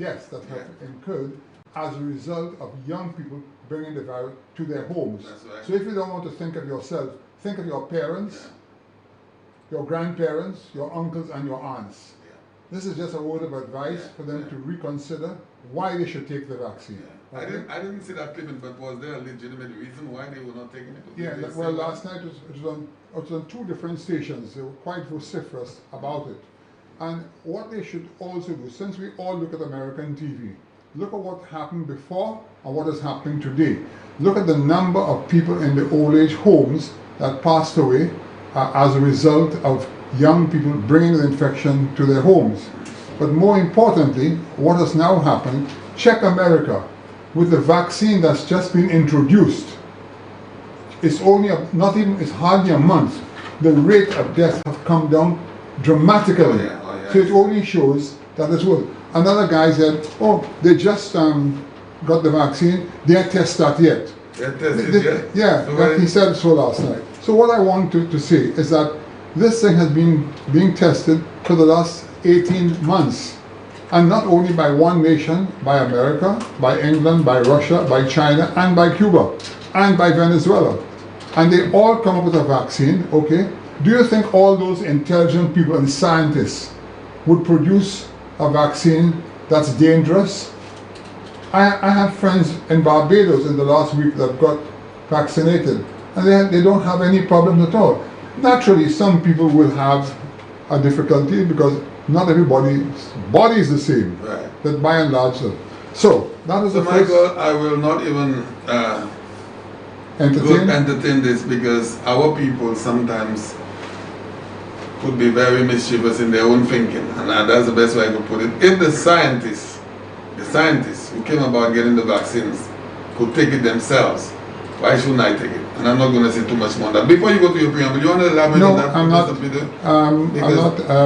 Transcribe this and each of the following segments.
deaths that have incurred as a result of young people bringing the virus to their homes. That's right. So if you don't want to think of yourself, think of your parents, your grandparents, your uncles, and your aunts. This is just a word of advice for them to reconsider why they should take the vaccine. Okay? I didn't see that clipping, but was there a legitimate reason why they were not taking it? Yeah, well, last night it was on two different stations. They were quite vociferous about it. And what they should also do, since we all look at American TV, look at what happened before and what is happening today. Look at the number of people in the old age homes that passed away as a result of young people bringing the infection to their homes. But more importantly, what has now happened, check America. With the vaccine that's just been introduced, it's only it's hardly a month. The rate of death have come down dramatically. So it only shows that it's worth. Another guy said, oh, they just got the vaccine, they ain't tested that yet. Yeah, he said so last night. So what I want to say is that this thing has been being tested for the last 18 months. And not only by one nation, by America, by England, by Russia, by China, and by Cuba, and by Venezuela. And they all come up with a vaccine, okay? Do you think all those intelligent people and scientists would produce a vaccine that's dangerous? I had friends in Barbados in the last week that got vaccinated, and they don't have any problems at all. Naturally, some people will have a difficulty because not everybody's body is the same, right. But by and large, so that is the first. Michael, I will not even entertain this because our people sometimes could be very mischievous in their own thinking, and that's the best way I could put it. If the scientists who came about getting the vaccines could take it themselves, why shouldn't I take it? And I'm not going to say too much more on that. Before you go to your preamble, you want to elaborate on that? I'm not.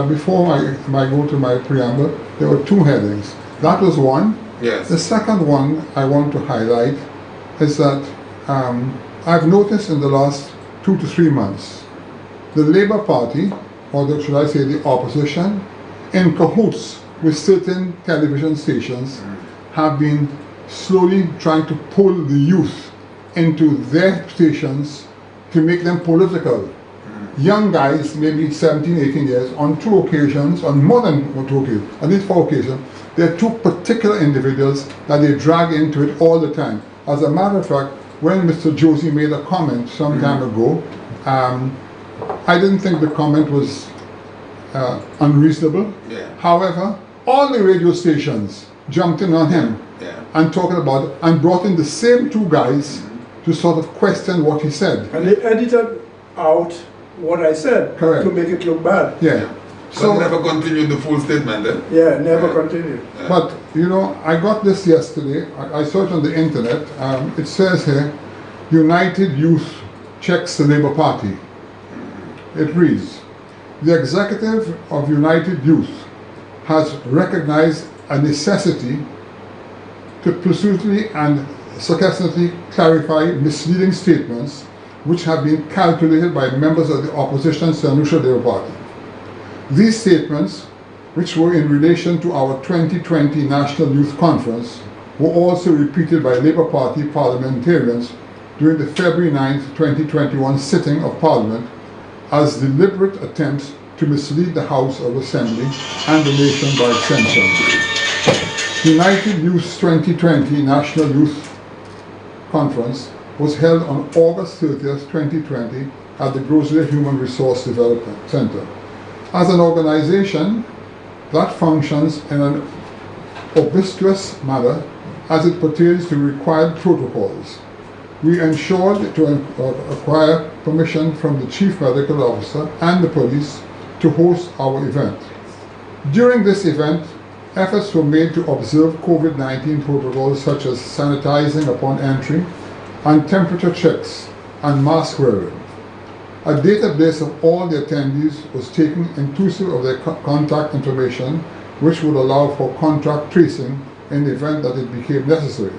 Before I go to my preamble, there were two headings. That was one. Yes. The second one I want to highlight is that I've noticed in the last 2 to 3 months, the Labour Party, or should I say the opposition, in cahoots with certain television stations, have been slowly trying to pull the youth into their stations to make them political. Young guys, maybe 17, 18 years, on 2 occasions, on more than 2 occasions, at least 4 occasions, there are 2 particular individuals that they drag into it all the time. As a matter of fact, when Mr. Josie made a comment some time ago, I didn't think the comment was unreasonable. Yeah. However, all the radio stations jumped in on him and talking about it, and brought in the same 2 guys to sort of question what he said. And they edited out what I said. Correct. To make it look bad. Yeah. So never continued the full statement then? Yeah, never continued. Yeah. But, you know, I got this yesterday. I saw it on the internet. It says here, United Youth checks the Labour Party. It reads, the executive of United Youth has recognized a necessity to persistently and sarcastically clarify misleading statements which have been calculated by members of the opposition St. Lucia Labour Party. These statements, which were in relation to our 2020 National Youth Conference, were also repeated by Labour Party parliamentarians during the February 9, 2021 sitting of Parliament as deliberate attempts to mislead the House of Assembly and the nation by extension. United Youth 2020 National Youth Conference was held on August 30th, 2020 at the Grosvenor Human Resource Development Center. As an organization that functions in an obsequious manner as it pertains to required protocols, we ensured to acquire permission from the Chief Medical Officer and the police to host our event. During this event, efforts were made to observe COVID-19 protocols such as sanitizing upon entry and temperature checks and mask wearing. A database of all the attendees was taken inclusive of their contact information, which would allow for contact tracing in the event that it became necessary.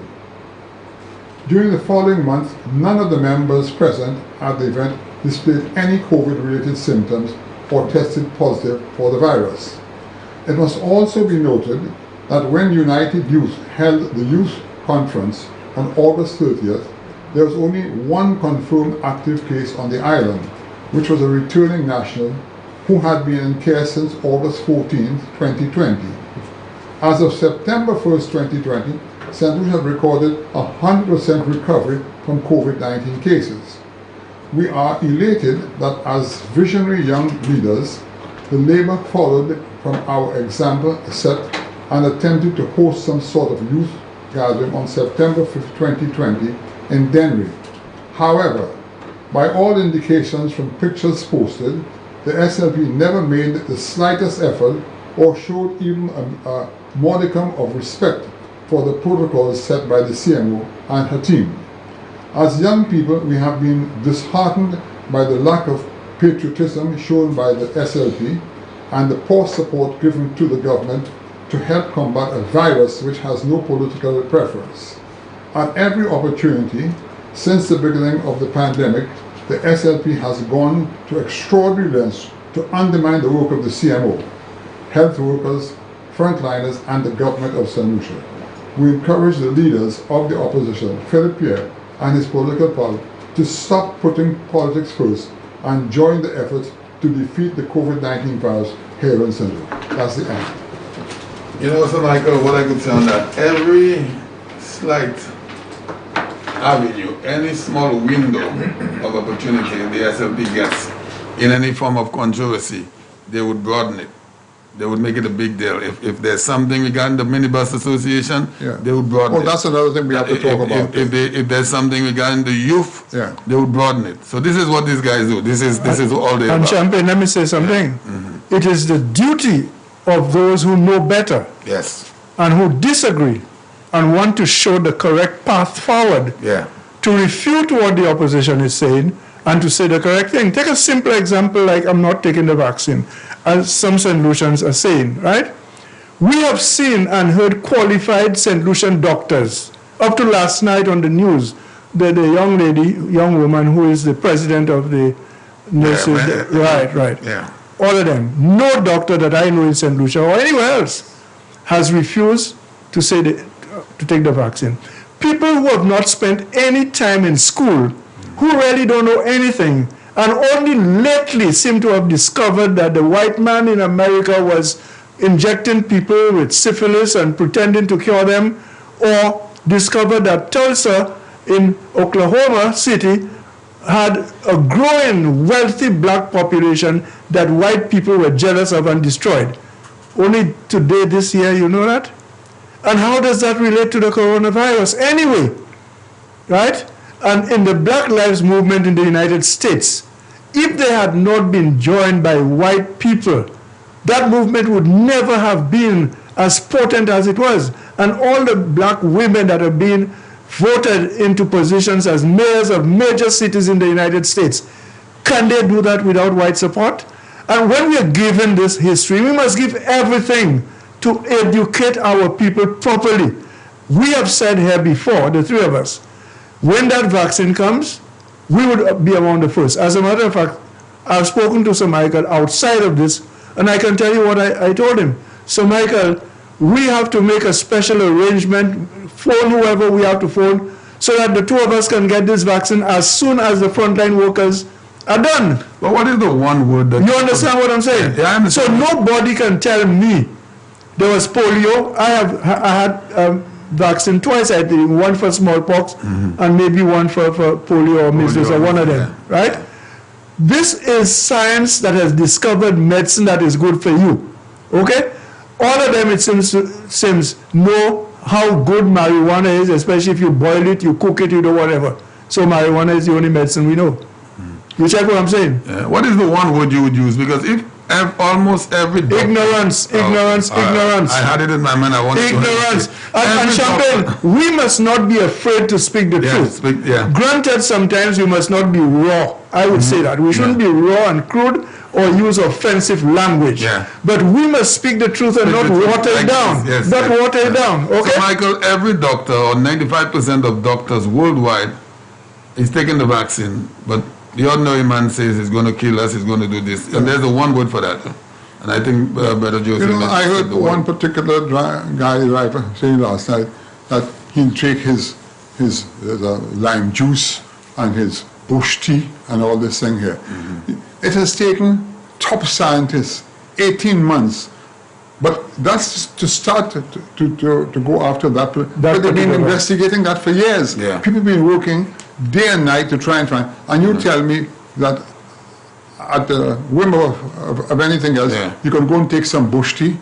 During the following month, none of the members present at the event displayed any COVID-related symptoms or tested positive for the virus. It must also be noted that when United Youth held the youth conference on August 30th, there was only one confirmed active case on the island, which was a returning national who had been in care since August 14, 2020. As of September 1st, 2020, St. Lucia had recorded 100% recovery from COVID-19 cases. We are elated that as visionary young leaders, the Labour followed from our example set and attempted to host some sort of youth gathering on September 5th, 2020 in Dennery. However, by all indications from pictures posted, the SLP never made the slightest effort or showed even a modicum of respect for the protocols set by the CMO and her team. As young people, we have been disheartened by the lack of patriotism shown by the SLP and the poor support given to the government to help combat a virus which has no political preference. At every opportunity since the beginning of the pandemic, the SLP has gone to extraordinary lengths to undermine the work of the CMO, health workers, frontliners, and the government of St. Lucia. We encourage the leaders of the opposition, Philip Pierre and his political party, to stop putting politics first and join the efforts to defeat the COVID-19 virus here in St. Lucia. That's the end. You know, Sir Michael, what I could say on that, every slight avenue, any small window of opportunity the SLP gets in any form of controversy, they would broaden it. They would make it a big deal. If there's something regarding the Minibus Association, they would broaden it. Oh, that's another thing we have to talk about. If there's something regarding the youth, they would broaden it. So this is what these guys do. This is all they And about. Champagne, let me say something. It is the duty of those who know better Yes. and who disagree and want to show the correct path forward Yeah. to refute what the opposition is saying and to say the correct thing. Take a simple example like I'm not taking the vaccine, as some St. Lucians are saying, right? We have seen and heard qualified St. Lucian doctors. Up to last night on the news, the young woman who is the president of the nurses, right. Yeah. All of them. No doctor that I know in St. Lucia or anywhere else has refused to say to take the vaccine. People who have not spent any time in school, who really don't know anything, and only lately seem to have discovered that the white man in America was injecting people with syphilis and pretending to cure them, or discovered that Tulsa in Oklahoma City had a growing wealthy black population that white people were jealous of and destroyed. Only today, this year, you know that? And how does that relate to the coronavirus anyway? Right? And in the Black Lives Movement in the United States, if they had not been joined by white people, that movement would never have been as potent as it was. And all the black women that are being voted into positions as mayors of major cities in the United States, can they do that without white support? And when we are given this history, we must give everything to educate our people properly. We have said here before, the three of us, when that vaccine comes, we would be among the first. As a matter of fact, I've spoken to Sir Michael outside of this, and I can tell you what I told him. Sir Michael, we have to make a special arrangement, phone whoever we have to phone, so that the two of us can get this vaccine as soon as the frontline workers are done. But what is the one word that... You understand what I'm saying? Yeah, I understand. So nobody can tell me there was polio. I had vaccine twice, I think, one for smallpox and maybe one for polio or measles or one of them, right? This is science that has discovered medicine that is good for you, okay? All of them, it seems know how good marijuana is, especially if you boil it, you cook it, you do whatever. So marijuana is the only medicine we know. You check what I'm saying? Yeah. What is the one word you would use? Because if almost every doctor... Ignorance. I had it in my mind. I wanted Ignorance. to... And Champagne, we must not be afraid to speak the truth. Granted, sometimes we must not be raw. I would say that. We shouldn't be raw and crude or use offensive language. But we must speak the truth and not water it down. Not water it down. Okay? So, Michael, every doctor, or 95% of doctors worldwide, is taking the vaccine, but the ordinary man says he's going to kill us, he's going to do this. And there's a one word for that. And I think Brother Joseph... I heard one particular guy driver saying last night that he'll take his lime juice and his bush tea and all this thing here. It has taken top scientists 18 months, but that's to start to go after that. But they've been investigating that for years. Yeah. People have been working day and night to try and find. And you tell me that at the whim of anything else, you can go and take some bush tea.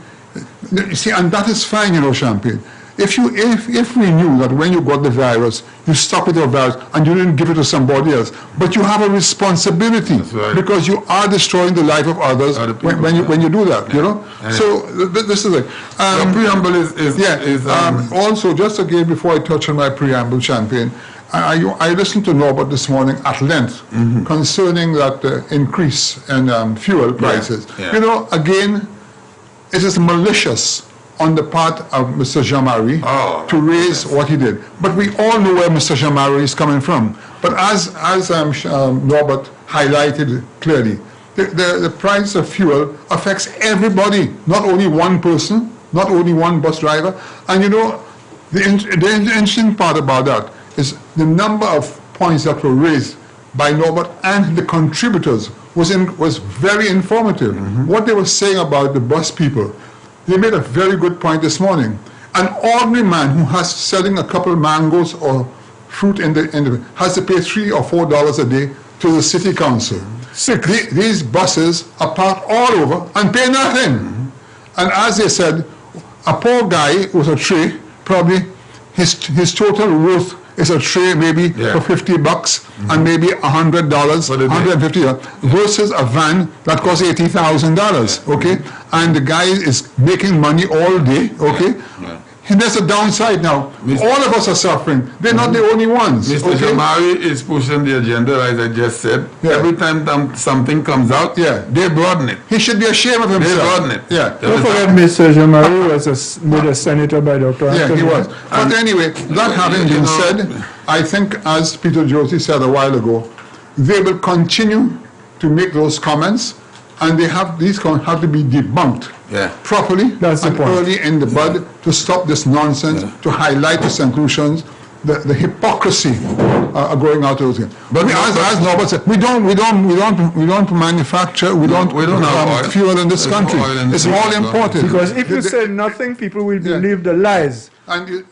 You see, and that is fine, Champagne. If we knew that when you got the virus, you stopped with the virus and you didn't give it to somebody else, but you have a responsibility because you are destroying the life of others when you do that, So this is it. The preamble is also, just again before I touch on my preamble, Champagne, I listened to Norbert this morning at length concerning that increase in fuel prices. Again, it is malicious on the part of Mr. Jamari to raise what he did. But we all know where Mr. Jamari is coming from. But as Norbert highlighted clearly, the price of fuel affects everybody, not only one person, not only one bus driver. And the interesting part about that is the number of points that were raised by Norbert and the contributors was very informative. What they were saying about the bus people, they made a very good point this morning. An ordinary man who has selling a couple of mangoes or fruit in the has to pay $3 or $4 a day to the city council. These buses are parked all over and pay nothing. And as they said, a poor guy with a tray, probably his total worth is a tray maybe for $50 and maybe $100, $150 versus a van that costs $80,000. Okay, and the guy is making money all day. Okay, and there's a downside now. All of us are suffering. They're not the only ones. Mr. Jamari is pushing the agenda, as I just said. Every time something comes out, they broaden it. He should be ashamed of himself. They broaden it. Don't forget, Mr. Jamari was made a senator by Dr. Anthony. He was. But anyway, that having been said, I think, as Peter Josie said a while ago, they will continue to make those comments, and these comments have to be debunked properly and early in the bud to stop this nonsense, to highlight the conclusions, the hypocrisy going out of those. But as Norbert said, we don't manufacture, we don't have fuel in this country. It's all imported. Because if you say nothing, people will believe the lies. And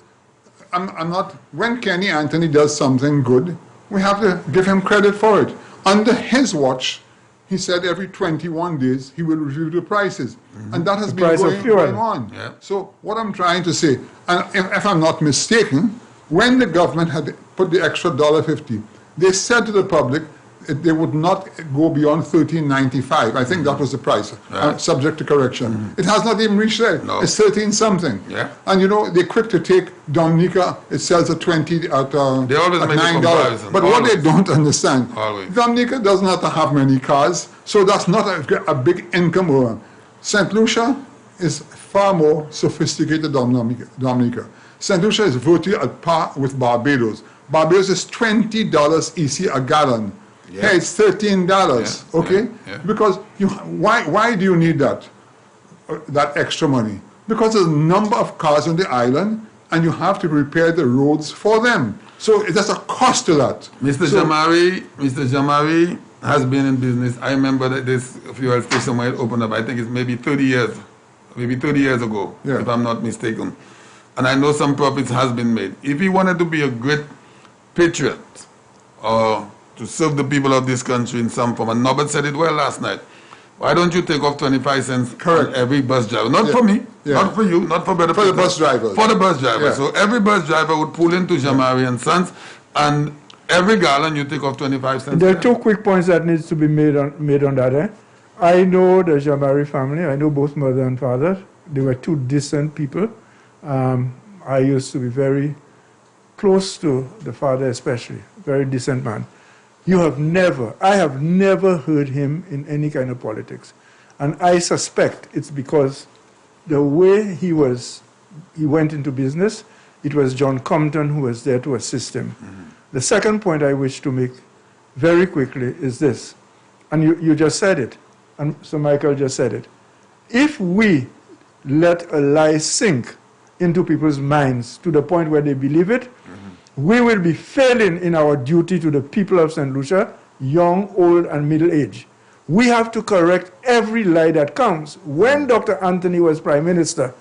I'm not. When Kenny Anthony does something good, we have to give him credit for it. Under his watch, he said every 21 days he will review the prices. And that has been going on. So what I'm trying to say, and if I'm not mistaken, when the government had put the extra $1.50, they said to the public they would not go beyond $13.95. I think that was the price, subject to correction. It has not even reached there. No. It's 13 something. And they're quick to take Dominica. It sells at $9. But what they don't understand, Dominica does not have many cars, so that's not a big income earner. St. Lucia is far more sophisticated than Dominica. St. Lucia is virtually at par with Barbados. Barbados is $20 EC a gallon. Hey, it's $13, okay? Because why do you need that extra money? Because there's a number of cars on the island, and you have to repair the roads for them. So there's a cost to that. Mr. Jamari has been in business. I remember that this fuel station when it opened up, I think it's maybe 30 years ago, if I'm not mistaken. And I know some profits has been made. If he wanted to be a great patriot, or to serve the people of this country in some form, and Norbert said it well last night, why don't you take off 25 cents on every bus driver? Not for me, not for you, not for better people. For the bus drivers. For the bus driver. So every bus driver would pull into Jamari and Sons, and every gallon you take off 25 cents. There are two quick points that needs to be made on that. I know the Jamari family. I know both mother and father. They were two decent people. I used to be very close to the father especially, very decent man. I have never heard him in any kind of politics. And I suspect it's because the way he went into business, it was John Compton who was there to assist him. The second point I wish to make very quickly is this, and you just said it, and Sir Michael just said it. if we let a lie sink into people's minds to the point where they believe it, we will be failing in our duty to the people of St. Lucia, young, old, and middle age. We have to correct every lie that comes. When Dr. Anthony was Prime Minister,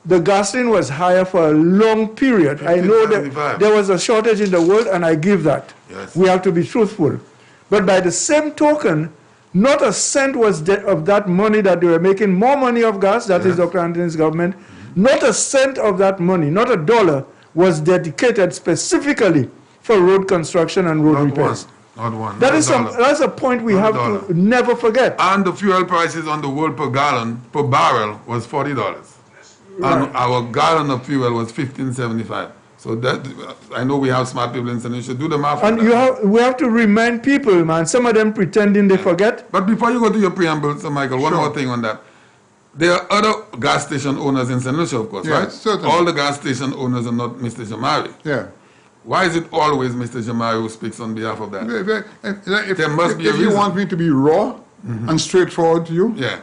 the gasoline was higher for a long period. I know that there was a shortage in the world, and I give that. Yes. We have to be truthful. But by the same token, not a cent was of that money that they were making more money of gas, that is Dr. Anthony's government, not a cent of that money, not a dollar, was dedicated specifically for road construction and road repairs. Not one. That's a point we have to never forget. And the fuel prices on the world per barrel was $40. Right. And our gallon of fuel was $15.75. So that, I know we have smart people in St. Lucia, do the math. And we have to remind people, man, some of them pretending they forget. But before you go to your preamble, Sir Michael, one more thing on that. There are other gas station owners in St. Lucia, of course, right? Certainly. All the gas station owners are not Mr. Jamari. Yeah. Why is it always Mr. Jamari who speaks on behalf of that? If you want me to be raw and straightforward to you, Yeah.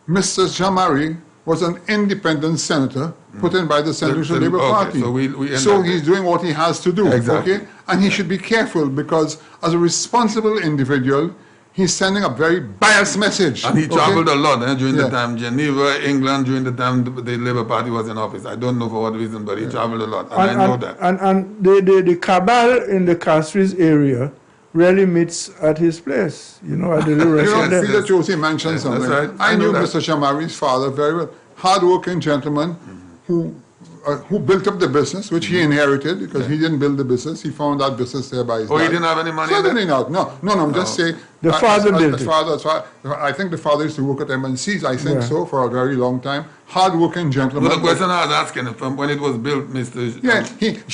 Mr. Jamari was an independent senator put in by the St. Lucia Labour Party. So, we So he's doing what he has to do. Exactly. Okay? And he should be careful because as a responsible individual, he's sending a very biased message. And he traveled a lot during the Yeah. time Geneva, England, during the time the Labour Party was in office. I don't know for what reason, but he traveled a lot, and I know that. And the cabal in the Castries area really meets at his place, at the little You know, restaurant there. Peter Josie mentioned Yes, something. that's right. I I know knew that. Mr. Jamari's father very well. Hard-working gentleman who built up the business, which he inherited because he didn't build the business. He found that business there by his Oh, he dad. didn't have any money in Certainly not. No, I'm just saying. The father built it. I think the father used to work at MNCs, I think Yeah. so, for a very long time. Hard-working gentleman. But the question I was asking, from when it was built, Mr. Yeah,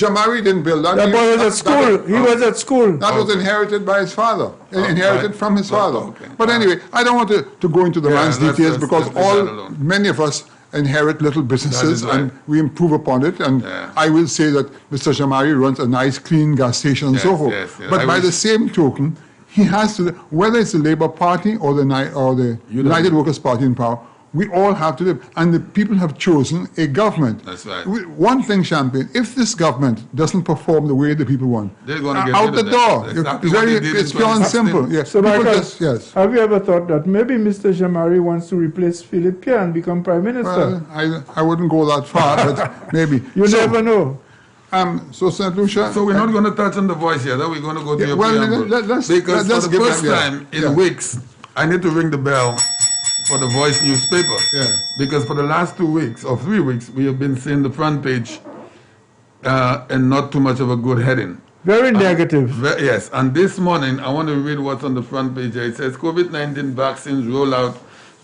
Jamari didn't build that. That boy was at school. He was at school. That was inherited by his father, inherited right. from his father. Okay. But anyway, I don't want to go into the man's let's- details let's- because let's leave that alone. many of us inherit little businesses That is right. and we improve upon it. And Yeah. I will say that Mr. Jamari runs a nice, clean gas station and so Yes, forth. yes, yes. But I by wish- the same token, he has to, whether it's the Labour Party or the United Workers' Party in power, we all have to live. And the people have chosen a government. That's right. One thing, Champagne, if this government doesn't perform the way the people want, They're gonna get out rid the of them. door. That's exactly what they did in It's pure and 2016. simple. Yes. So, People Michael, yes. have you ever thought that maybe Mr. Jamari wants to replace Philip Pierre and become Prime Minister? Well, I wouldn't go that far, but maybe. You So, never know. So St. Lucia. So we're not going to touch on the voice here, then we're going to go to Yeah, your well, preamble. let's Because for give the first them- yeah. time in Yeah. weeks, I need to ring the bell for the Voice newspaper. Yeah. Because for the last 2 weeks or 3 weeks, we have been seeing the front page and not too much of a good heading. Very negative. Yes, and this morning, I want to read what's on the front page here. It says, COVID-19 vaccines rollout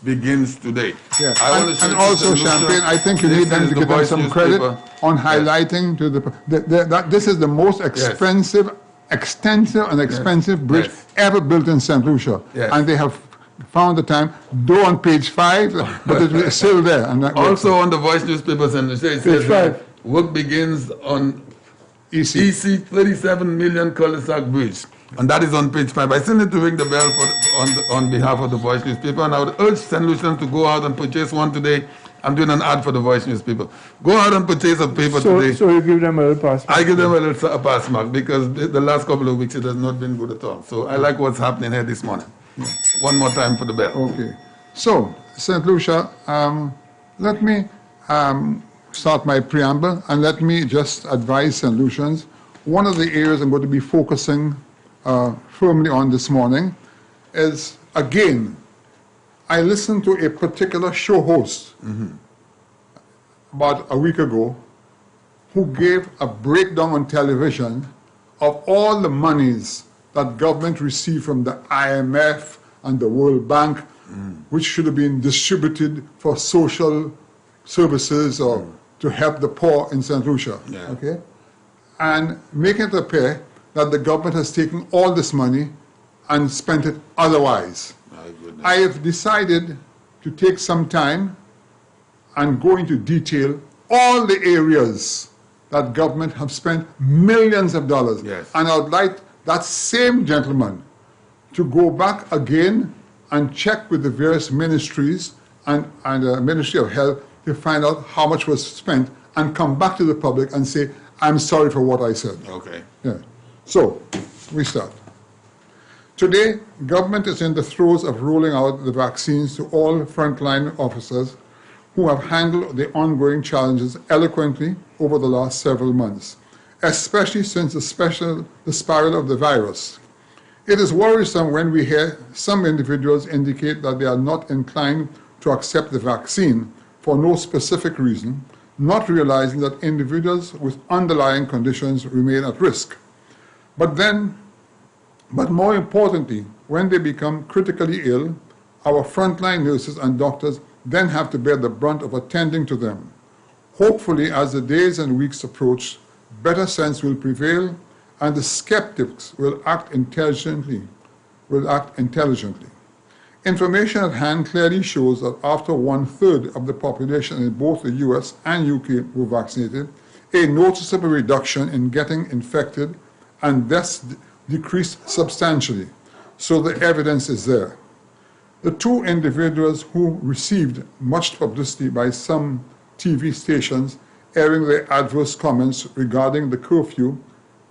begins today. Yeah. I want to show And you also, St. Lucia. Champagne, I think you This need them is to the give them Voice some newspaper. credit on highlighting to that this is the most extensive and expensive bridge Yes. ever built in St. Lucia. Yes. And they have found the time, though on page 5, but it's still there. And that Also on the Voice newspaper, St. Lucia, it says, five. work begins on EC. EC 37 million cul-de-sac bridge. And that is on page 5. I still need to ring the bell on behalf of the Voice newspaper, and I would urge St. Lucians to go out and purchase one today. I'm doing an ad for the Voice newspaper. Go out and purchase a paper today. So you give them a little pass. I give them a pass mark because the last couple of weeks it has not been good at all. So I like what's happening here this morning. One more time for the bell. Okay. So, St. Lucia, let me start my preamble and let me just advise St. Lucians. One of the areas I'm going to be focusing firmly on this morning is, again, I listened to a particular show host about a week ago who gave a breakdown on television of all the monies that government received from the IMF and the World Bank, which should have been distributed for social services or to help the poor in St. Lucia. Yeah. Okay? And making it appear that the government has taken all this money and spent it otherwise. My goodness. I have decided to take some time and go into detail all the areas that government have spent millions of dollars. Yes. And I would like that same gentleman to go back again and check with the various ministries and the Ministry of Health to find out how much was spent and come back to the public and say, I'm sorry for what I said. Okay. Yeah. So, we start. Today, government is in the throes of rolling out the vaccines to all frontline officers who have handled the ongoing challenges eloquently over the last several months, especially since the spiral of the virus. It is worrisome when we hear some individuals indicate that they are not inclined to accept the vaccine for no specific reason, not realizing that individuals with underlying conditions remain at risk. But more importantly, when they become critically ill, our frontline nurses and doctors then have to bear the brunt of attending to them. Hopefully, as the days and weeks approach, better sense will prevail and the skeptics will act intelligently. Information at hand clearly shows that after 1/3 of the population in both the US and UK were vaccinated, a noticeable reduction in getting infected and deaths decreased substantially. So the evidence is there. The two individuals who received much publicity by some TV stations airing their adverse comments regarding the curfew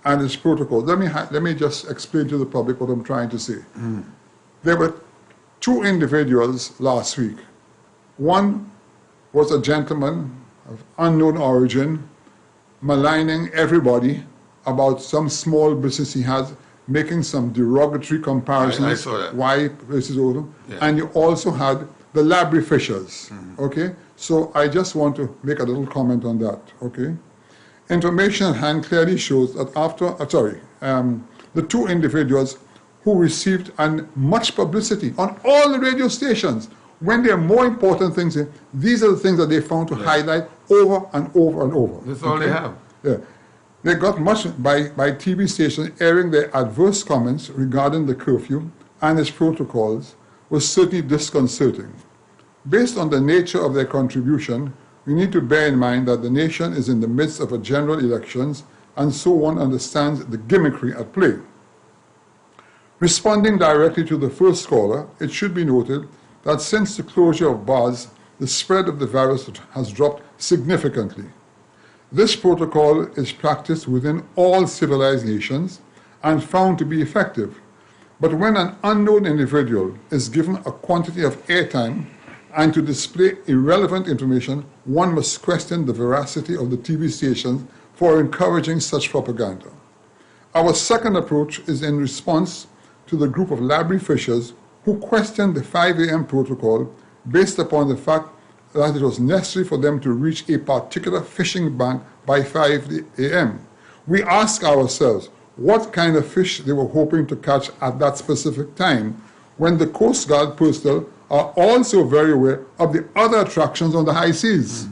and its protocol. Let me just explain to the public what I'm trying to say. There were two individuals last week. One was a gentleman of unknown origin maligning everybody about some small business he has, making some derogatory comparisons. I saw that. Y versus Odom. Yeah. And you also had the Labry Fishers. Okay? So I just want to make a little comment on that. Okay? Information at hand clearly shows that the two individuals who received much publicity on all the radio stations, when there are more important things, these are the things that they found to highlight over and over and over. That's all they have. Yeah. They got much by TV stations airing their adverse comments regarding the curfew and its protocols was certainly disconcerting. Based on the nature of their contribution, we need to bear in mind that the nation is in the midst of a general elections, and so one understands the gimmickry at play. Responding directly to the first caller, it should be noted that since the closure of bars, the spread of the virus has dropped significantly. This protocol is practiced within all civilized nations and found to be effective. But when an unknown individual is given a quantity of airtime and to display irrelevant information, one must question the veracity of the TV stations for encouraging such propaganda. Our second approach is in response to the group of Labry Fishers who questioned the 5 a.m. protocol based upon the fact that it was necessary for them to reach a particular fishing bank by 5 a.m. We ask ourselves what kind of fish they were hoping to catch at that specific time, when the Coast Guard personnel are also very aware of the other attractions on the high seas,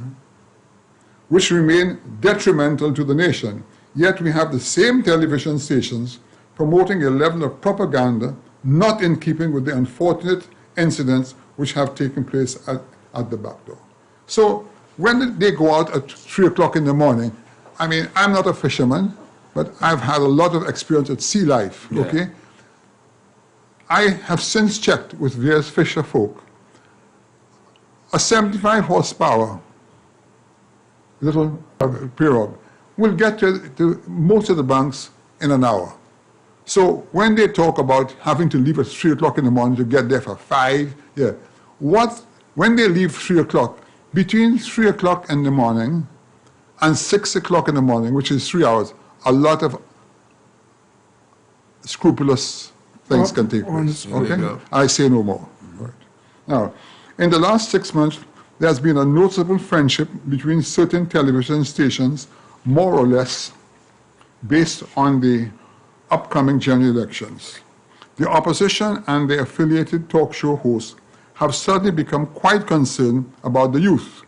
which remain detrimental to the nation. Yet we have the same television stations promoting a level of propaganda not in keeping with the unfortunate incidents which have taken place at the back door. So when they go out at 3 o'clock in the morning, I mean, I'm not a fisherman, but I've had a lot of experience at sea life, okay? I have since checked with various fisher folk. A 75 horsepower little pirogue will get to most of the banks in an hour. So when they talk about having to leave at 3 o'clock in the morning to get there for 5, when they leave 3 o'clock, between 3 o'clock in the morning and 6 o'clock in the morning, which is 3 hours, a lot of scrupulous things can take place. Okay? I say no more. Right. Now, in the last 6 months, there has been a notable friendship between certain television stations, more or less based on the upcoming general elections. The opposition and their affiliated talk show hosts have suddenly become quite concerned about the youth.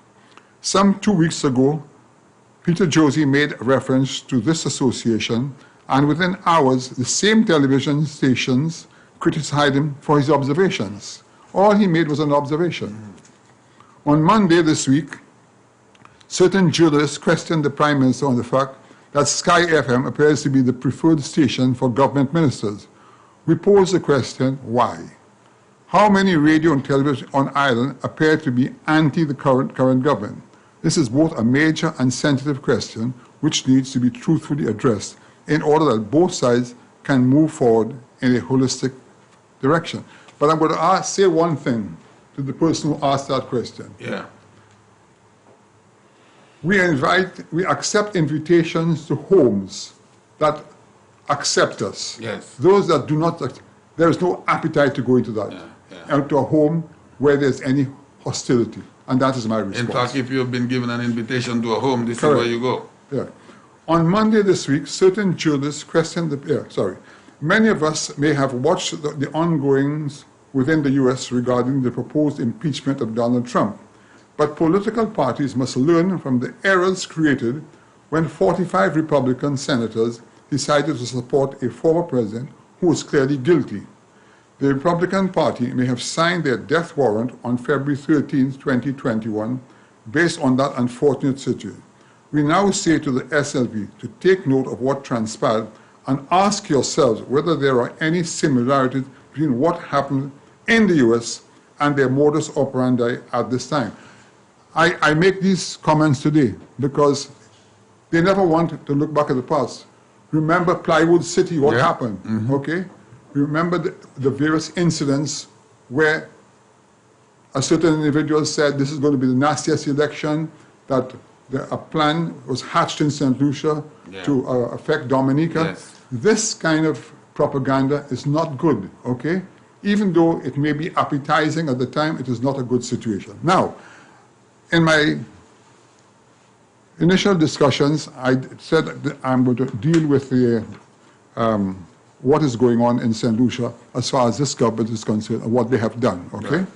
Some 2 weeks ago, Peter Josey made reference to this association, and within hours, the same television stations criticized him for his observations. All he made was an observation. On Monday this week, certain journalists questioned the Prime Minister on the fact that Sky FM appears to be the preferred station for government ministers. We pose the question, why? How many radio and television on Ireland appear to be anti the current government? This is both a major and sensitive question which needs to be truthfully addressed in order that both sides can move forward in a holistic direction. But I'm going to say one thing to the person who asked that question. Yeah. We accept invitations to homes that accept us. Yes. Those that do not, there is no appetite to go into that. Out to a home where there's any hostility. And that is my response. In fact, if you've been given an invitation to a home, this Correct. is where you go. Yeah. On Monday this week, certain journalists questioned many of us may have watched the ongoings within the U.S. regarding the proposed impeachment of Donald Trump. But political parties must learn from the errors created when 45 Republican senators decided to support a former president who was clearly guilty. The Republican Party may have signed their death warrant on February 13, 2021, based on that unfortunate situation. We now say to the SLP to take note of what transpired and ask yourselves whether there are any similarities between what happened in the U.S. and their modus operandi at this time. I make these comments today because they never want to look back at the past. Remember Plywood City, what happened, okay? Remember the various incidents where a certain individual said this is going to be the nastiest election, that a plan was hatched in St. Lucia to affect Dominica. Yes. This kind of propaganda is not good, okay? Even though it may be appetizing at the time, it is not a good situation. Now, in my initial discussions, I said that I'm going to deal with the what is going on in St. Lucia as far as this government is concerned and what they have done, okay? Right.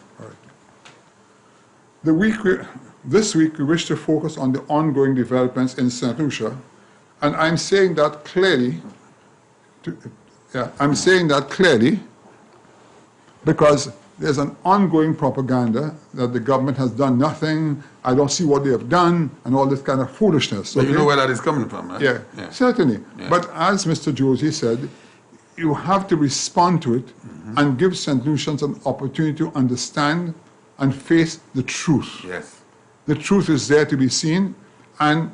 All right. This week, we wish to focus on the ongoing developments in St. Lucia, and I'm saying that clearly, because there's an ongoing propaganda that the government has done nothing, I don't see what they have done, and all this kind of foolishness. So okay? you know where that is coming from, right? Yeah, certainly. Yeah. But as Mr. Josie said, you have to respond to it and give St. Lucians an opportunity to understand and face the truth. Yes. The truth is there to be seen, and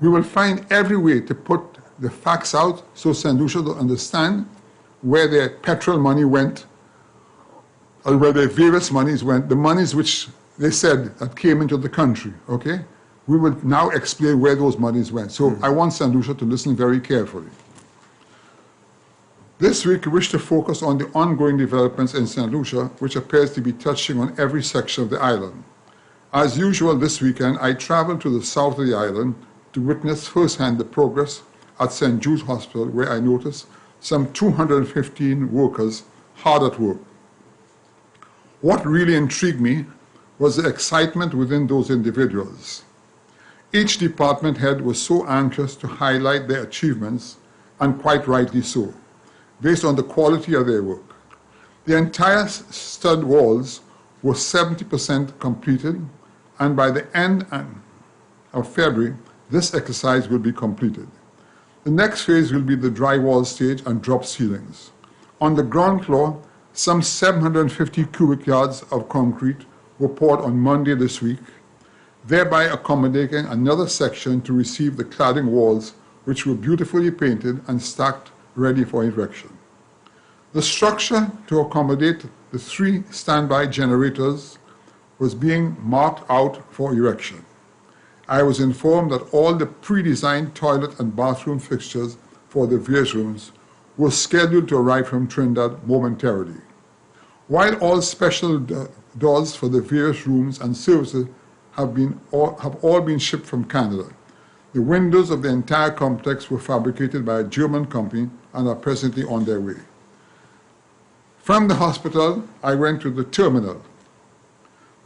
we will find every way to put the facts out so St. Lucia will understand where their petrol money went, or where their various monies went, the monies which they said that came into the country, okay? We will now explain where those monies went. So I want St. Lucia to listen very carefully. This week, we wish to focus on the ongoing developments in St. Lucia, which appears to be touching on every section of the island. As usual this weekend, I traveled to the south of the island to witness firsthand the progress at St. Jude's Hospital, where I noticed some 215 workers hard at work. What really intrigued me was the excitement within those individuals. Each department head was so anxious to highlight their achievements, and quite rightly so, based on the quality of their work. The entire stud walls were 70% completed, and by the end of February, this exercise will be completed. The next phase will be the drywall stage and drop ceilings. On the ground floor, some 750 cubic yards of concrete were poured on Monday this week, thereby accommodating another section to receive the cladding walls, which were beautifully painted and stacked ready for erection. The structure to accommodate the 3 standby generators was being marked out for erection. I was informed that all the pre-designed toilet and bathroom fixtures for the various rooms were scheduled to arrive from Trinidad momentarily. While all special doors for the various rooms and services have all been shipped from Canada, the windows of the entire complex were fabricated by a German company and are presently on their way. From the hospital, I went to the terminal.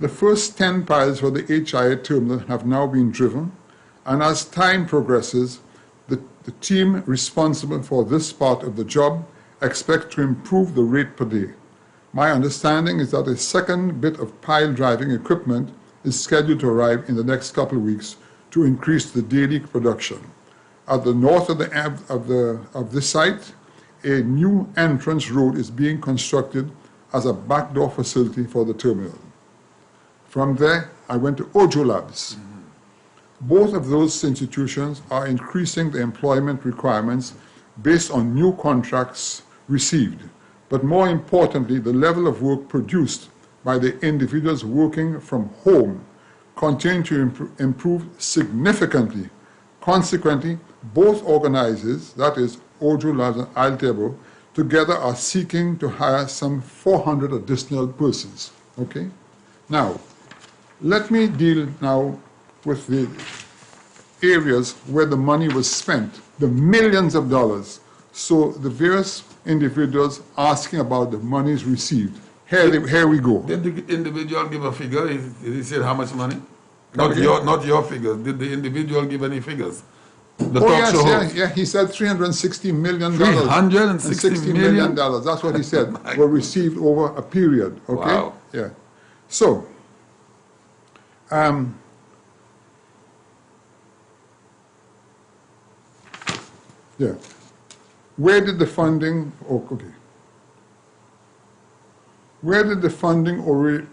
The first 10 piles for the HIA terminal have now been driven, and as time progresses, the team responsible for this part of the job expects to improve the rate per day. My understanding is that a second bit of pile driving equipment is scheduled to arrive in the next couple of weeks to increase the daily production. At the north of this site, a new entrance road is being constructed as a backdoor facility for the terminal. From there, I went to Ojo Labs. Both of those institutions are increasing the employment requirements based on new contracts received, but more importantly, the level of work produced by the individuals working from home continue to improve significantly. Consequently, both organizers, that is Ojo Labs and Altebo, together are seeking to hire some 400 additional persons. Okay? Now, let me deal now with the areas where the money was spent, the millions of dollars. So the various individuals asking about the monies received. Here we go. Did the individual give a figure? Did he say how much money? Not your figures. Did the individual give any figures? The talk show host. Yeah, he said $360 million. $360 million? That's what he said, were received over a period. Okay? Wow. Yeah. So, yeah. Where did the funding, Where did the funding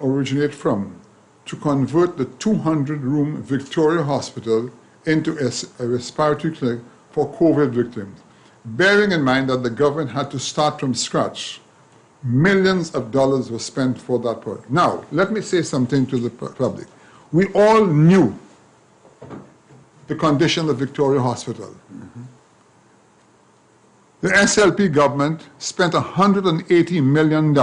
originate from to convert the 200-room Victoria Hospital into a respiratory clinic for COVID victims? Bearing in mind that the government had to start from scratch, millions of dollars were spent for that project. Now, let me say something to the public. We all knew the condition of Victoria Hospital. Mm-hmm. The SLP government spent $180 million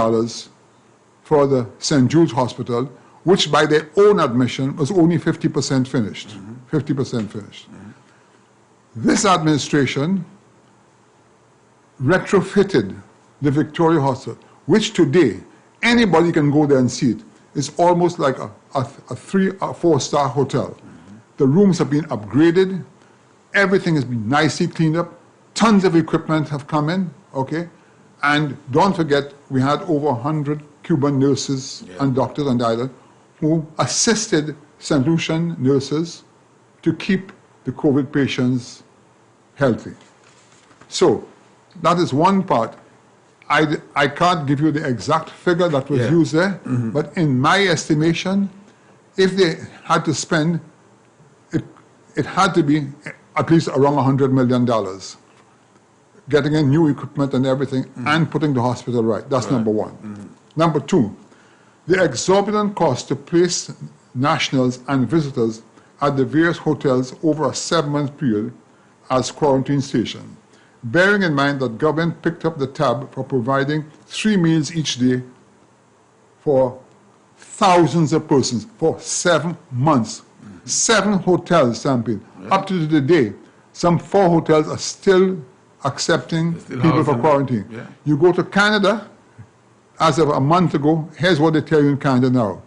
for the St. Jude's Hospital, which by their own admission was only 50% finished. Mm-hmm. 50% finished. Mm-hmm. This administration retrofitted the Victoria Hospital, which today anybody can go there and see it. It's almost like a 3- or 4-star hotel. Mm-hmm. The rooms have been upgraded. Everything has been nicely cleaned up. Tons of equipment have come in, okay? And don't forget, we had over 100 Cuban nurses and doctors on the island who assisted St. Lucian nurses to keep the COVID patients healthy. So that is one part. I can't give you the exact figure that was used there, but in my estimation, if they had to spend, it had to be at least around $100 million. Getting in new equipment and everything, and putting the hospital right. That's number one. Number two, the exorbitant cost to place nationals and visitors at the various hotels over a 7-month period as quarantine station. Bearing in mind that government picked up the tab for providing 3 meals each day for thousands of persons for 7 months. 7 hotels, Stampede. Up to the day, some 4 hotels are still accepting people for quarantine. Yeah. You go to Canada, as of a month ago, here's what they tell you in Canada now.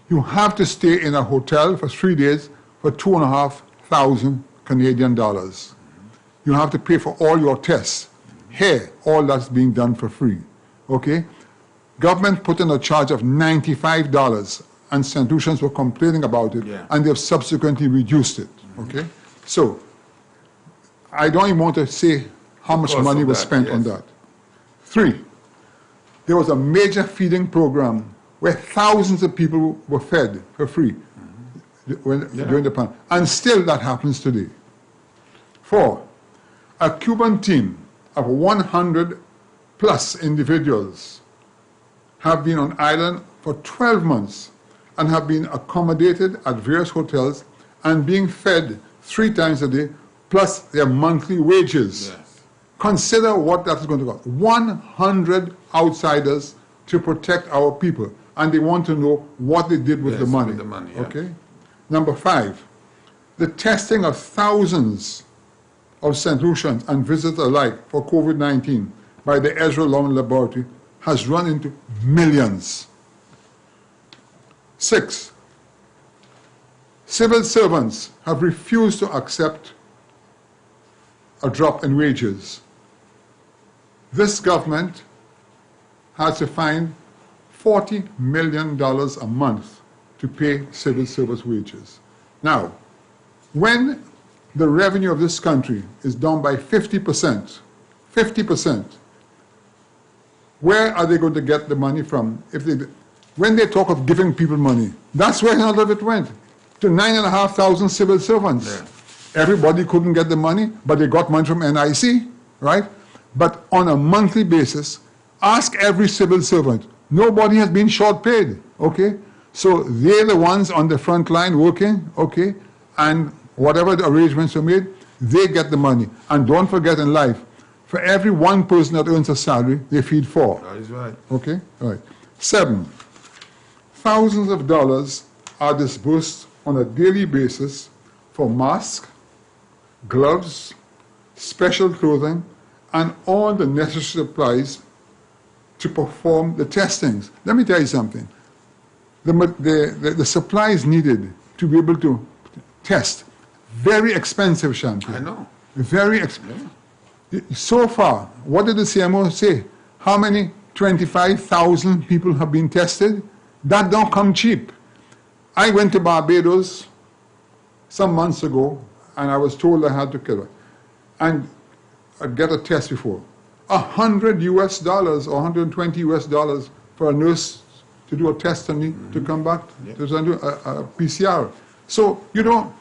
You have to stay in a hotel for 3 days for $2,500 Canadian dollars. You have to pay for all your tests. Here, all that's being done for free. Okay? Government put in a charge of $95, and St. Lucians were complaining about it, and they've subsequently reduced it. Okay? So, I don't even want to say how much money was spent on that. 3, there was a major feeding program where thousands of people were fed for free during the pandemic. And still that happens today. 4, a Cuban team of 100 plus individuals have been on island for 12 months and have been accommodated at various hotels and being fed 3 times a day, plus their monthly wages. Yes. Consider what that is going to cost. 100 outsiders to protect our people, and they want to know what they did with the money. With the money, okay? Number 5, the testing of thousands of St. Lucians and visitors alike for COVID-19 by the Ezra Long Laboratory has run into millions. 6, civil servants have refused to accept a drop in wages. This government has to find $40 million a month to pay civil service wages. Now, when the revenue of this country is down by 50%, Where are they going to get the money from? When they talk of giving people money, that's where a lot of it went. To 9,500 civil servants. Yeah. Everybody couldn't get the money, but they got money from NIC, right? But on a monthly basis, ask every civil servant. Nobody has been short paid, okay? So they're the ones on the front line working, okay? And whatever the arrangements are made, they get the money. And don't forget in life, for every one person that earns a salary, they feed 4. That is right. Okay? All right. 7, thousands of dollars are disbursed on a daily basis for masks, gloves, special clothing, and all the necessary supplies to perform the testings. Let me tell you something. The supplies needed to be able to test, very expensive, Champagne. I know. Very expensive. So far, what did the CMO say? How many? 25,000 people have been tested? That don't come cheap. I went to Barbados some months ago, and I was told I had to kill her. And I'd get a test before. $100 US or $120 US for a nurse to do a test on me to come back to do a PCR. So, you know,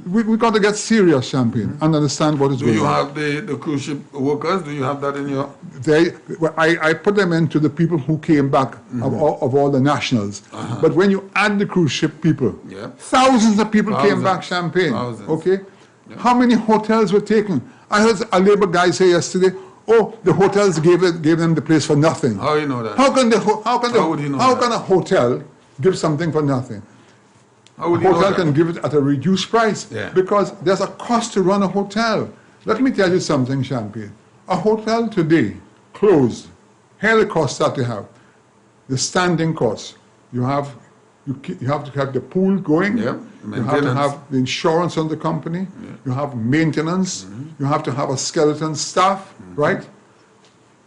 we got to get serious, Champagne, and understand what is Do going you on. have the cruise ship workers? Do you have that in your... I put them into the people who came back of all the nationals. But when you add the cruise ship people, thousands of people came back, Champagne. Thousands. Okay? How many hotels were taken? I heard a labor guy say yesterday, oh, the hotels gave them the place for nothing. How you know that? How can would you know that? a hotel give something for nothing? How would A you know hotel that? can give it at a reduced price Yeah. because there's a cost to run a hotel. Let me tell you something, Champagne. A hotel today, closed, here are the costs that you have. The standing costs. You have to have the pool going. Yeah. You have to Maintenance. have the insurance on the company. You have maintenance. You have to have a skeleton staff, right?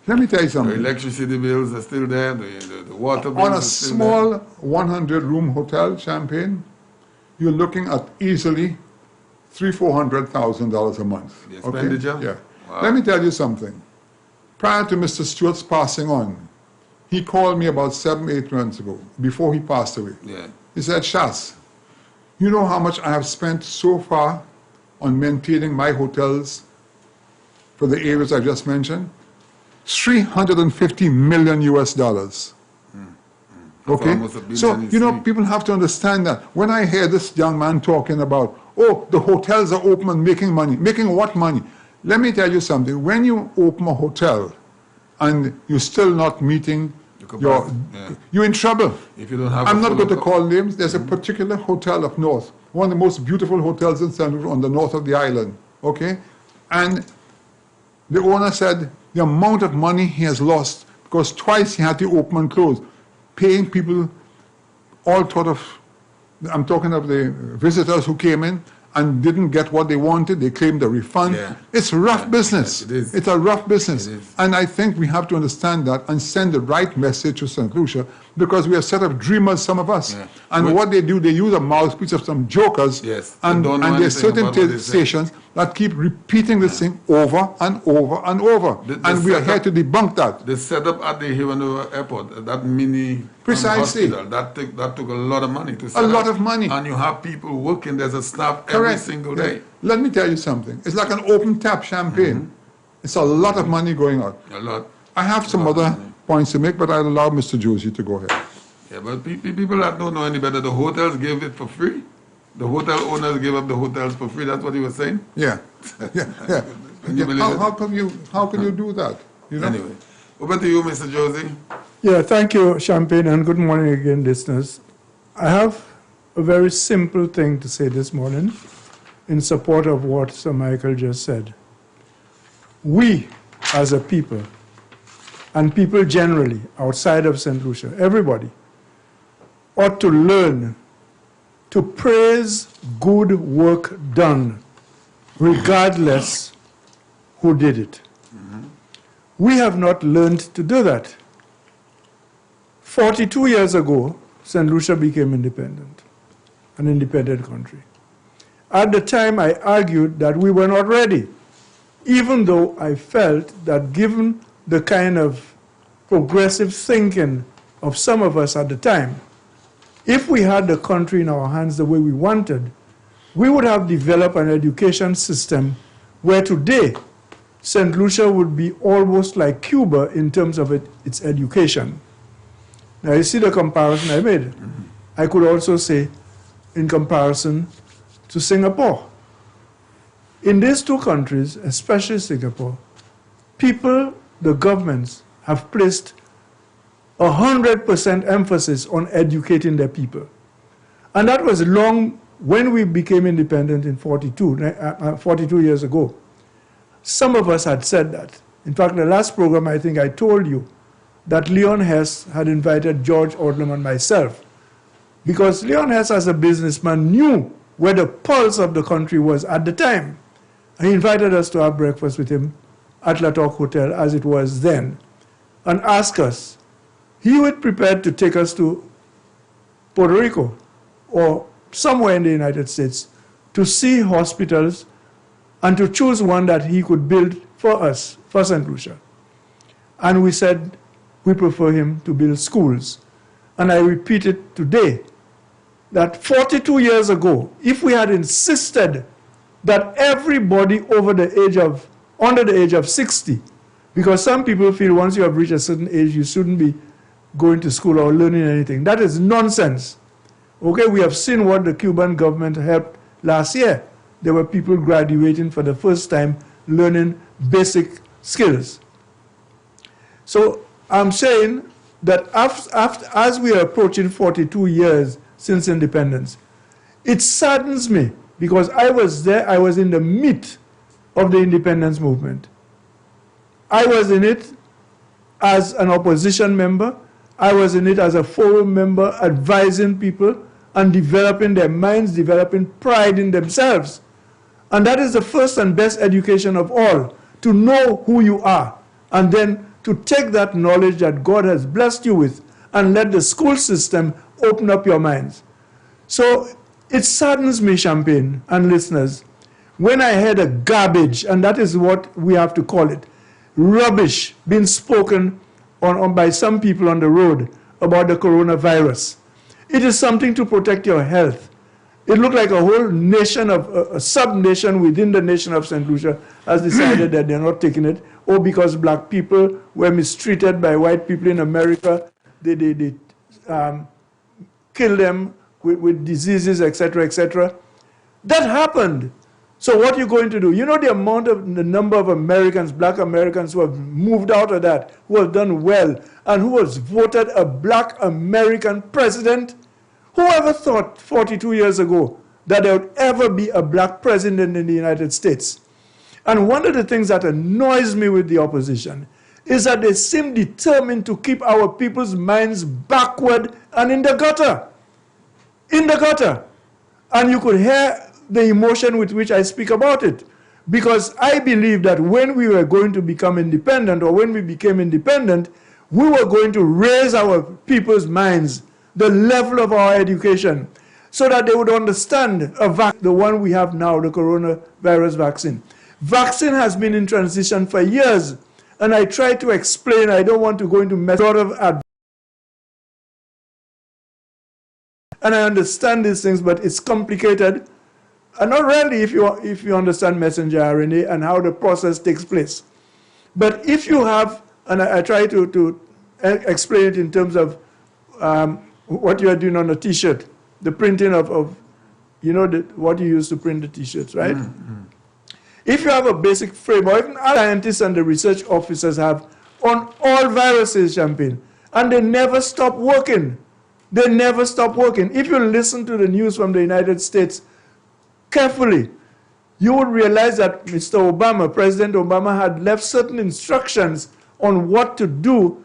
Let me tell you The something. electricity bills are still there, the water bills On a are still small 100-room hotel, Champagne, you're looking at easily $300,000-400,000 a month. The expenditure? Yeah. Wow. Let me tell you something. Prior to Mr. Stewart's passing on, he called me about 7-8 months ago, before he passed away. there. Yeah. He said, Shas, you know how much I have spent so far on maintaining my hotels for the areas I just mentioned? $350 million US. Okay? almost $1 billion So, in you know, sleep. people have to understand that. When I hear this young man talking about, oh, the hotels are open and making money. Making what money? Let me tell you something. When you open a hotel and you're still not meeting your... Yeah. You're in trouble. If you don't have I'm a not full going to of- call names. There's a particular hotel up north, one of the most beautiful hotels in St. Lucia on the north of the island, okay? And the owner said the amount of money he has lost because twice he had to open and close, paying people all sort of, I'm talking of the visitors who came in and didn't get what they wanted. They claimed a refund. Yeah. It's rough business. Yes, it is. It's a rough business. It is. And I think we have to understand that and send the right message to St. Lucia because we are set of dreamers, some of us. Yeah. And But- what they do, they use a mouthpiece of some jokers. Yes, they And, don't know and there's anything certain about what they say. stations that keep repeating this thing over and over and over. The And we are here setup- to debunk that. The setup at the Hirano airport, that mini Precisely. hospital, that took a lot of money to set A up. lot of money. And you have people working, there's a staff every Correct. single Yeah. day. Let me tell you something. It's like an open tap champagne. It's a lot of money going out. A lot. I have some lot of other money. points to make, but I'll allow Mr. Josie to go ahead. Yeah, but people that don't know any better, the hotels gave it for free. The hotel owners gave up the hotels for free. That's what he was saying. Yeah, yeah, yeah. Can you believe it? How can you do that? You know? Anyway, over to you, Mr. Josie. Yeah, thank you, Champagne, and good morning again, listeners. I have a very simple thing to say this morning in support of what Sir Michael just said. We, as a people, and people generally outside of St. Lucia, everybody, ought to learn to praise good work done, regardless who did it. We have not learned to do that. 42 years ago, St. Lucia became independent, an independent country. At the time, I argued that we were not ready, even though I felt that given the kind of progressive thinking of some of us at the time, if we had the country in our hands the way we wanted, we would have developed an education system where today St. Lucia would be almost like Cuba in terms of its education. Now you see the comparison I made. I could also say in comparison to Singapore. In these two countries, especially Singapore, people, the governments, have placed 100% emphasis on educating their people. And that was long when we became independent in 42 years ago. Some of us had said that. In fact, the last program, I think I told you that Leon Hess had invited George Odlum and myself, because Leon Hess, as a businessman, knew where the pulse of the country was at the time. And he invited us to have breakfast with him at La Toc Hotel, as it was then, and asked us. He was prepared to take us to Puerto Rico or somewhere in the United States to see hospitals and to choose one that he could build for us, for St. Lucia. And we said we prefer him to build schools. And I repeat it today, that 42 years ago, if we had insisted that everybody under the age of 60, because some people feel once you have reached a certain age, you shouldn't be going to school or learning anything. That is nonsense. Okay, we have seen what the Cuban government helped last year. There were people graduating for the first time, learning basic skills. So I'm saying that as we are approaching 42 years since independence, it saddens me because I was there, I was in the meat of the independence movement. I was in it as an opposition member. I was in it as a forum member, advising people and developing their minds, developing pride in themselves. And that is the first and best education of all, to know who you are, and then to take that knowledge that God has blessed you with and let the school system open up your minds. So it saddens me, Champagne and listeners, when I heard a garbage, and that is what we have to call it, rubbish being spoken on by some people on the road about the coronavirus. It is something to protect your health. It looked like a whole nation, a sub-nation within the nation of St. Lucia has decided that they're not taking it, or because black people were mistreated by white people in America, they kill them with diseases, etc., etc. That happened. So what are you going to do? You know the number of Americans, black Americans, who have moved out of that, who have done well, and who was voted a black American president? Whoever thought 42 years ago that there would ever be a black president in the United States? And one of the things that annoys me with the opposition is that they seem determined to keep our people's minds backward and in the gutter. In the gutter. And you could hear the emotion with which I speak about it. Because I believe that when we were going to become independent, or when we became independent, we were going to raise our people's minds, the level of our education, so that they would understand the one we have now, the coronavirus vaccine. Vaccine has been in transition for years, and I try to explain. I don't want to go into method of advice. And I understand these things, but it's complicated. And not really if you understand messenger RNA and how the process takes place. But if you have, and I try to explain it in terms of what you are doing on a T-shirt, the printing of what you use to print the T-shirts, right? Mm-hmm. If you have a basic framework, even our scientists and the research officers have on all viruses, Champagne, and they never stop working. They never stop working. If you listen to the news from the United States carefully, you would realize that Mr. Obama, President Obama, had left certain instructions on what to do,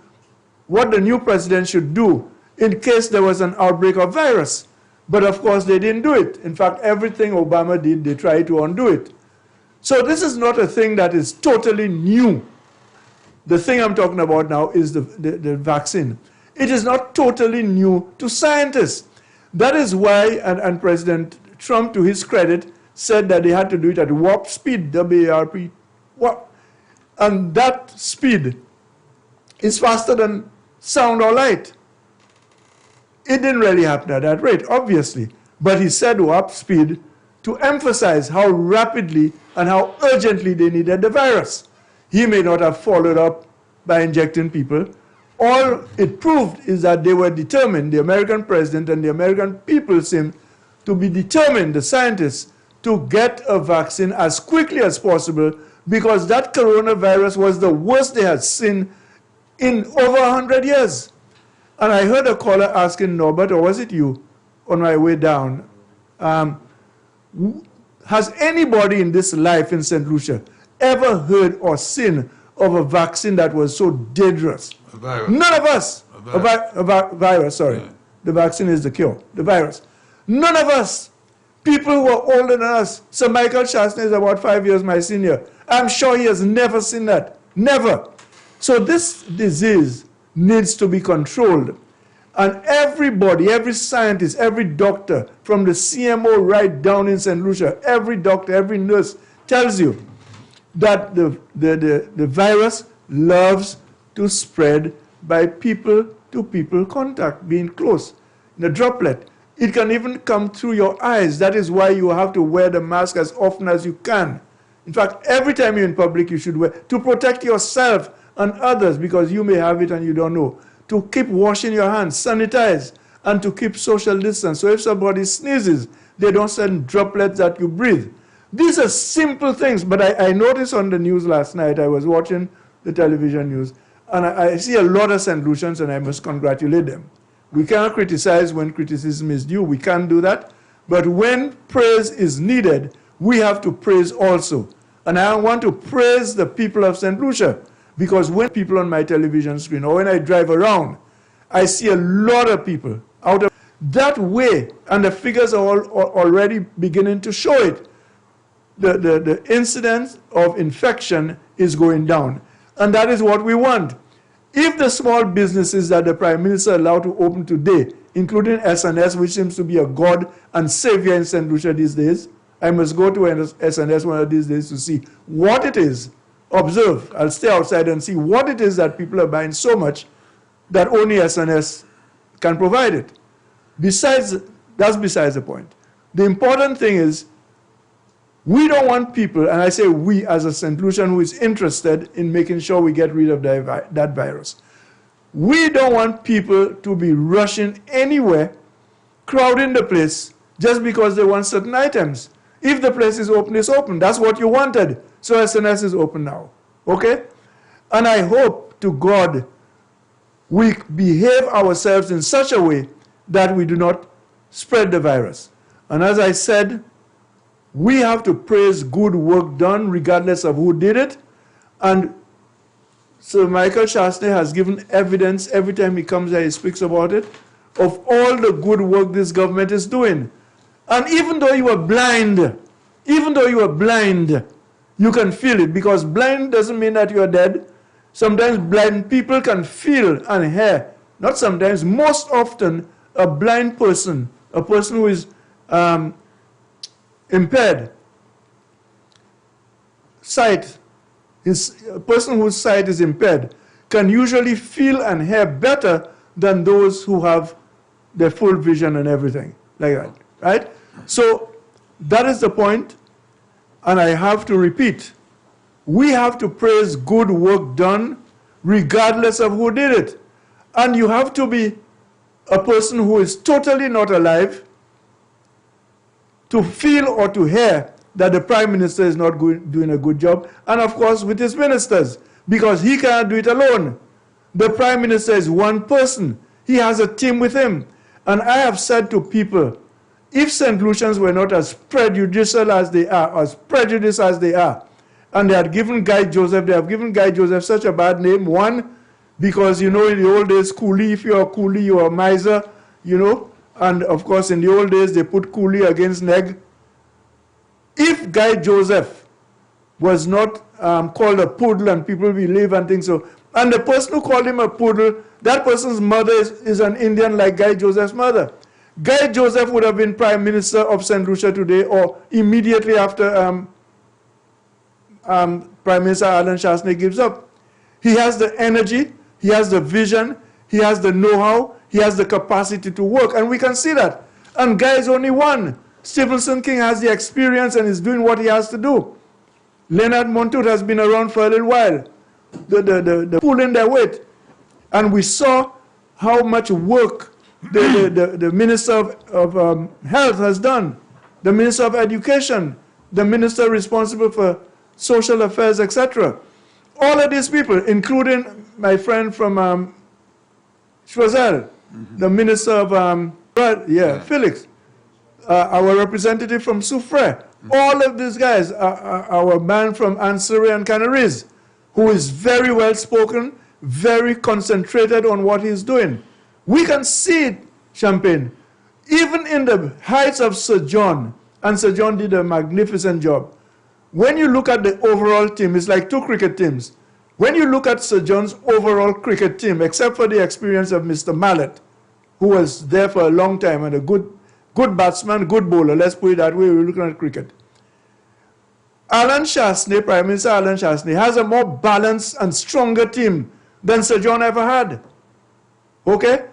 what the new president should do in case there was an outbreak of virus. But of course, they didn't do it. In fact, everything Obama did, they tried to undo it. So this is not a thing that is totally new. The thing I'm talking about now is the vaccine. It is not totally new to scientists. That is why, and President Trump, to his credit, said that they had to do it at warp speed, W-A-R-P, warp. And that speed is faster than sound or light. It didn't really happen at that rate, obviously, but he said warp speed to emphasize how rapidly and how urgently they needed the virus. He may not have followed up by injecting people. All it proved is that they were determined, the American president and the American people seemed to be determined, the scientists, to get a vaccine as quickly as possible, because that coronavirus was the worst they had seen in over 100 years. And I heard a caller asking Norbert, or was it you, on my way down, has anybody in this life in St. Lucia ever heard or seen of a vaccine that was so dangerous? A virus. None of us. A virus, sorry. Yeah. The vaccine is the cure, the virus. None of us. People who are older than us. Sir Michael Chasney is about 5 years my senior. I'm sure he has never seen that. Never. So this disease needs to be controlled. And everybody, every scientist, every doctor, from the CMO right down in St. Lucia, every doctor, every nurse tells you that the virus loves to spread by people-to-people contact, being close, the droplet. It can even come through your eyes. That is why you have to wear the mask as often as you can. In fact, every time you're in public, you should wear, to protect yourself and others, because you may have it and you don't know. To keep washing your hands, sanitize, and to keep social distance. So if somebody sneezes, they don't send droplets that you breathe. These are simple things, but I noticed on the news last night, I was watching the television news, and I see a lot of St. Lucians, and I must congratulate them. We cannot criticize when criticism is due. We can't do that. But when praise is needed, we have to praise also. And I want to praise the people of St. Lucia, because when people on my television screen or when I drive around, I see a lot of people out of that way, and the figures are already beginning to show it. The incidence of infection is going down. And that is what we want. If the small businesses that the Prime Minister allowed to open today, including SNS, which seems to be a god and savior in St. Lucia these days, I must go to SNS one of these days to see what it is. Observe. I'll stay outside and see what it is that people are buying so much that only SNS can provide it. That's besides the point. The important thing is, we don't want people, and I say we as a St. Lucian who is interested in making sure we get rid of that virus. We don't want people to be rushing anywhere, crowding the place, just because they want certain items. If the place is open, it's open. That's what you wanted. So SNS is open now. Okay? And I hope to God we behave ourselves in such a way that we do not spread the virus. And as I said, we have to praise good work done regardless of who did it. And Sir Michael Chasney has given evidence every time he comes here, he speaks about it, of all the good work this government is doing. And even though you are blind, you can feel it, because blind doesn't mean that you are dead. Sometimes blind people can feel and hear. Not sometimes, most often, a blind person, a person who is impaired sight, a person whose sight is impaired, can usually feel and hear better than those who have their full vision and everything like that, right? So that is the point, and I have to repeat, we have to praise good work done regardless of who did it. And you have to be a person who is totally not alive to feel or to hear that the Prime Minister is not doing a good job, and of course with his ministers, because he cannot do it alone. The Prime Minister is one person. He has a team with him. And I have said to people, if St. Lucians were not as prejudicial as they are, as prejudiced as they are, and they have given Guy Joseph such a bad name, one, because, you know, in the old days, coolie, if you're a coolie, you're a miser, you know, and of course in the old days they put coolie against neg. If Guy Joseph was not called a poodle and people believe and think so, and the person who called him a poodle, that person's mother is an Indian like Guy Joseph's mother. Guy Joseph would have been Prime Minister of St. Lucia today, or immediately after Prime Minister Alan Chasney gives up. He has the energy he has the vision, he has the know-how, he has the capacity to work, and we can see that. And Guy is only one. Stephenson King has the experience and is doing what he has to do. Leonard Montour has been around for a little while. The pulling their weight. And we saw how much work the Minister of Health has done, the Minister of Education, the Minister responsible for social affairs, etc. All of these people, including my friend from Choiseul, the Minister of Felix, our representative from Soufrière, all of these guys, our man from Anse-Sauvé and Canaries, who is very well spoken, very concentrated on what he's doing. We can see it, Champagne. Even in the heights of Sir John, and Sir John did a magnificent job. When you look at the overall team, it's like two cricket teams. When you look at Sir John's overall cricket team, except for the experience of Mr. Mallet, who was there for a long time and a good batsman, good bowler, let's put it that way, we're looking at cricket. Alan Chastanet, Prime Minister Alan Chastanet, has a more balanced and stronger team than Sir John ever had. Okay?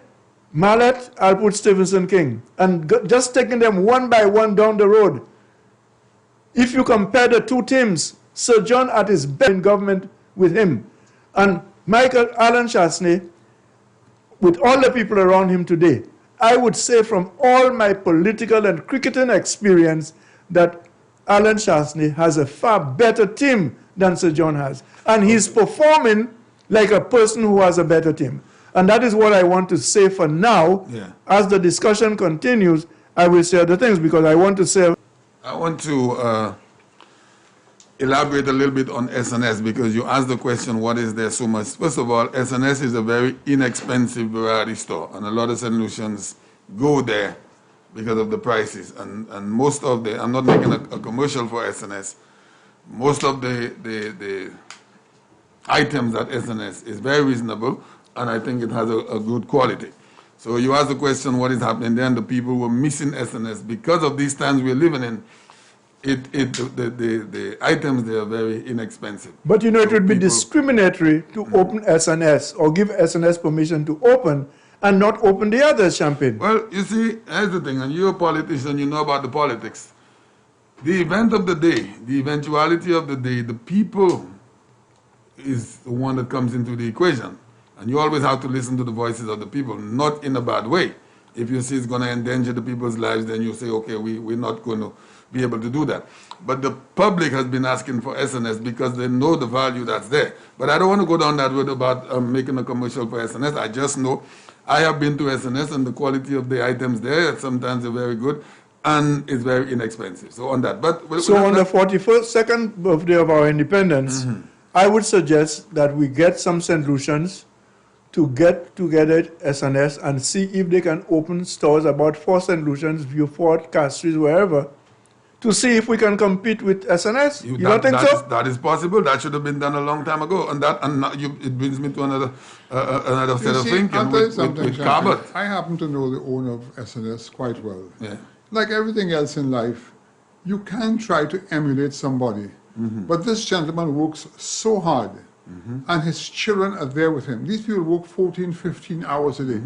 Mallet, I'll put Stephenson King. And just taking them one by one down the road. If you compare the two teams, Sir John at his best in government with him, and Alan Chastanet, with all the people around him today, I would say from all my political and cricketing experience that Alan Chastanet has a far better team than Sir John has. And he's performing like a person who has a better team. And that is what I want to say for now. Yeah. As the discussion continues, I will say other things because I want to say... I want to elaborate a little bit on SNS because you asked the question, what is there so much? First of all, SNS is a very inexpensive variety store, and a lot of St. Lucians go there because of the prices. And most of the, I'm not making a commercial for SNS, most of the items at SNS is very reasonable, and I think it has a good quality. So you asked the question, what is happening there, and the people were missing SNS. Because of these times we're living in, the items, they are very inexpensive. But you know, it would be discriminatory to open SNS or give SNS permission to open and not open the others, Champagne. Well, you see, here's the thing, and you're a politician, you know about the politics. The event of the day, the eventuality of the day, the people is the one that comes into the equation. And you always have to listen to the voices of the people, not in a bad way. If you see it's going to endanger the people's lives, then you say, okay, we're not going to be able to do that. But the public has been asking for SNS because they know the value that's there. But I don't want to go down that road about making a commercial for SNS. I just know I have been to SNS, and the quality of the items there, sometimes they're very good, and it's very inexpensive. So on that. But so on the 42nd birthday of our independence, I would suggest that we get some St. Lucians to get together at SNS and see if they can open stores about 4 St. Lucians, Vieux-Fort, Castries, wherever, to see if we can compete with SNS. You don't think so? That is possible. That should have been done a long time ago. And it brings me to another set of thinking with Cabot. I happen to know the owner of SNS quite well. Yeah. Like everything else in life, you can try to emulate somebody. But this gentleman works so hard, and his children are there with him. These people work 14, 15 hours a day.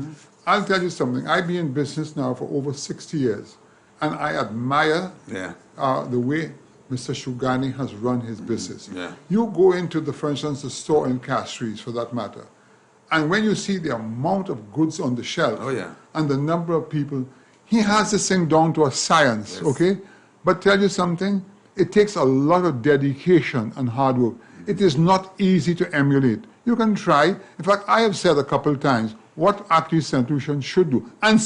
I'll tell you something. I've been in business now for over 60 years, and I admire the way Mr. Shugani has run his business. You go into, for instance, the store in Castries, for that matter, and when you see the amount of goods on the shelf and the number of people, he has this thing down to a science, okay? But tell you something, it takes a lot of dedication and hard work. It is not easy to emulate. You can try. In fact, I have said a couple of times what actually St. Lucians should do. And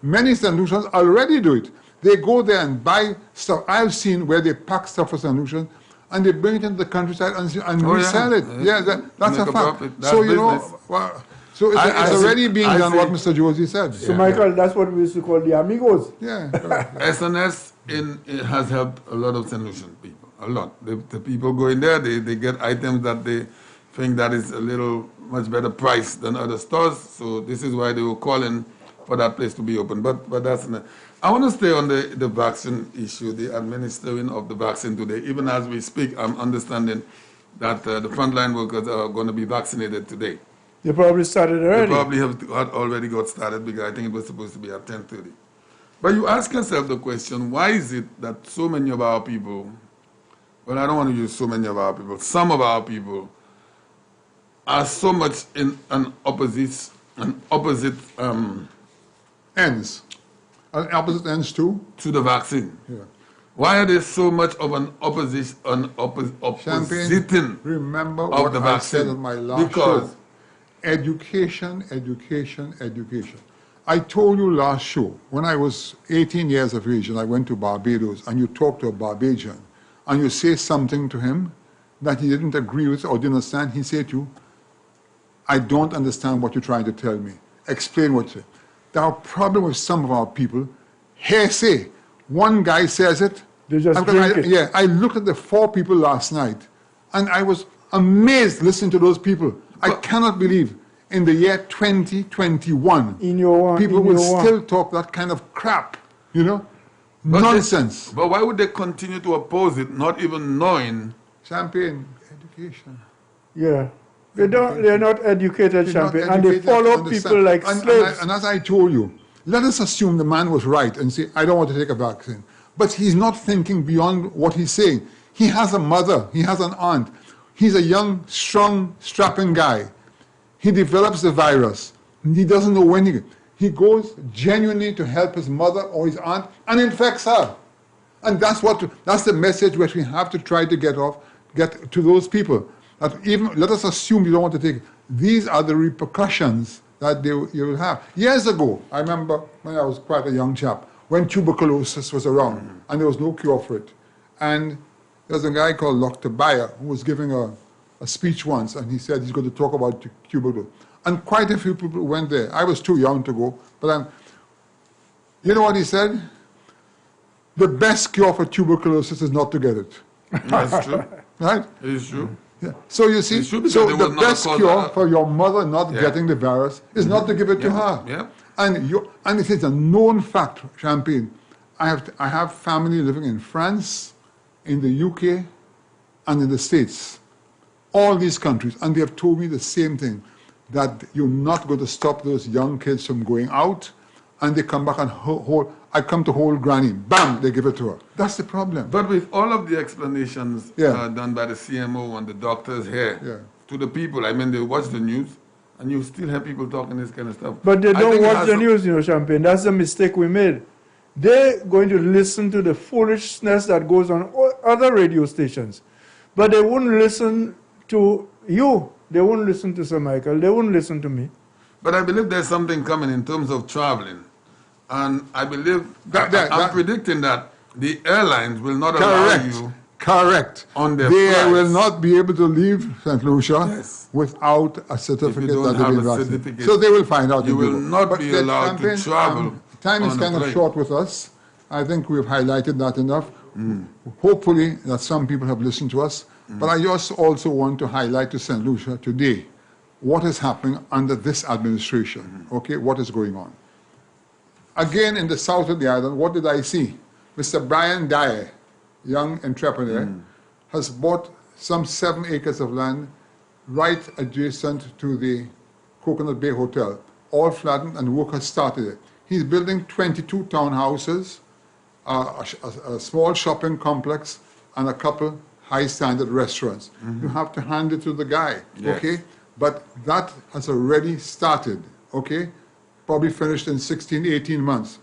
many St. Lucians already do it. They go there and buy stuff. I've seen where they pack stuff for St. Lucian and they bring it into the countryside and resell it. That's a fact. So, you know, so it's already being done, what Mr. Josie said. So, Michael, that's what we used to call the amigos. SNS has helped a lot of St. Lucian people. A lot. The people go in there, they get items that they think that is a little much better price than other stores. So this is why they were calling for that place to be open. But that's not. I want to stay on the vaccine issue, the administering of the vaccine today. Even as we speak, I'm understanding that the frontline workers are going to be vaccinated today. They probably started They already. probably had already got started because I think it was supposed to be at 10:30. But you ask yourself the question, why is it that so many of our people, well, I don't want to use so many of our people, some of our people are so much in an opposite Ends. Opposite ends too. to the vaccine? Yeah. Why are there so much of an Champagne, oppositing remember of what the I said vaccine? on my last Because show. Education, education, education. I told you last show, when I was 18 years of age and I went to Barbados and you talk to a Barbadian and you say something to him that he didn't agree with or didn't understand, he said to you, I don't understand what you're trying to tell me. Explain what you say. There are problems with some of our people. Hearsay. One guy says it. They just I've got- drink it. Yeah, I looked at the 4 people last night and I was amazed listening to those people. I cannot believe in the year 2021, In your people in will your still talk that kind of crap, you know? But Nonsense. But why would they continue to oppose it, not even knowing? Champagne, education. Yeah. They're not educated, They're not Champagne, and they educated to follow understand. people like And slaves. and as I told you, let us assume the man was right and say, I don't want to take a vaccine. But he's not thinking beyond what he's saying. He has a mother, he has an aunt. He's a young, strong, strapping guy. He develops the virus. He doesn't know when he goes genuinely to help his mother or his aunt and infects her. And that's the message which we have to try to get to those people. That even let us assume you don't want to take it. These are the repercussions that you will have. Years ago, I remember when I was quite a young chap, when tuberculosis was around and there was no cure for it. And there was a guy called Dr. Bayer who was giving a speech once, and he said he's going to talk about tuberculosis. And quite a few people went there. I was too young to go, but you know what he said? The best cure for tuberculosis is not to get it. That's true. Right? It's true. Yeah. So you see, It's true because so they the will not best cause cure that. for your mother not Yeah. getting the virus is not to give it to her. Yeah. And it is a known fact, Champagne. I have family living in France, in the UK, and in the States. All these countries, and they have told me the same thing, that you're not going to stop those young kids from going out, and they come back and I come to hold granny, bam, they give it to her. That's the problem. But with all of the explanations Yeah. done by the CMO and the doctors here Yeah. to the people, I mean, they watch the news, and you still have people talking this kind of stuff. But they I don't think it watch has the to- news, Champagne. That's the mistake we made. They're going to listen to the foolishness that goes on other radio stations. But they wouldn't listen to you. They wouldn't listen to Sir Michael. They wouldn't listen to me. But I believe there's something coming in terms of traveling. And I believe, I'm predicting that the airlines will not allow you. Correct. On their they flights. will not be able to leave St. Lucia Yes. without a certificate don't that they've have been a vaccinated. certificate, So they will find out. you in will Europe. not But be the allowed to campaign, travel time is on a kind of plane. short with us. I think we've highlighted that enough. Hopefully that some people have listened to us. But I just also want to highlight to St. Lucia today what is happening under this administration. Okay, what is going on? Again, in the south of the island, what did I see? Mr. Brian Dyer, young entrepreneur, has bought some 7 acres of land right adjacent to the Coconut Bay Hotel, all flattened, and work has started it. He's building 22 townhouses, a small shopping complex, and a couple high-standard restaurants. You have to hand it to the guy, Yes. okay? But that has already started, okay? Probably finished in 16, 18 months.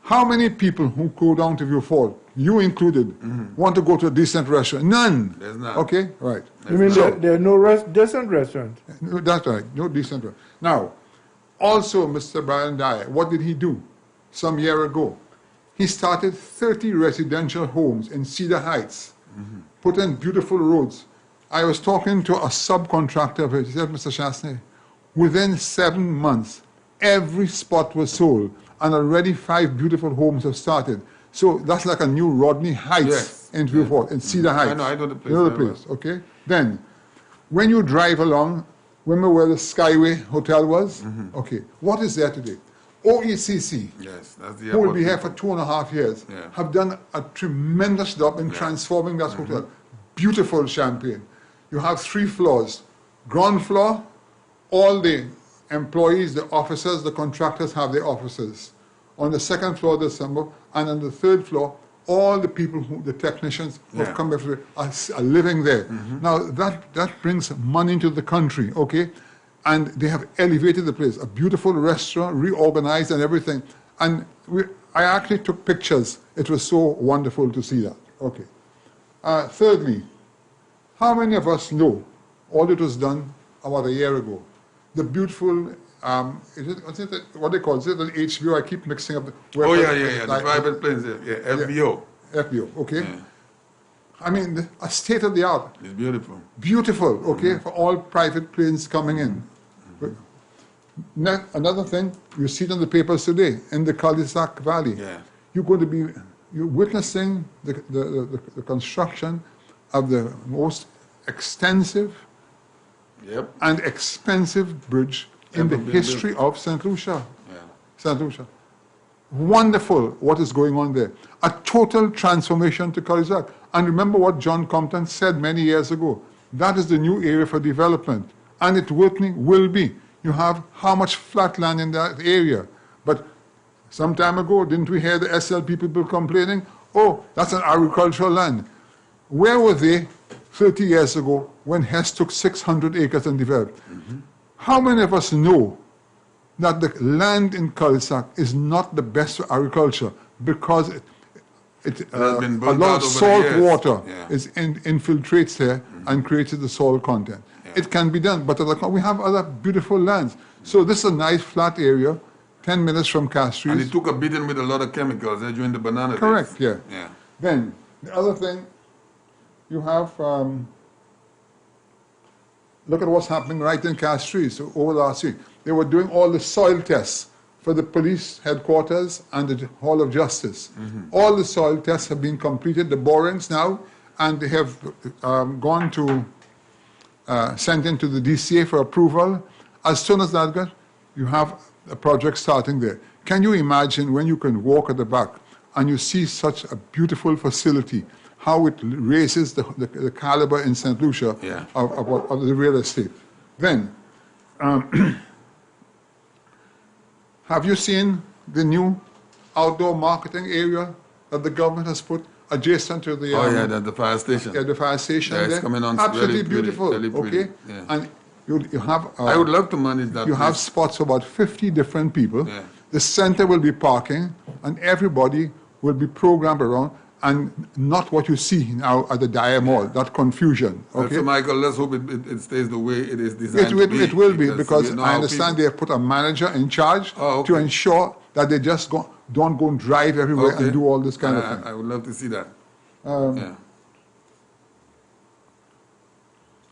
How many people who go down to View Falls, you included, want to go to a decent restaurant? None. There's none. Okay, right. You mean So- there are no decent restaurants? No, that's right, no decent restaurant. Now, also Mr. Brian Dyer, what did he do some year ago? He started 30 residential homes in Cedar Heights, put in beautiful roads. I was talking to a subcontractor of it. He said, Mr. Chasney, within 7 months, every spot was sold, and already 5 beautiful homes have started. So that's like a new Rodney Heights Yes. in Vieux Fort, in Cedar Heights. I know the place You know the very well. place, okay? Then, when you drive along, remember where the Skyway Hotel was? Okay, what is there today? OECC, Yes, that's the who will airport be here people. for 2.5 years, Yeah. have done a tremendous job in transforming that hotel. Beautiful Champagne. You have 3 floors. Ground floor, all the employees, the officers, the contractors have their offices. On the second floor, the assembly, and on the third floor, all the people, the technicians who have come before are living there. Now, that brings money into the country, okay? And they have elevated the place. A beautiful restaurant, reorganized and everything. And I actually took pictures. It was so wonderful to see that. Okay. Thirdly, how many of us know all that was done about a year ago? The beautiful, what they call it? Is it an HBO? I keep mixing up. The private planes, FBO. FBO, okay. Yeah. I mean, a state of the art. It's beautiful. Beautiful, okay, for all private planes coming in. Another thing, you see it on the papers today, in the Cul-de-sac Valley. Yeah. You're witnessing the construction of the most extensive and expensive bridge in the history of St. Lucia. Yeah. St. Lucia. Wonderful what is going on there. A total transformation to Cul-de-sac. And remember what John Compton said many years ago. That is the new area for development. And it will be. You have how much flat land in that area. But some time ago, didn't we hear the SLP people complaining? Oh, that's an agricultural land. Where were they 30 years ago when Hess took 600 acres and developed? How many of us know that the land in Cul-de-sac is not the best for agriculture because a lot of salt water infiltrates there and creates the soil content. Yeah. It can be done, but we have other beautiful lands. So this is a nice flat area, 10 minutes from Castries. And it took a beating with a lot of chemicals during the banana days. Correct, yeah. Yeah. Then, the other thing, you have, look at what's happening right in Castries over last week. They were doing all the soil tests for the police headquarters and the Hall of Justice. All the soil tests have been completed, the borings now, and they have gone to, sent into the DCA for approval. As soon as that goes, you have a project starting there. Can you imagine when you can walk at the back and you see such a beautiful facility, how it raises the caliber in St. Lucia of the real estate? Then, have you seen the new outdoor marketing area that the government has put adjacent to the... the fire station. Yeah, the fire station there. It's coming on absolutely really beautiful, really pretty. Okay? Yeah. And you have... I would love to manage that. You have spots for about 50 different people. Yeah. The center will be parking, and everybody will be programmed around, and not what you see now at the Dyer Mall, that confusion. Okay? So, Michael, let's hope it stays the way it is designed to be. It will be, because I understand they have put a manager in charge to ensure that they just don't go and drive everywhere and do all this kind of thing. I would love to see that.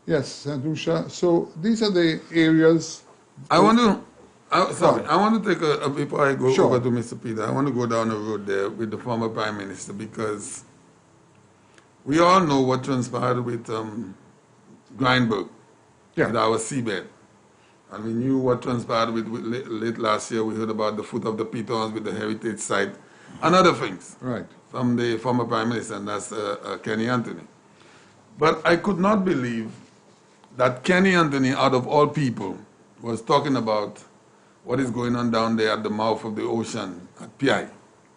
Yes, St. Lucia. So these are the areas. I want to take before I go over to Mr. Peter, I want to go down the road there with the former Prime Minister, because we all know what transpired with Grindberg, with our seabed. And we knew what transpired with late last year. We heard about the foot of the Pitons with the heritage site and other things from the former Prime Minister, and that's Kenny Anthony. But I could not believe that Kenny Anthony, out of all people, was talking about what is going on down there at the mouth of the ocean at PI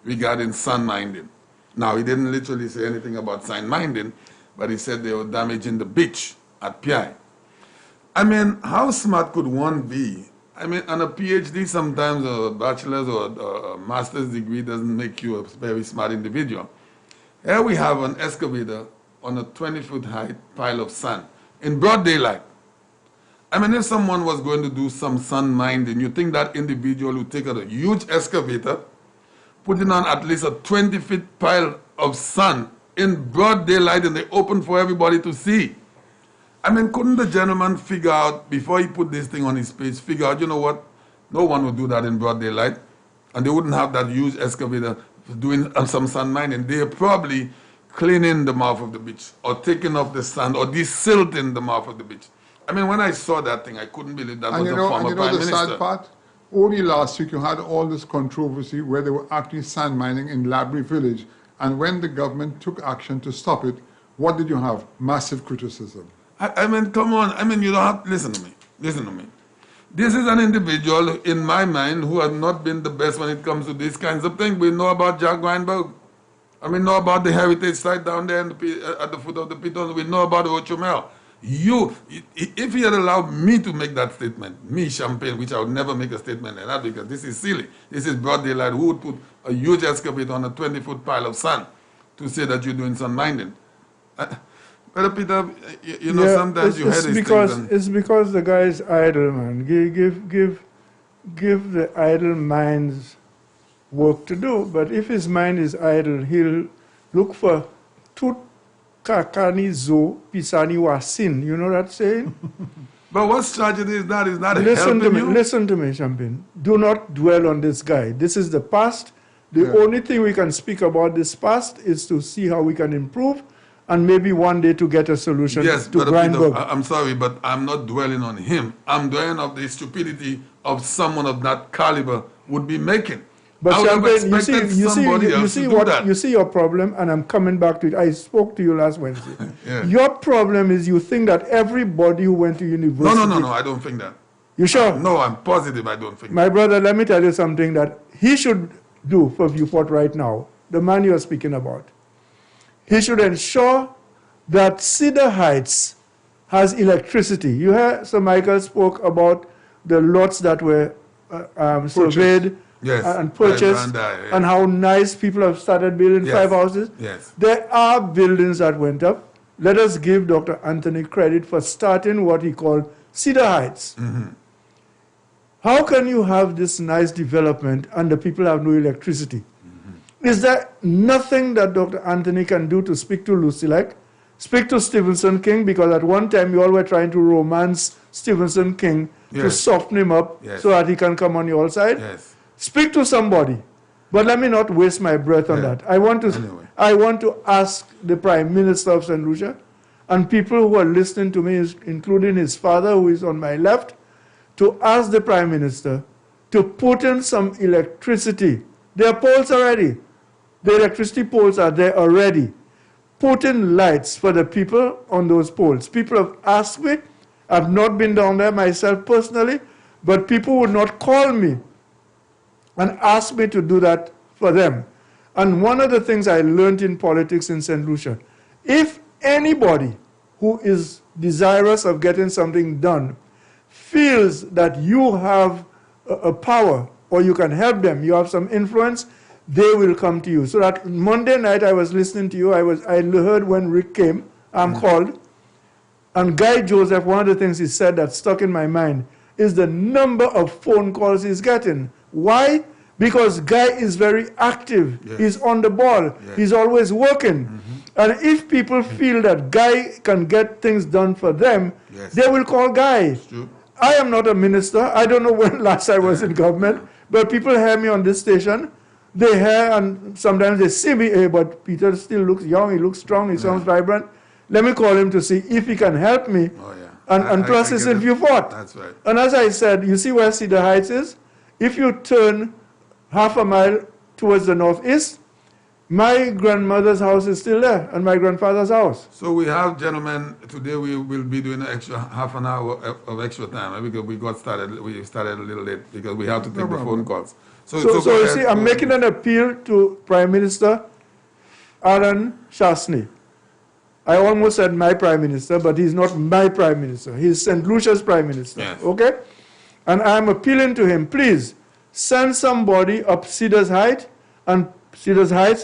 regarding sand mining. Now, he didn't literally say anything about sand mining, but he said they were damaging the beach at PI. I mean, how smart could one be? I mean, on a PhD, sometimes a bachelor's or a master's degree doesn't make you a very smart individual. Here we have an excavator on a 20-foot high pile of sand in broad daylight. I mean, if someone was going to do some sand mining, you think that individual would take a huge excavator, putting on at least a 20-foot pile of sand in broad daylight in the open for everybody to see. I mean, couldn't the gentleman figure out, before he put this thing on his page, figure out, you know what, no one would do that in broad daylight, and they wouldn't have that huge excavator doing some sand mining. They're probably cleaning the mouth of the beach, or taking off the sand, or desilting the mouth of the beach. I mean, when I saw that thing, I couldn't believe that was a former Prime Minister. And the sad part? Only last week you had all this controversy where they were actually sand mining in Labrie Village, and when the government took action to stop it, what did you have? Massive criticism. I mean, come on. I mean, you don't have to listen to me. Listen to me. This is an individual, in my mind, who has not been the best when it comes to these kinds of things. We know about Jack Weinberg. And we know about the heritage site down there at the foot of the Pitons. We know about Ochomel. If he had allowed me to make that statement, me, Champagne, which I would never make a statement like that because this is silly. This is broad daylight. Who would put a huge excavator on a 20-foot pile of sand to say that you're doing some mining? Brother Peter, you know, sometimes you hear these things. It's because the guy is idle, man. Give the idle minds work to do. But if his mind is idle, he'll look for tut kakani zo pisani wasin. You know that saying? But what strategy is that? Is that Listen helping to me, you? listen to me, Champagne. Do not dwell on this guy. This is the past. The only thing we can speak about this past is to see how we can improve and maybe one day to get a solution Yes, to Brother Grindberg. Peter, I'm sorry, but I'm not dwelling on him. I'm dwelling on the stupidity of someone of that caliber would be making. But I would have Champagne, expected somebody else to do that. you see your problem, and I'm coming back to it. I spoke to you last Wednesday. Yeah. Your problem is you think that everybody who went to university. No, I don't think that. You sure? No, I'm positive I don't think My brother, let me tell you something that he should do for Viewport right now, the man you are speaking about. He should ensure that Cedar Heights has electricity. You heard Sir Michael spoke about the lots that were surveyed and purchased, and how nice people have started building 5 houses. Yes. There are buildings that went up. Let us give Dr. Anthony credit for starting what he called Cedar Heights. Mm-hmm. How can you have this nice development and the people have no electricity? Mm-hmm. Is there nothing that Dr. Anthony can do to speak to Lucilek? Speak to Stevenson King, because at one time you all were trying to romance Stevenson King to soften him up so that he can come on your side. Yes. Speak to somebody. But let me not waste my breath on that. I want to ask the Prime Minister of St. Lucia and people who are listening to me, including his father who is on my left, to ask the Prime Minister to put in some electricity. There are poles already. The electricity poles are there already. Put in lights for the people on those poles. People have asked me. I've not been down there myself personally, but people would not call me and ask me to do that for them. And one of the things I learned in politics in St. Lucia, if anybody who is desirous of getting something done feels that you have a power or you can help them, you have some influence, they will come to you. So that Monday night I was listening to you, I heard when Rick came, called, and Guy Joseph, one of the things he said that stuck in my mind is the number of phone calls he's getting. Why? Because Guy is very active. Yes. He's on the ball. Yes. He's always working. Mm-hmm. And if people feel that Guy can get things done for them, they will call Guy. I am not a minister. I don't know when last I was in government, but people hear me on this station. They hear and sometimes they see me, hey, but Peter still looks young, he looks strong, he sounds vibrant. Let me call him to see if he can help me. And plus it's in Viewport. That's right. And as I said, you see where Cedar Heights is? If you turn half a mile towards the northeast, my grandmother's house is still there, and my grandfather's house. So we have, gentlemen, today we will be doing an extra half an hour of extra time because we started a little late because we have to take the phone calls. So you see, I'm making an appeal to Prime Minister Aaron Shastny. I almost said my Prime Minister, but he's not my Prime Minister. He's St. Lucia's Prime Minister, okay? And I'm appealing to him, please, send somebody up Cedars Heights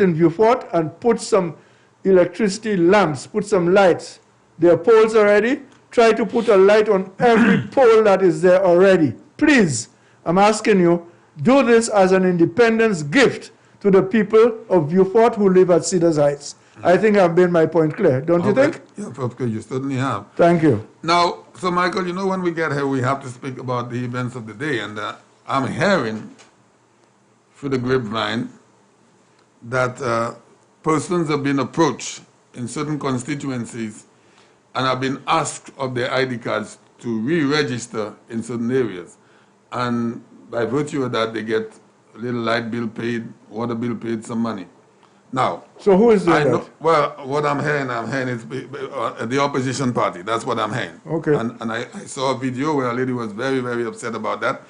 in Viewport and put some electricity lamps, put some lights. There are poles already. Try to put a light on every pole that is there already. Please, I'm asking you, do this as an independence gift to the people of Viewport who live at Cedars Heights. I think I've made my point clear, don't you think? Yeah, of course, you certainly have. Thank you. Now, so Michael, you know when we get here, we have to speak about the events of the day, and I'm hearing through the grapevine that persons have been approached in certain constituencies and have been asked of their ID cards to re-register in certain areas. And by virtue of that, they get a little light bill paid, water bill paid, some money. Now, So who is doing I know, that? well, what I'm hearing is the opposition party. That's what I'm hearing. Okay. And I saw a video where a lady was very, very upset about that,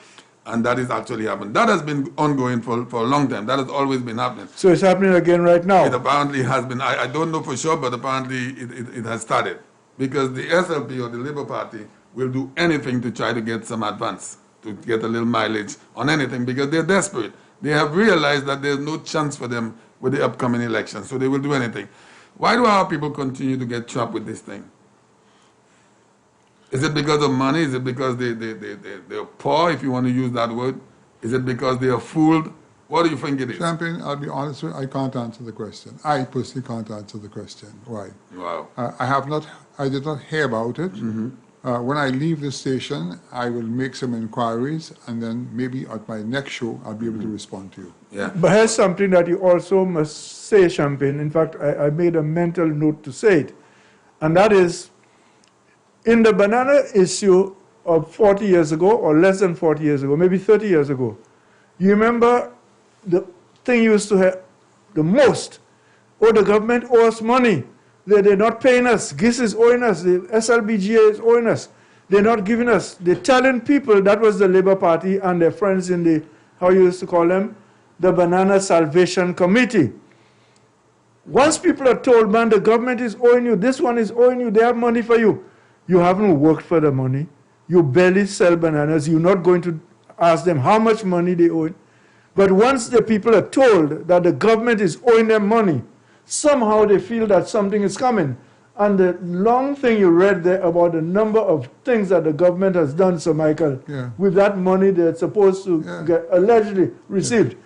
and that is actually happening. That has been ongoing for a long time. That has always been happening. So it's happening again right It now. apparently has been, I don't know for sure, but apparently it has started. Because the SLP or the Labour Party will do anything to try to get some advance, to get a little mileage on anything, because they're desperate. They have realized that there's no chance for them with the upcoming election, so they will do anything. Why do our people continue to get trapped with this thing? Is it because of money? Is it because they're poor, if you want to use that word? Is it because they are fooled? What do you think it is? Champagne, I'll be honest with you, I can't answer the question. I personally can't answer the question. Why? Wow. I did not hear about it. When I leave the station, I will make some inquiries, and then maybe at my next show, I'll be able to respond to you. Yeah. But here's something that you also must say, Champagne. In fact, I made a mental note to say it. And that is, in the banana issue of 40 years ago, or less than 40 years ago, maybe 30 years ago, you remember the thing you used to have the most? Oh, the government owes us money. They're not paying us. GIS is owing us. The SLBGA is owing us. They're not giving us. They're telling people, that was the Labour Party and their friends in the, how you used to call them, the Banana Salvation Committee. Once people are told, man, the government is owing you, this one is owing you, they have money for you. You haven't worked for the money. You barely sell bananas. You're not going to ask them how much money they owe. But once the people are told that the government is owing them money, somehow they feel that something is coming. And the long thing you read there about the number of things that the government has done, Sir Michael, with that money they're supposed to get allegedly received.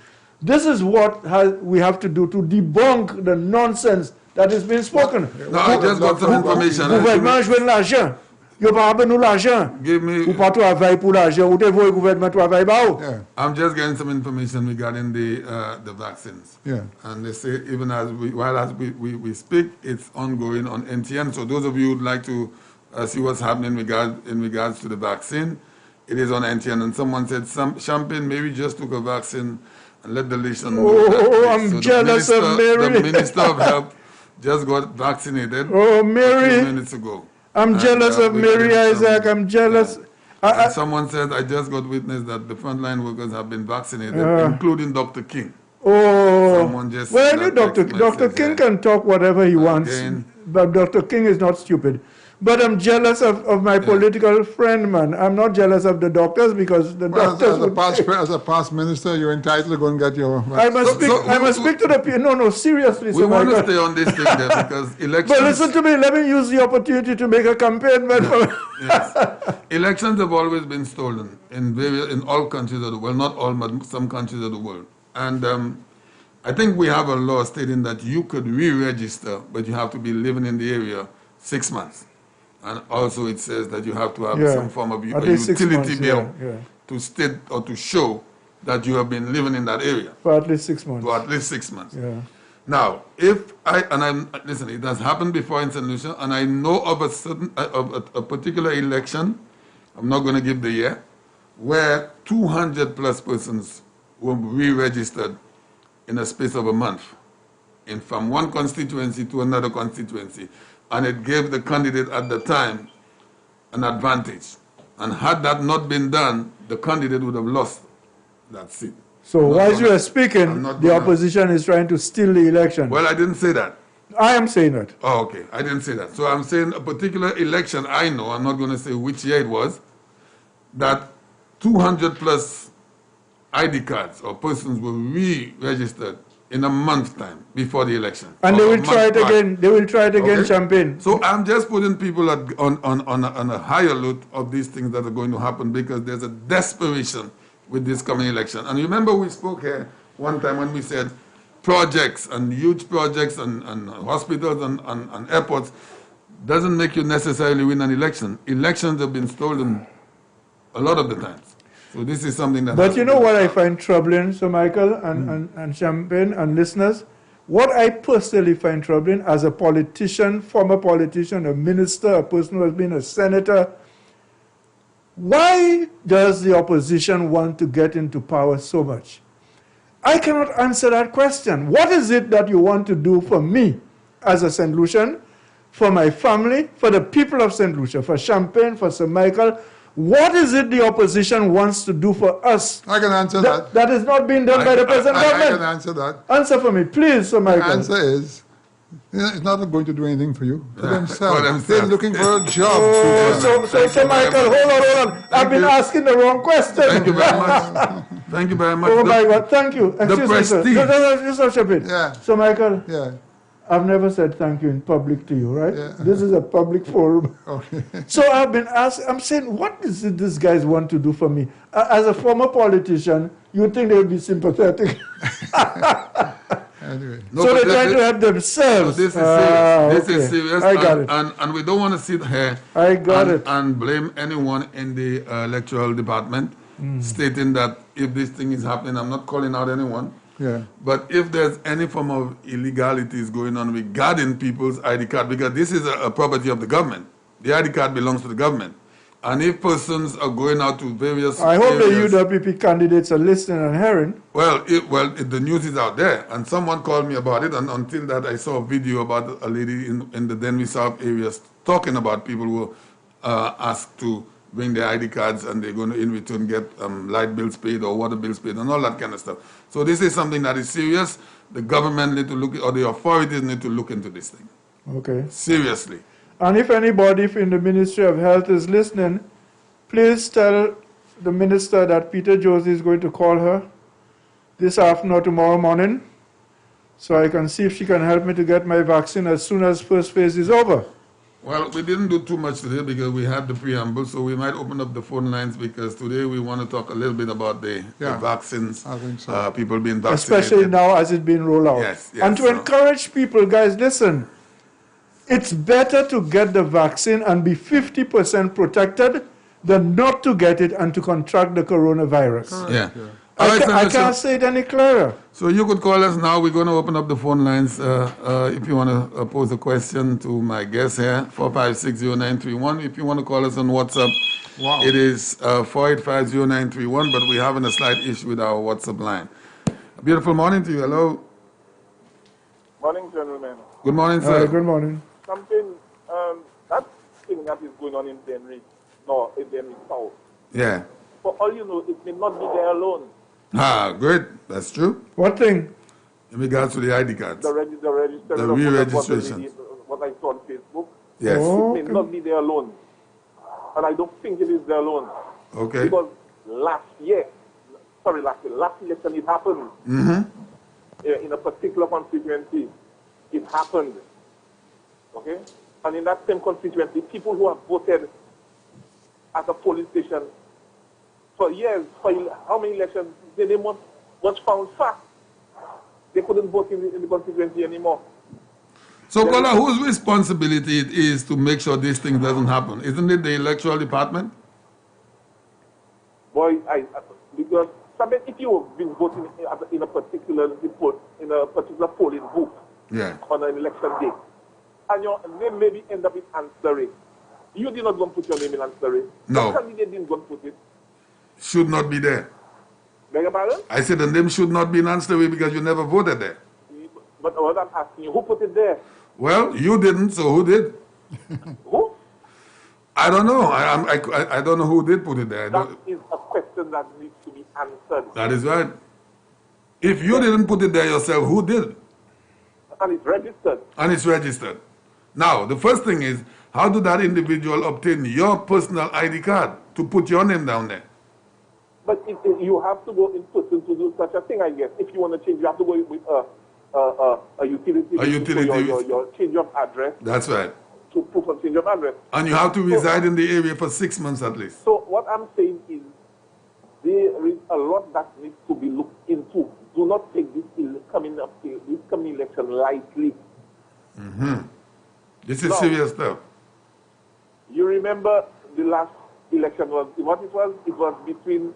This is what we have to do to debunk the nonsense that is being spoken. No, I just got some information. Gouvernement joue de l'argent. Yo pa abe nou l'argent. Give me. Ou pa travay pour l'argent. Ou te voye gouvernement travay ba ou. I'm just getting some information regarding the vaccines. Yeah. And they say even as we speak, it's ongoing on NTN. So those of you who'd like to see what's happening in regards to the vaccine, it is on NTN. And someone said, Champagne maybe just took a vaccine and let the nation know. Oh, I'm jealous of Mary. The Minister of Health just got vaccinated Oh, Mary. a few minutes ago. I'm jealous of Mary Isaac. I'm jealous. And someone said, I just got witness that the frontline workers have been vaccinated, including Dr. King. Oh, Someone just well, I sent knew that Dr. text message, King can talk whatever he wants, Again. but Dr. King is not stupid. But I'm jealous of my political friend, man. I'm not jealous of the doctors because the doctors. As a past minister, you're entitled to go and get your. I must speak to the people. No, seriously. We want to stay on this thing there because elections. But listen to me. Let me use the opportunity to make a campaign, man. Yes. Elections have always been stolen in all countries of the world, not all, but some countries of the world. And I think we have a law stating that you could re-register, but you have to be living in the area 6 months. And also it says that you have to have some form of a utility bill to state or to show that you have been living in that area. For at least 6 months. For at least 6 months. Yeah. Now, listen, it has happened before in St. Lucia, and I know of a particular election, I'm not going to give the year, where 200 plus persons were re-registered in a space of a month, from one constituency to another constituency. And it gave the candidate at the time an advantage. And had that not been done, the candidate would have lost that seat. So while you are speaking, the opposition is trying to steal the election. Well, I didn't say that. I am saying that. Oh, okay. I didn't say that. So I'm saying a particular election I know, I'm not going to say which year it was, that 200 plus ID cards or persons were re-registered in a month's time before the election. And they will try it again. They will try it again, Champagne. So I'm just putting people on a higher alert of these things that are going to happen because there's a desperation with this coming election. And remember we spoke here one time when we said projects and huge projects and hospitals and airports doesn't make you necessarily win an election. Elections have been stolen a lot of the times. So this is something that. But you know what I find troubling, Sir Michael and Champagne and listeners? What I personally find troubling as a politician, former politician, a minister, a person who has been a senator, why does the opposition want to get into power so much? I cannot answer that question. What is it that you want to do for me as a St. Lucian, for my family, for the people of St. Lucia, for Champagne, for St. Michael? What is it the opposition wants to do for us? I can answer that. That is not being done by the present I government. can answer that. Answer for me, please, Sir The Michael. answer is, it's not going to do anything for you. For For themselves. themselves. They're looking for a job. Oh, so Sir Michael, hold on. I've been you. asking the wrong question. Thank you very much. Thank you very much. Oh my God, thank you. Excuse me, sir. prestige. Just a bit. Yeah. So Michael, Yeah. I've never said thank you in public to you, right? Yeah. This is a public forum. Okay. So I've been asked, I'm saying, what is it these guys want to do for me? As a former politician, you would think they would be sympathetic. Anyway. No, So but they're trying to help themselves. This is serious. This okay. is serious. I got and, it. And we don't want to sit here I got it. and blame anyone in the electoral department, stating that if this thing is happening, I'm not calling out anyone. Yeah. But if there's any form of illegalities going on regarding people's ID card, because this is a property of the government, the ID card belongs to the government. And if persons are going out to various I hope areas, the UWP candidates are listening and hearing. the news is out there, and someone called me about it, and until that I saw a video about a lady in the Denby South areas talking about people who were asked to bring their ID cards, and they're going to in return get light bills paid or water bills paid and all that kind of stuff. So this is something that is serious. The government need to look, or the authorities need to look into this thing Okay. seriously. And if anybody in the Ministry of Health is listening, please tell the minister that Peter Josie is going to call her this afternoon or tomorrow morning, so I can see if she can help me to get my vaccine as soon as first phase is over. Well, we didn't do too much today because we had the preamble, so we might open up the phone lines because today we want to talk a little bit about the vaccines, I think so. people being vaccinated. Especially now as it's being rolled out. Yes, And to so- encourage people, guys, listen, it's better to get the vaccine and be 50% protected than not to get it and to contract the coronavirus. Yeah. All right, I Senator, can't say it any clearer. so you could call us now. We're going to open up the phone lines if you want to pose a question to my guest here, 4560931. If you want to call us on WhatsApp, Wow. it is 4850931, but we're having a slight issue with our WhatsApp line. A beautiful morning to you. Hello. Morning, gentlemen. Good morning, All sir. right, good morning. Something, that thing that is going on in Denry, no, in Denry South, Yeah. for all you know, it may not be there alone. Ah, great. That's true. What thing? In regards to the ID cards. The registration The of what- re-registration. what I saw on Facebook, Yes. Oh. it may not be there alone. And I don't think it is there alone. Okay. Because last election it happened. In a particular constituency, it happened. Okay? And in that same constituency, people who have voted at a polling station for years, for how many elections, they didn't want, was found fast. They couldn't vote in the constituency anymore. So, Kola, whose responsibility it is to make sure this thing doesn't happen? Isn't it the electoral department? Boy, because if you have been voting in a particular polling booth Yeah. on an election day, and your name maybe end up in answer rate, you did not go and put your name in answer rate. No. The candidate didn't go and put it. Should not be there. Beg your pardon? I said the name should not be in Answer because you never voted there. But what I'm asking you, who put it there? Well, you didn't, so who did? Who? I don't know. I don't know who did put it there. I That don't- is a question that needs to be answered. That is right. If you didn't put it there yourself, who did? And it's registered. And it's registered. Now, the first thing is, how did that individual obtain your personal ID card to put your name down there? But you have to go in person to do such a thing, I guess. If you want to change, you have to go with a utility. A utility. For your change of address, That's right. to proof of change of address. And you have to reside in the area for 6 months at least. So what I'm saying is there is a lot that needs to be looked into. Do not take this coming election lightly. This is No. serious stuff. You remember the last election was what it was? It was between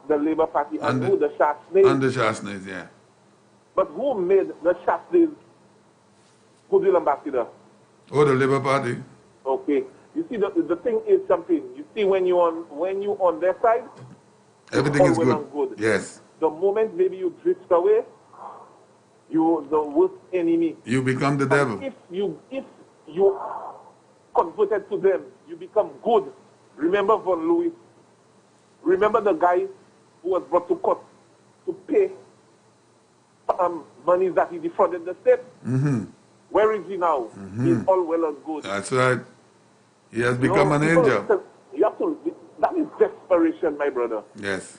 the Labour Party and who? The Shasnays. And the Shasnays, yeah. But who made the Shasnays goodwill ambassador? Oh, the Labour Party. Okay. You see, the thing is something. You see, when you on their side, Everything is all well good. and good. Yes. the moment maybe you drift away, you're the worst enemy. You become the devil. If you converted to them, you become good. Remember Von Louis. Remember the guy who was brought to court to pay money that he defrauded the state? Mm-hmm. Where is he now? He's all well and good. That's right. He has become an angel. You have to, that is desperation, my brother. Yes.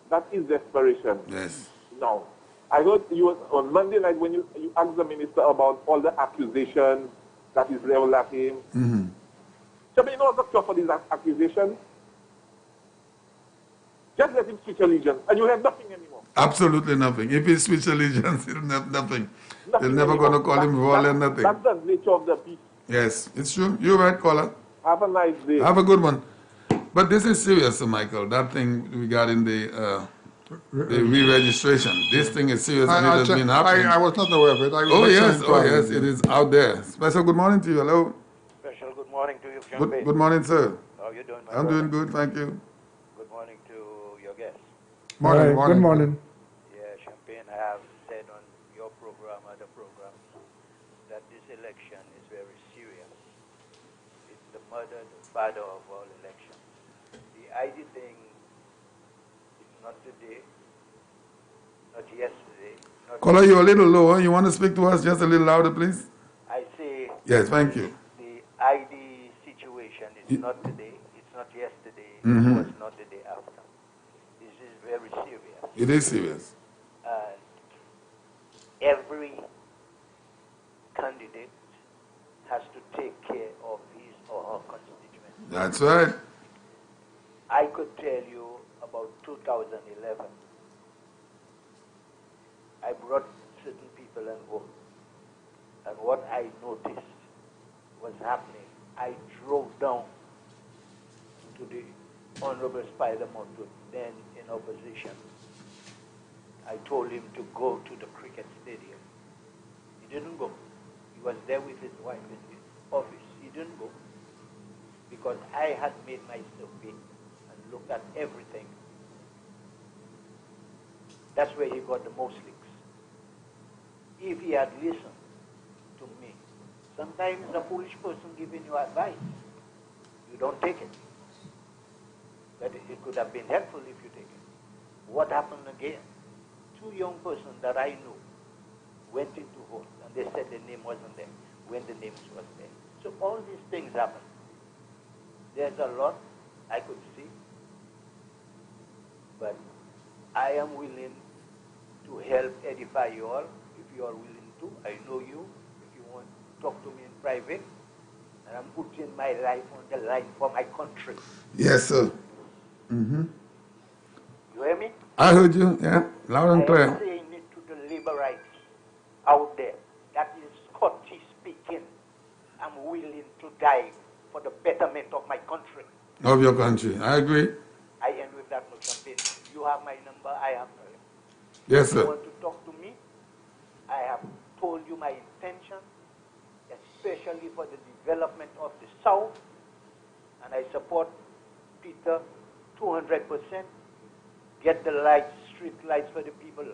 That is desperation. Yes. Now, I heard you on Monday night when you asked the minister about all the accusations that is leveled at him. Mm-hmm. So, you know what's the cure for these accusations? Just let him switch allegiance, and you'll have nothing anymore. Absolutely nothing. If he switches allegiance, he'll have nothing. They're never anymore. going to call him Vol and nothing. That's the nature of the beast. Yes, it's true. You're right, caller. Have a nice day. Have a good one. But this is serious, Michael. That thing regarding the re-registration. This thing is serious and it has been happening. I was not aware of it. Oh yes, it is out there. Special good morning to you. Hello. Special good morning to you, Champagne. Good morning, sir. How are you doing, my I'm brother? doing good, thank you. Good morning to your guest. Morning, All right, good morning. Yeah, Champagne, I have said on your program, other programs, that this election is very serious. It's the mother, the father of all elections. The ID thing is not today, not yesterday. Not Caller, you're a little lower. You want to speak to us just a little louder, please? I say Yes, thank you. the ID situation is not today, it's not yesterday, Mhm. it was not the day after. This is very serious. It is serious. And every candidate has to take care of his or her constituents. That's right. I could tell you about 2011. I brought certain people and vote. And what I noticed was happening, I drove down to the Honorable Spider Montwood, then in opposition. I told him to go to the cricket stadium. He didn't go. He was there with his wife in his office. He didn't go. Because I had made my survey and looked at everything. That's where he got the most licks. If he had listened to me, sometimes a foolish person giving you advice, you don't take it. But it could have been helpful if you take it. What happened again? Two young persons that I knew went into vote and they said the name wasn't there when the names was there. So all these things happen. There's a lot I could see, but I am willing to help edify you all if you are willing to. I know you. If you want to talk to me in private, and I'm putting my life on the line for my country. Yes, sir. Mm-hmm. You hear me? I heard you. Yeah, loud and I clear. am saying it to the labor rights out there. That is Scotty speaking. I'm willing to die for the betterment of my country. Of your country. I agree. I end with that much Champagne. You have my number, I have yours. Yes, If you sir. want to talk to me, I have told you my intention, especially for the development of the South, and I support Peter 200%. Get the lights, street lights for the people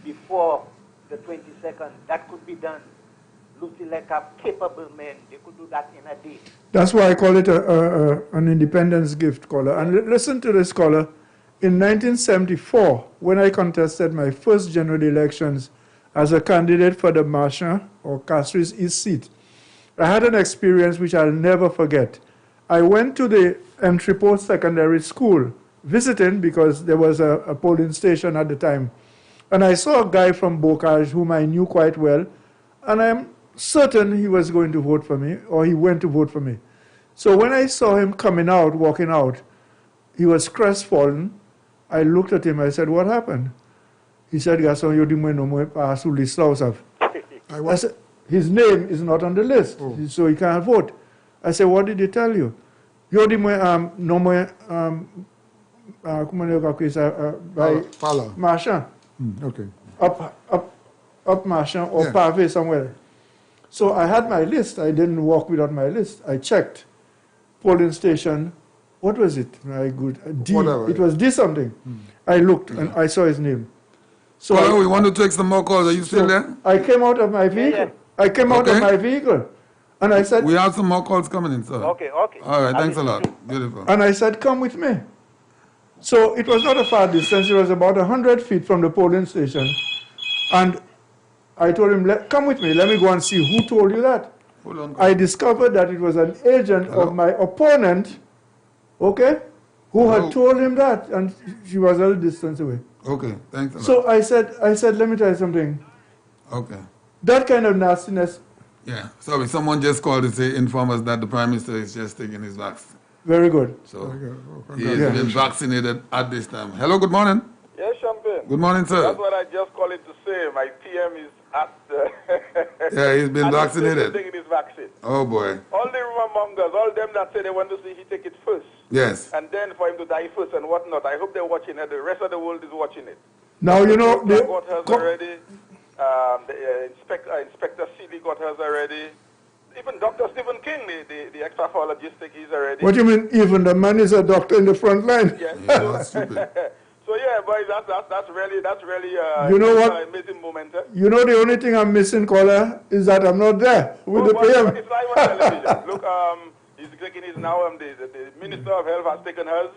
before the 22nd. That could be done. Lucy Leka, capable men, they could do that in a day. That's why I call it an independence gift, caller. And listen to this, caller. In 1974, when I contested my first general elections as a candidate for the Marchand or Castries East seat, I had an experience which I'll never forget. I went to the Entrepot Secondary School visiting because there was a polling station at the time. And I saw a guy from Bocage whom I knew quite well, and I'm certain he was going to vote for me, or he went to vote for me. So when I saw him coming out, walking out, he was crestfallen. I looked at him, I said, "What happened?" He said, "Gaston, you didn't no more pass the list." I said, "His name is not on the list, so he can't vote." I said, "What did he tell you?" You didn't no more by Fala. Marchand. Okay. Up Marchand or Yeah. Pavé somewhere. So I had my list. I didn't walk without my list. I checked polling station what was it? My good, D. Whatever. It was D something. I looked and I saw his name. So Caller, we want to take some more calls. Are you still there? I came out of my vehicle. yeah. I came out of Okay. my vehicle, and I said, We have some more calls coming in, sir. Okay. All right, I'll thanks a listen lot. to you. Beautiful. and I said, come with me. So it was not a far distance. It was about 100 feet from the polling station, and I told him, come with me. Let me go and see who told you that. Hold on. I discovered that it was an agent Hello? of my opponent, okay, who Hello? had told him that, and she was a little distance away. Okay, thanks a lot. So I said, let me tell you something. Okay. That kind of nastiness, Yeah. Sorry, someone just called to say, inform us that the Prime Minister is just taking his vaccine. very good. So Okay. he has Yeah. been vaccinated at this time. Hello, good morning. Yes, Champagne. Good morning, sir. That's what I just called it to say. My PM is at the... Yeah, he's been and he's vaccinated. taking his vaccine. Oh boy. All the rumor mongers, all them that say they want to see he take it first, Yes. and then for him to die first and whatnot, I hope they're watching it. The rest of the world is watching it. Now, you know, Dr. got hers already. Inspector Seeley got hers already. Even Dr. Stephen King, the ex-pathologist, he's already. what do you mean, even the man is a doctor in the front line? Yes. Yeah, that's stupid. So yeah, boys, that's really You know what? an amazing moment. You know, the only thing I'm missing, caller, is that I'm not there with the PM. It's live on television. Look, he's taking his now. The Minister of Health has taken hers.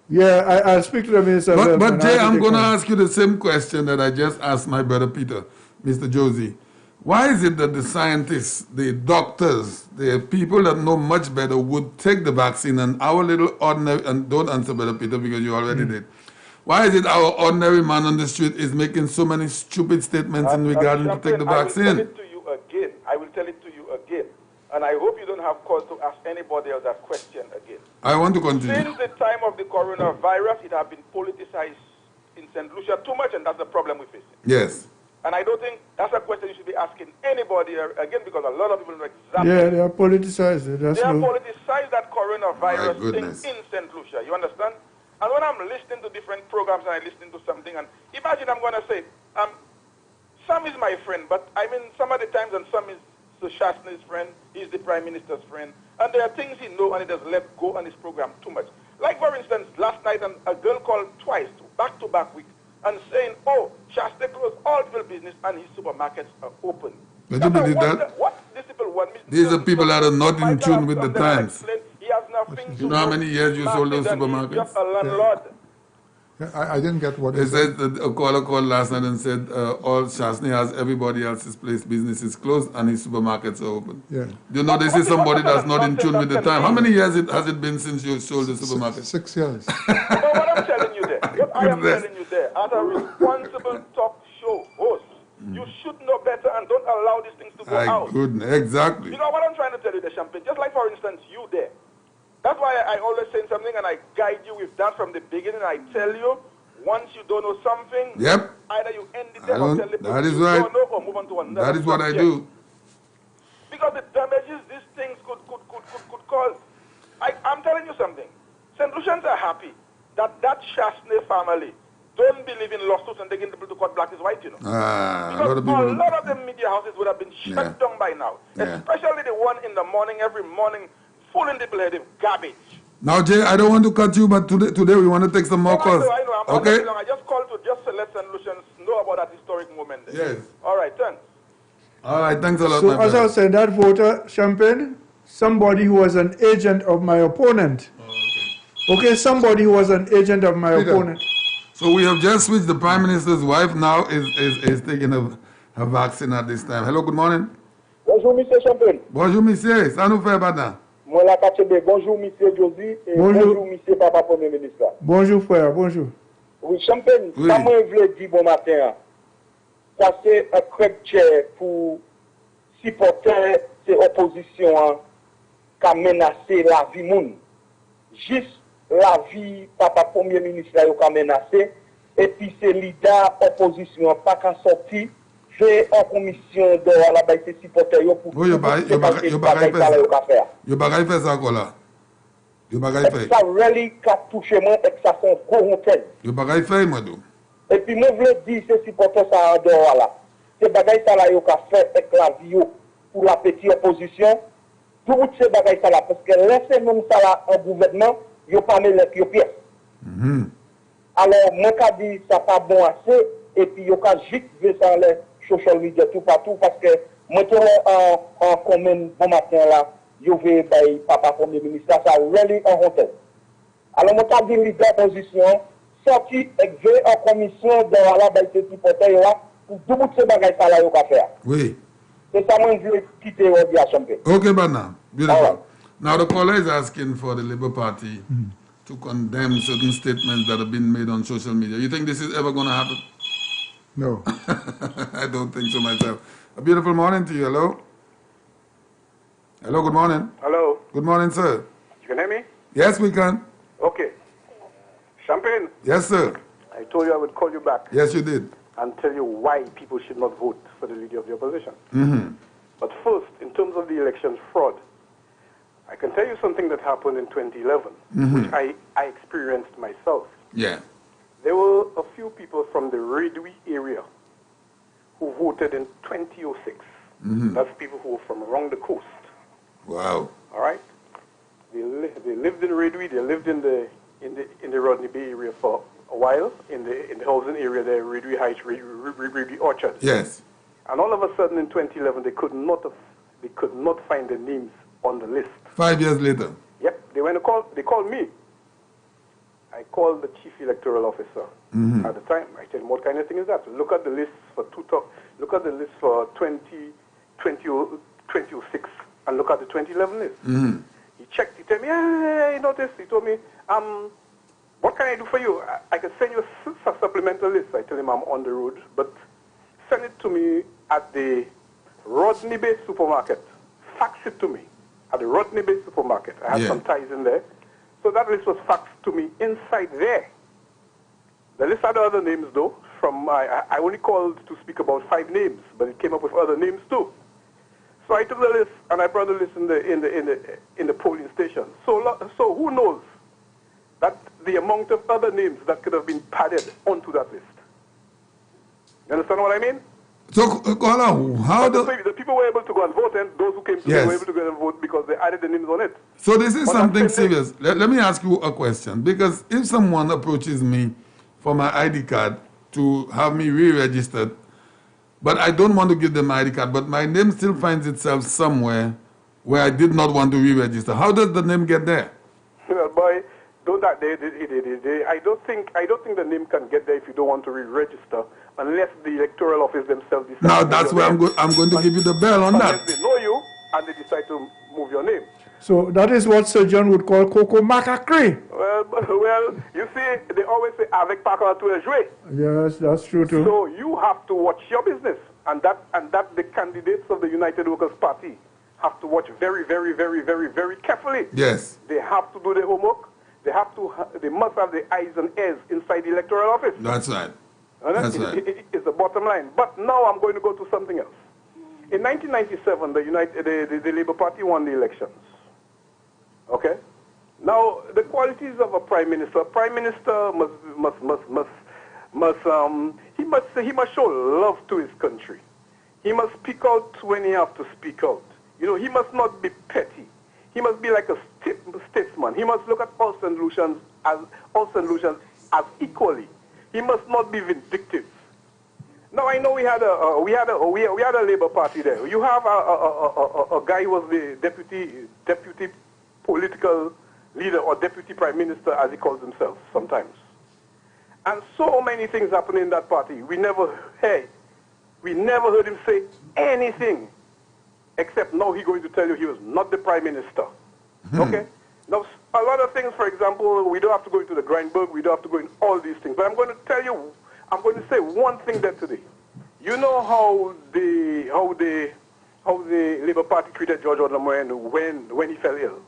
Yeah, I'll speak to the minister. of Health But and Jay, I'll I'm take going to care. ask you the same question that I just asked my brother Peter, Mr. Josie. Why is it that the scientists, the doctors, the people that know much better would take the vaccine and our little ordinary, and don't answer brother Peter because you already did. Why is it our ordinary man on the street is making so many stupid statements in regarding to take the vaccine? I will tell it to you again. I will tell it to you again. And I hope you don't have cause to ask anybody else that question again. I want to continue. Since the time of the coronavirus, it has been politicized in St. Lucia too much, and that's the problem we're facing. Yes. And I don't think that's a question you should be asking anybody again, because a lot of people know exactly. Yeah, they are politicized. That's They have no. politicized that My coronavirus goodness. thing in St. Lucia. You understand? And when I'm listening to different programs and I listen to something, and imagine I'm going to say, Sam is my friend, but I mean, some of the times, and Sam is Sushasna's friend, he's the Prime Minister's friend, and there are things he knows and he does let go on his program too much. Like, for instance, last night, a girl called twice, back-to-back week, and saying, oh, Shasta closed all the business and his supermarkets are open. But you believe that? What these people want me These are people that are not in tune with the Something I times. explained, he has nothing to You know how do many years you sold those market, and supermarkets? he's just a landlord. Yeah, I didn't get what They you said. said that a caller called last night and said all Shasni has everybody else's place, business is closed and his supermarkets are open. Yeah. Do you know this is somebody that's not in tune with the time? How many years has it been since you sold the supermarket? 6 years. But what I'm telling you there, what I am telling you there, as a responsible talk show host, you should know better and don't allow these things to go My out. goodness, exactly. You know what I'm trying to tell you there, Champagne? Just like, for instance, you there. That's why I always say something and I guide you with that from the beginning. I tell you, once you don't know something, Yep. either you end it I there or don't- tell the people that is you right. don't know or move on to another That is what I subject. do. Because the damages these things could cause. I'm telling you something. St. Lucians are happy that Shasney family don't believe in lawsuits and they're getting people to cut black is white, you know. Ah, a Because lot of people. a lot of the media houses would have been shut Yeah. down by now. Yeah. Especially the one in the morning, every morning, full in the blood of garbage. Now, Jay, I don't want to cut you, but today we want to take some more Oh, calls. I know. I'm Okay? I just called to just let St. Lucians know about that historic moment there. Yes. All right, thanks. All right, thanks a lot, So my as I friend. was saying, that voter, Champagne, somebody who was an agent of my opponent. Okay, somebody who was an agent of my Peter. opponent. So we have just switched. The Prime Minister's wife now is taking a vaccine at this time. Hello, good morning. Bonjour, Monsieur Champagne. Bonjour, monsieur. Ça nous fait maintenant. Moi, la Kachebe. Bonjour, Monsieur Josie. Et Bonjour. bonjour, Monsieur Papa Premier Ministre. Bonjour frère, bonjour. Oui, Champagne, Oui. ça moi, je voulais dire bon matin. Ça, c'est un crêpe chair pour supporter ces oppositions qui ont menacé la vie moun. Juste la vie Papa Premier Ministre qui a menacé. Et puis, c'est leader opposition pas qu'à sortir. Fait en commission de la baisse supporter pour Oui, yo bagay faire. Yo bagay fait ça encore là. Yo bagay fait. Ça really qu'a touché moi et que ça fait un gros hontel. Yo bagay fait, moi, do. Et puis moi je veux dire c'est supporter ça en dehors là. C'est bagaille ça là yo qu'a fait avec la vie yo pour la petite opposition. Tout ces bagaille ça là parce que laisser même ça là en gouvernement yo pas mettre yo pièce. Alors moi ka dit ça pas bon assez et puis yo ka vite ver ça les social media tout partout parce que moi en commune bon matin là yo vais bay papa premier ministre ça really en hotel. Alors moi ka dit leader position sorti exé en commission dans la baisse du portail là pour tout ce bagage ça là yo ka faire. Oui. C'est ça moi je veux quitter aujourd'hui à Champagne. Okay, Bana. Beautiful. All right. Now the caller is asking for the Labour Party to condemn certain statements that have been made on social media. You think this is ever going to happen? No. I don't think so myself. A beautiful morning to you. Hello? Hello, good morning. Hello, Good morning, sir. you can hear me? Yes, we can. Okay. Champagne, Yes, sir. I told you I would call you back Yes, you did. and tell you why people should not vote for the leader of the opposition. But first, in terms of the election fraud, I can tell you something that happened in 2011, which I experienced myself. Yeah. There were a few people from the Redwi area who voted in 2006. That's people who were from around the coast. Wow. All right? They lived in Redwi. They lived in the Rodney Bay area for a while, in the housing area there, Redwi Heights, Redwi Orchard. Yes. And all of a sudden in 2011, they could not find the names on the list. 5 years later. Yep, they called me. I called the chief electoral officer at the time. I said, what kind of thing is that? Look at the list for 2006 and look at the 2011 list. He checked, he told me, hey, I noticed. He told me, what can I do for you? I can send you a supplemental list. I tell him I'm on the road, but send it to me at the Rodney Bay supermarket. Fax it to me at the Rodney Bay supermarket. I have some ties in there. So that list was faxed to me inside there. The list had other names though. I only called to speak about 5 names, but it came up with other names too. So I took the list and I brought the list in the polling station. So who knows that the amount of other names that could have been padded onto that list. You understand what I mean? So, caller, how So does... the people were able to go and vote, and those who came to Yes. were able to go and vote because they added the names on it. So this is But something I'm saying serious. Let me ask you a question. Because if someone approaches me for my ID card to have me re-registered, but I don't want to give them my ID card, but my name still finds itself somewhere where I did not want to re-register, how does the name get there? Well, boy, I don't think the name can get there if you don't want to re-register, unless the electoral office themselves decide. Now to move that's your where name. I'm going to give you the bell on Unless that. they know you and they decide to move your name. So that is what Sir John would call Coco Macacree. Well, you see, they always say avec parcours à jouer. Yes, that's true too. So you have to watch your business, and that the candidates of the United Workers' Party have to watch very, very, very, very, very carefully. Yes. They have to do their homework. They must have their eyes and ears inside the electoral office. That's right. And That's right. It's the bottom line. But now I'm going to go to something else. In 1997, the Labour Party won the elections. Okay. Now the qualities of a prime minister. Prime minister he must show love to his country. He must speak out when he have to speak out. You know, he must not be petty. He must be like a statesman. He must look at all solutions as equally. He must not be vindictive. Now I know we had a Labour Party there. You have a guy who was the deputy political leader or deputy prime minister, as he calls himself sometimes. And so many things happen in that party. We never heard him say anything, except now he's going to tell you he was not the prime minister. Okay? Now, a lot of things, for example, we don't have to go into the Grindberg, we don't have to go in all these things. But I'm going to say one thing there today. You know how the Labour Party treated George Odamoyan when he fell ill?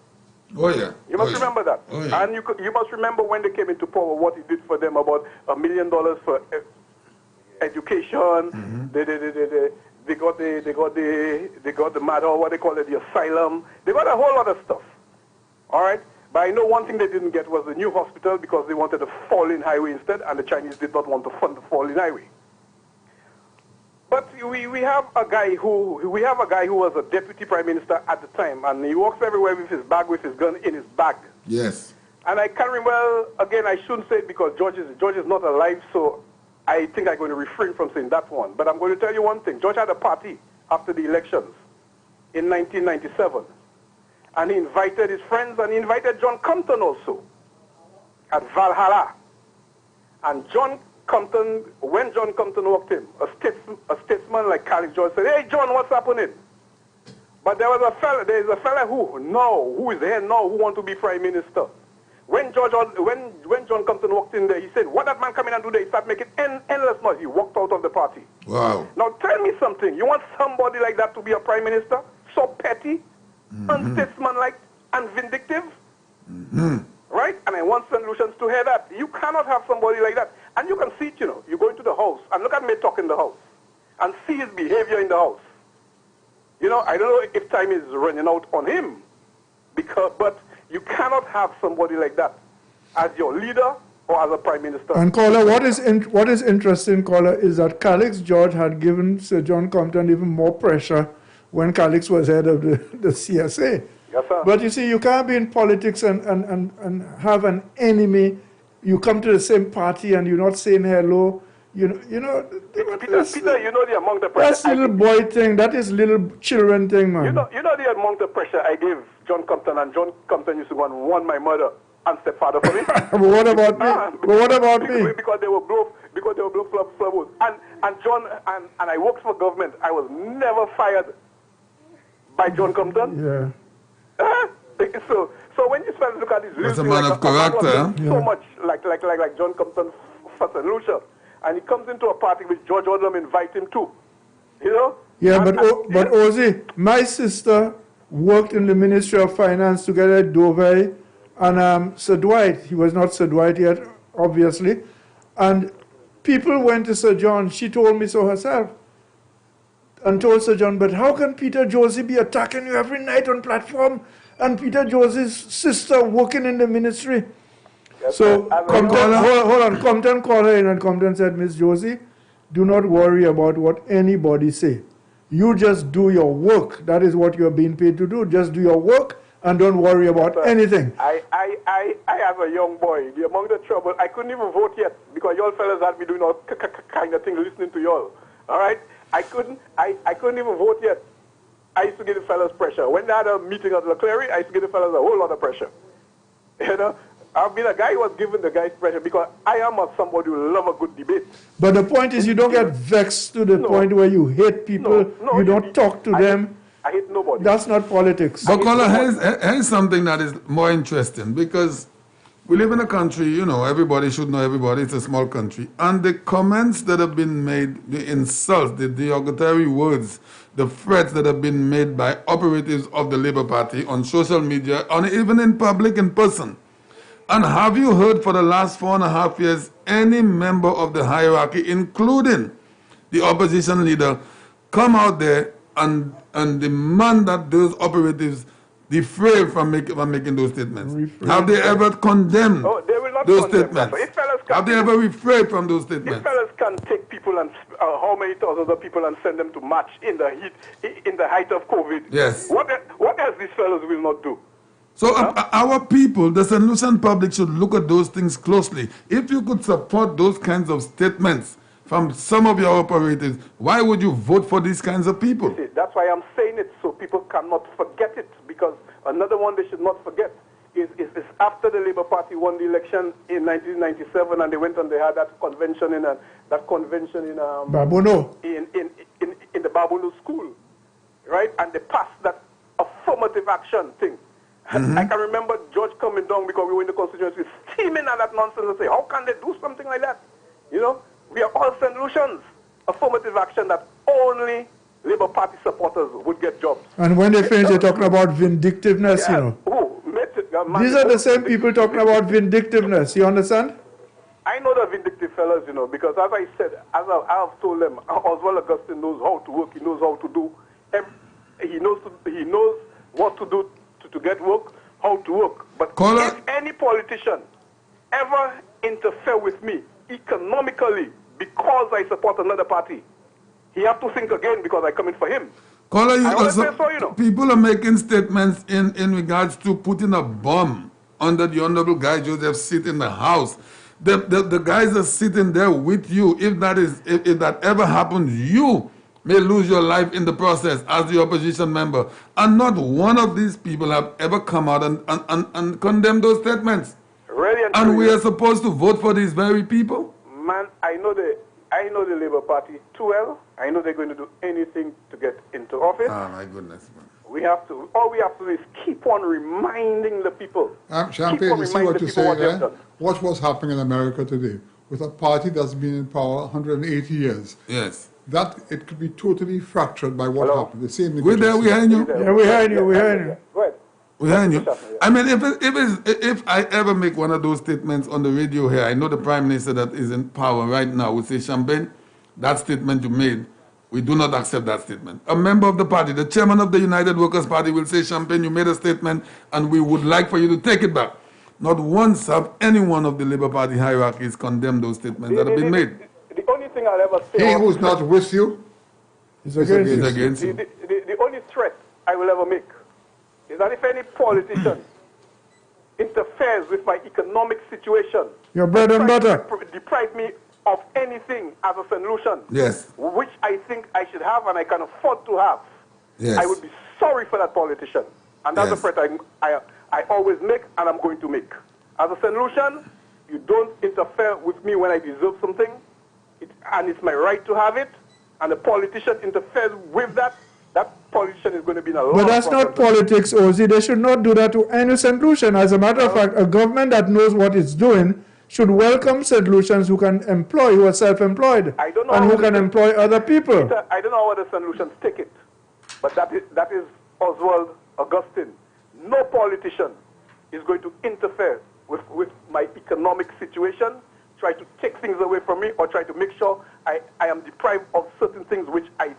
Oh, yeah. You must remember that. Oh, yeah. And you must remember when they came into power, what he did for them, about $1 million for education. They got the matter, what they call it, the asylum. They got a whole lot of stuff. All right? But I know one thing they didn't get was the new hospital, because they wanted a fall-in highway instead, and the Chinese did not want to fund the fall-in highway. But we have a guy who was a deputy prime minister at the time, and he walks everywhere with his bag, with his gun in his bag. Yes. And I can't remember, again, I shouldn't say it because George is not alive, so I think I'm going to refrain from saying that one. But I'm going to tell you one thing. George had a party after the elections in 1997. And he invited his friends, and he invited John Compton also at Valhalla. And John Compton, when John Compton walked in, a statesman like Calix George said, "Hey, John, what's happening?" But there is a fella who is here now who want to be prime minister. When John Compton walked in there, he said, "What that man come in and do there?" He started making endless noise. He walked out of the party. Wow. Now tell me something. You want somebody like that to be a prime minister? So petty, unstatesmanlike, and vindictive? Right? And I want St. Lucians to hear that. You cannot have somebody like that. And you can see it, you know. You go into the house and look at me talk in the house and see his behavior in the house. You know, I don't know if time is running out on him, but you cannot have somebody like that as your leader or as a prime minister. And caller, what is interesting, caller, is that Calix George had given Sir John Compton even more pressure when Calix was head of the CSA. Yes, sir. But you see, you can't be in politics and have an enemy. You come to the same party and you're not saying hello. You know. Peter, you know the amount of pressure. That's little boy thing. That is little children thing, man. You know the amount of pressure I gave John Compton, and John Compton used to go and warn my mother and stepfather for me. But what about me? Because they were blow flowers. And John and I worked for government. I was never fired by John Compton. Yeah. So when you start to look at this, that's a man of character. So much like John Compton for St. Lucia, and he comes into a party which George Odlum invite him to, you know. Yeah, but Ozzy, my sister worked in the Ministry of Finance together at Dover, and Sir Dwight. He was not Sir Dwight yet, obviously, and people went to Sir John. She told me so herself. And told Sir John, but how can Peter Josie be attacking you every night on platform and Peter Josie's sister working in the ministry? Yes, so Compton, hold on, Compton called her in and Compton said, "Miss Josie, do not worry about what anybody say. You just do your work. That is what you're being paid to do. Just do your work and don't worry about anything." I as a young boy, the amount of trouble, I couldn't even vote yet because y'all fellas had me doing all kind of thing listening to y'all. All right? I couldn't even vote yet. I used to give the fellas pressure. When they had a meeting at Leclerc, I used to give the fellas a whole lot of pressure. You know, I've been a guy who was giving the guys pressure because I am somebody who love a good debate. But the point is, you don't get vexed to the point where you hate people, you don't talk to them. I hate nobody. That's not politics. But caller, here's something that is more interesting because we live in a country, you know, everybody should know everybody. It's a small country. And the comments that have been made, the insults, the derogatory words, the threats that have been made by operatives of the Labour Party on social media, and even in public, in person. And have you heard for the last 4.5 years any member of the hierarchy, including the opposition leader, come out there and demand that those operatives refrain from making those statements? Have they ever condemned those statements? Have they ever refrained from those statements? These fellas can take people and how many thousands of people and send them to march in the height of COVID. Yes. What else these fellas will not do? So our people, the St. Lucian public, should look at those things closely. If you could support those kinds of statements from some of your operators, why would you vote for these kinds of people? See, that's why I'm saying it, so people cannot forget it, because another one they should not forget is after the Labour Party won the election in 1997, and they went and they had that convention in Babono. in the Babono school, right? And they passed that affirmative action thing. I can remember George coming down because we were in the constituency steaming at that nonsense and say, how can they do something like that? You know, we are all St. Lucians. Affirmative action that only Labour Party supporters would get jobs. And when they finish, they're talking about vindictiveness, you know. These are the same people talking about vindictiveness, you understand? I know the vindictive fellas, you know, because as I said, as I have told them, Oswald Augustine knows how to work, he knows how to do, he knows what to do to get work, how to work. But if any politician ever interfere with me economically because I support another party, he have to think again because I come in for him. Caller, people are making statements in regards to putting a bomb under the Honorable Guy Joseph seat in the House. The guys are sitting there with you. If that ever happens, you may lose your life in the process as the opposition member. And not one of these people have ever come out and condemned those statements. Really and we are supposed to vote for these very people? Man, I know the Labour Party too well. I know they're going to do anything to get into office. Oh, my goodness, man. All we have to do is keep on reminding the people. Champagne, you see what you say there? Watch what's happening in America today with a party that's been in power 180 years. Yes. That it could be totally fractured by what happened. The same. We're there. We're hearing you. Yeah, we're hearing you. We're hearing you. Go ahead. We're hearing you. I mean, if I ever make one of those statements on the radio here, I know the Prime Minister that is in power right now would say, Champagne, that statement you made, we do not accept that statement. A member of the party, the chairman of the United Workers' Party will say, Champagne, you made a statement and we would like for you to take it back. Not once have any one of the Labour Party hierarchies condemned those statements that have been made. The only thing I'll ever say... He who's not with you is against you. The only threat I will ever make is that if any politician interferes with my economic situation... Your bread and butter. ...deprive me of anything as a solution, yes, which I think I should have and I can afford to have, yes, I would be sorry for that politician. And that's yes, the threat I always make and I'm going to make. As a solution, you don't interfere with me when I deserve something, and it's my right to have it, and the politician interferes with that, that politician is going to be in a lot But that's of not politics, Ozzy. They should not do that to any St. Lucian. As a matter of fact, a government that knows what it's doing should welcome St. Lucians who can employ, who are self-employed, and who can employ other people. Peter, I don't know how the St. Lucians take it, but that is Oswald Augustine. No politician is going to interfere with my economic situation, try to take things away from me, or try to make sure I am deprived of certain things which I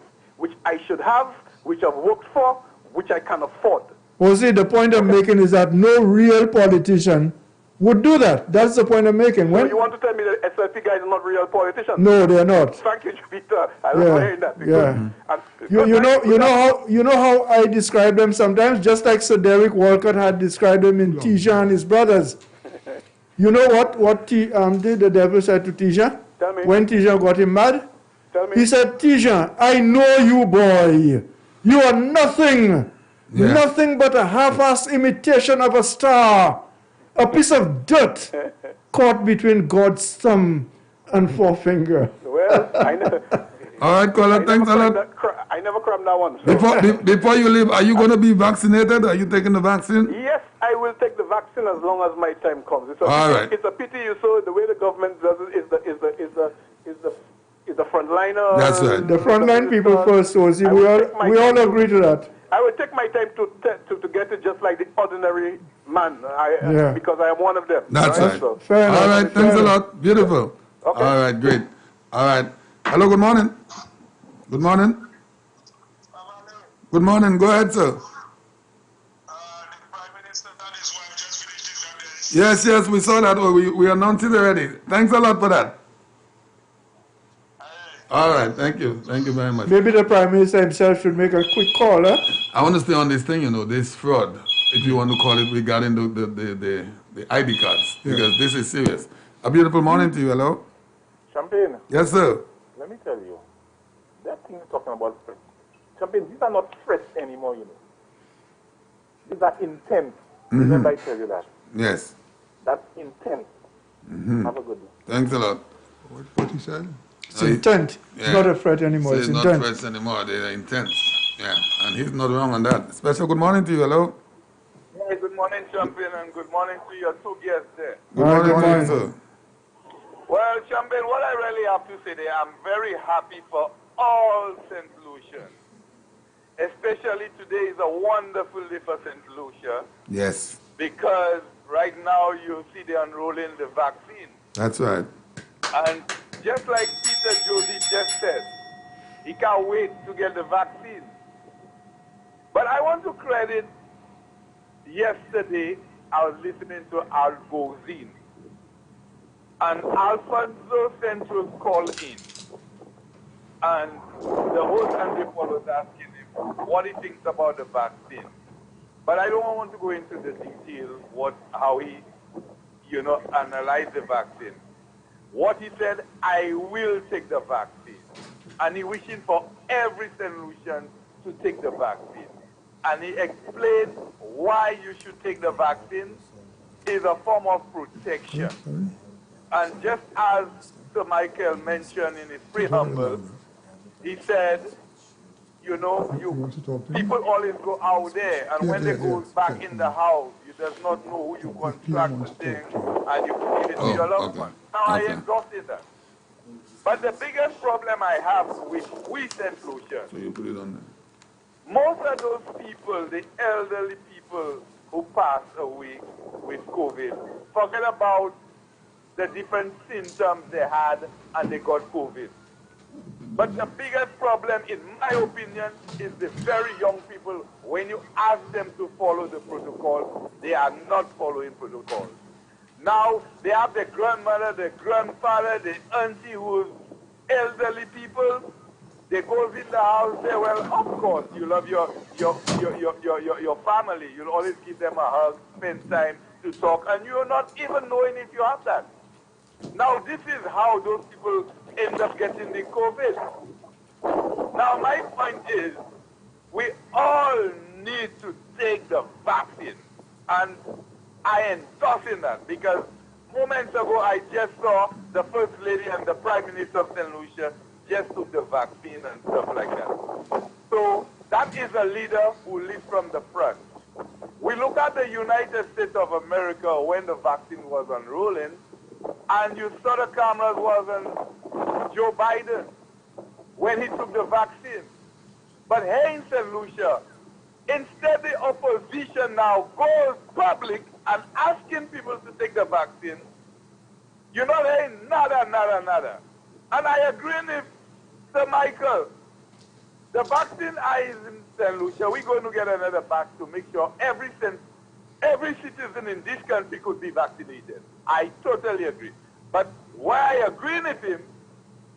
should have, which I've worked for, which I can afford. Ozzy, the point I'm making is that no real politician would do that. That's the point I'm making. So you want to tell me that SLP guys are not real politicians? No, they're not. Thank you, Peter. I love hearing that. You know how I describe them sometimes, just like Sir Derek Walcott had described them in Tisha and his brothers. You know what the devil said to Tisha? Tell me. When Tisha got him mad? Tell me. He said, Tisha, I know you, boy. You are nothing. Yeah. Nothing but a half-assed imitation of a star. A piece of dirt caught between God's thumb and forefinger. Well, I know. All right, caller, thanks a lot. I never crammed that one. So. Before you leave, are you going to be vaccinated? Are you taking the vaccine? Yes, I will take the vaccine as long as my time comes. It's a pity you saw the way the government does it is the frontliner. That's right. The frontline people first, Ozzy. We all agree to that. I will take my time to get it just like the ordinary man, because I am one of them. That's right. So. All right, thanks a lot. Beautiful. Okay. All right, great. All right. Hello, good morning. Good morning. Good morning. Go ahead, sir. The Prime Minister and his wife just finished his Yes, we saw that. We announced it already. Thanks a lot for that. All right, thank you. Thank you very much. Maybe the Prime Minister himself should make a quick call, huh? I want to stay on this thing, this fraud, if you want to call it, regarding the ID cards, because this is serious. A beautiful morning to you. Hello? Champagne. Yes, sir. Let me tell you, that thing you're talking about, Champagne, these are not threats anymore, These are intent. Remember I tell you that. Yes. That's intent. Have a good one. Thanks a lot. What he said? It's intent. It's not a threat anymore. So it's not intent. threats anymore. They are intent. Yeah, and he's not wrong on that. Special good morning to you. Hello? Hey, good morning, Champagne, and good morning to your two guests there. Good morning, sir. Well, Champagne, what I really have to say there, I'm very happy for all St. Lucians. Especially today is a wonderful day for St. Lucia. Yes. Because right now you see they're unrolling the vaccine. That's right. And just like Peter Josie just said, he can't wait to get the vaccine. But I want to credit, yesterday I was listening to Al Gozin, and Alfonso Central called in, and the host Andy Paul was asking him what he thinks about the vaccine. But I don't want to go into the details how he, analyzed the vaccine. What he said, I will take the vaccine. And he wishing for every St. Lucian to take the vaccine. And he explained why you should take the vaccine is a form of protection. And just as Sir Michael mentioned in his preamble, he said, people always go out there, and when they go back in the house, you does not know who you contract the thing, and you give it to your loved one. Now I exhausted that. But the biggest problem I have with we St. Lucian, So you put it on there. most of those people, the elderly people who passed away with COVID, forget about the different symptoms they had and they got COVID. But the biggest problem, in my opinion, is the very young people. When you ask them to follow the protocol, they are not following protocols. Now, they have the grandmother, the grandfather, the auntie who's elderly people. They go in the house, say, well, of course, you love your family. You'll always give them a hug, spend time to talk, and you're not even knowing if you have that. Now, this is how those people end up getting the COVID. Now, my point is, we all need to take the vaccine. And I endorse in that because moments ago I just saw the First Lady and the Prime Minister of St. Lucia just took the vaccine and stuff like that. So that is a leader who leads from the front. We look at the United States of America when the vaccine was unrolling, and you saw the cameras was on Joe Biden when he took the vaccine. But here in St. Lucia, instead the opposition now goes public and asking people to take the vaccine, there ain't nada. And I agree with Sir Michael. The vaccine is in St. Lucia. We're going to get another batch to make sure every citizen in this country could be vaccinated. I totally agree. But where I agree with him,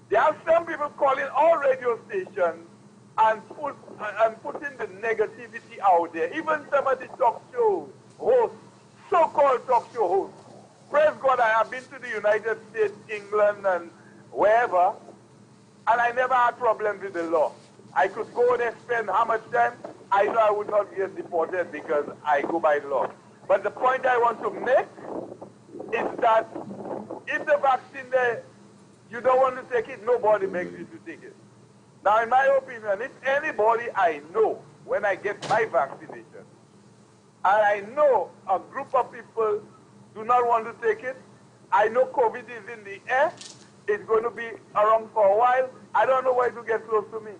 there are some people calling all radio stations and putting the negativity out there. Even some of the talk show hosts, so-called talk show hosts. Praise God, I have been to the United States, England, and wherever, and I never had problems with the law. I could go there, spend how much time? I know I would not get deported because I go by the law. But the point I want to make is that if the vaccine there, you don't want to take it, nobody makes you to take it. Now, in my opinion, if anybody I know, when I get my vaccination, and I know a group of people do not want to take it, I know COVID is in the air, it's going to be around for a while, I don't know why to get close to me.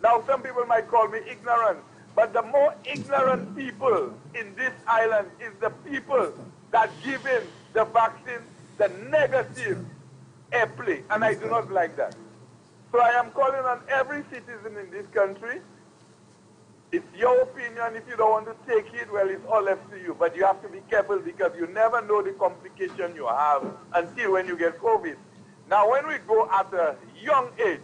Now, some people might call me ignorant, but the more ignorant people in this island is the people that give in the vaccine the negative airplay, and I do not like that. So I am calling on every citizen in this country. It's your opinion. If you don't want to take it, well, it's all left to you. But you have to be careful because you never know the complication you have until when you get COVID. Now, when we go at a young age,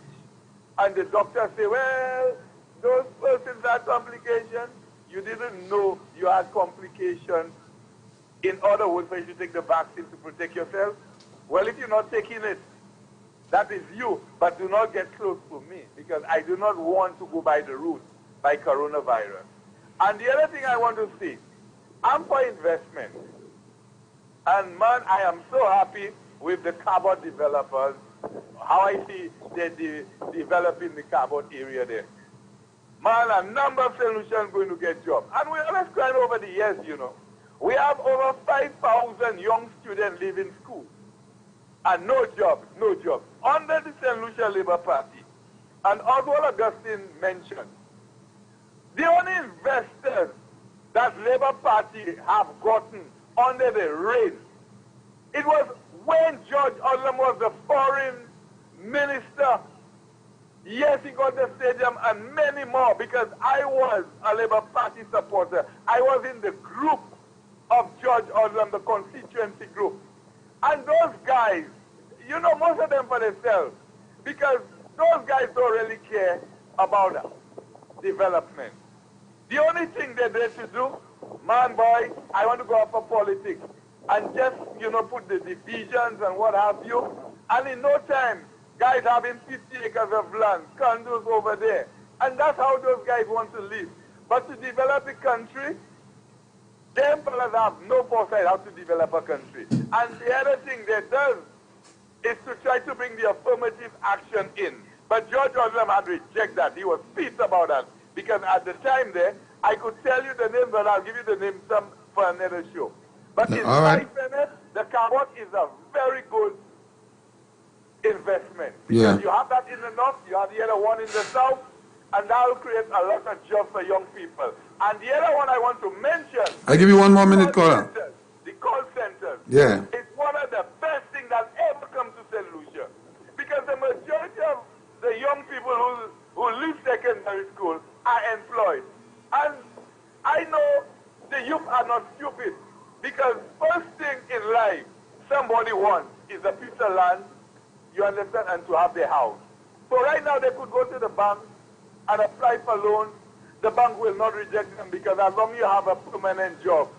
and the doctor say, well, those persons had complications, you didn't know you had complications. In other words, when you take the vaccine to protect yourself, well, if you're not taking it, that is you, but do not get close to me because I do not want to go by the route by coronavirus. And the other thing I want to say, I'm for investment. And man, I am so happy with the carbon developers, how I see they're developing the carbon area there. Man, a number of solutions going to get jobs. And let's climb over the years, We have over 5,000 young students leaving school. And no jobs. Under the St. Lucia Labour Party, and Oswald Augustine mentioned, the only investors that Labour Party have gotten under the reign, it was when George Odlum was the foreign minister. Yes, he got the stadium and many more because I was a Labour Party supporter. I was in the group of George Odlum, the constituency group. And those guys, most of them for themselves, because those guys don't really care about development. The only thing they're there to do, man, boy, I want to go out for politics. And just, put the divisions and what have you. And in no time, guys having 50 acres of land, condos over there. And that's how those guys want to live. But to develop a country, them fellas have no foresight how to develop a country. And the other thing they does is to try to bring the affirmative action in. But George Osborne had rejected that. He was pissed about that. Because at the time there, I could tell you the name, but I'll give you the name for another show. But in my fairness, the carbon is a very good investment. Because you have that in the north, you have the other one in the south, and that will create a lot of jobs for young people. And the other one I want to mention... I give you 1 more minute, caller. The call centers. Yeah. It's one of the best things that ever come to St. Lucia. Because the majority of the young people who leave secondary school are employed. And I know the youth are not stupid. Because first thing in life somebody wants is a piece of land, you understand, and to have their house. So right now they could go to the bank and apply for loans. The bank will not reject them because as long as you have a permanent job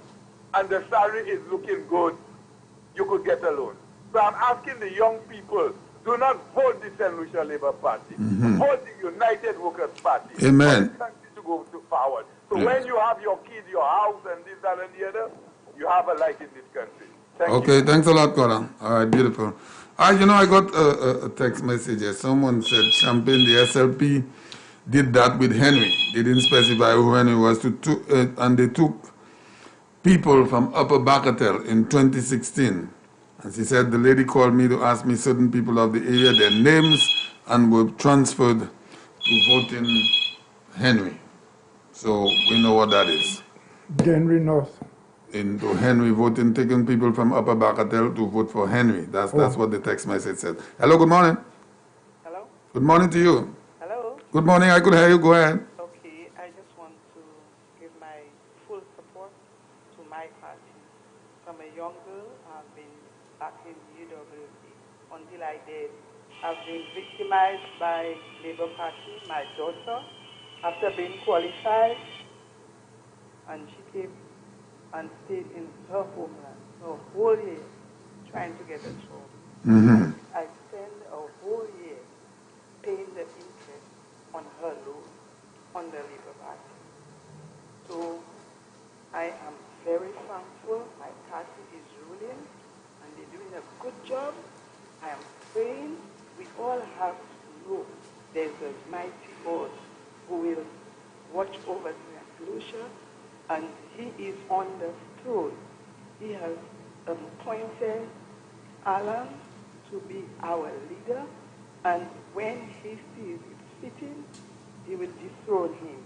and the salary is looking good, you could get a loan. So I'm asking the young people, do not vote the St. Lucia Labour Party. Vote the United Workers Party. Amen. For the country to go forward. So when you have your kids, your house, and this, that, and the other, you have a life in this country. Thank you. Thanks a lot, caller. All right, beautiful. I got a text message here. Someone said Champagne, the SLP, did that with Henry. They didn't specify who Henry was, and they took people from Upper Bacatel in 2016. And she said the lady called me to ask me certain people of the area, their names, and were transferred to voting Henry. So we know what that is. Henry North. Into Henry voting, taking people from Upper Bacatel to vote for Henry. That's what the text message said. Hello, good morning. Hello? Good morning to you. Hello? Good morning, I could hear you. Go ahead. Okay, I just want to give my full support to my party. From a young girl, I've been back in UWA until I did. I've been victimized by Labour Party, my daughter, after being qualified, and she came and stayed in her homeland for a whole year trying to get a job. I spent a whole year paying the interest on her loan on the Labour Party. So I am very thankful. My party is ruling and they're doing a good job. I am praying. We all have to know there's a mighty God who will watch over St. Lucia, and he is on the throne. He has appointed Alan to be our leader, and when he sees it fitting, he will dethrone him.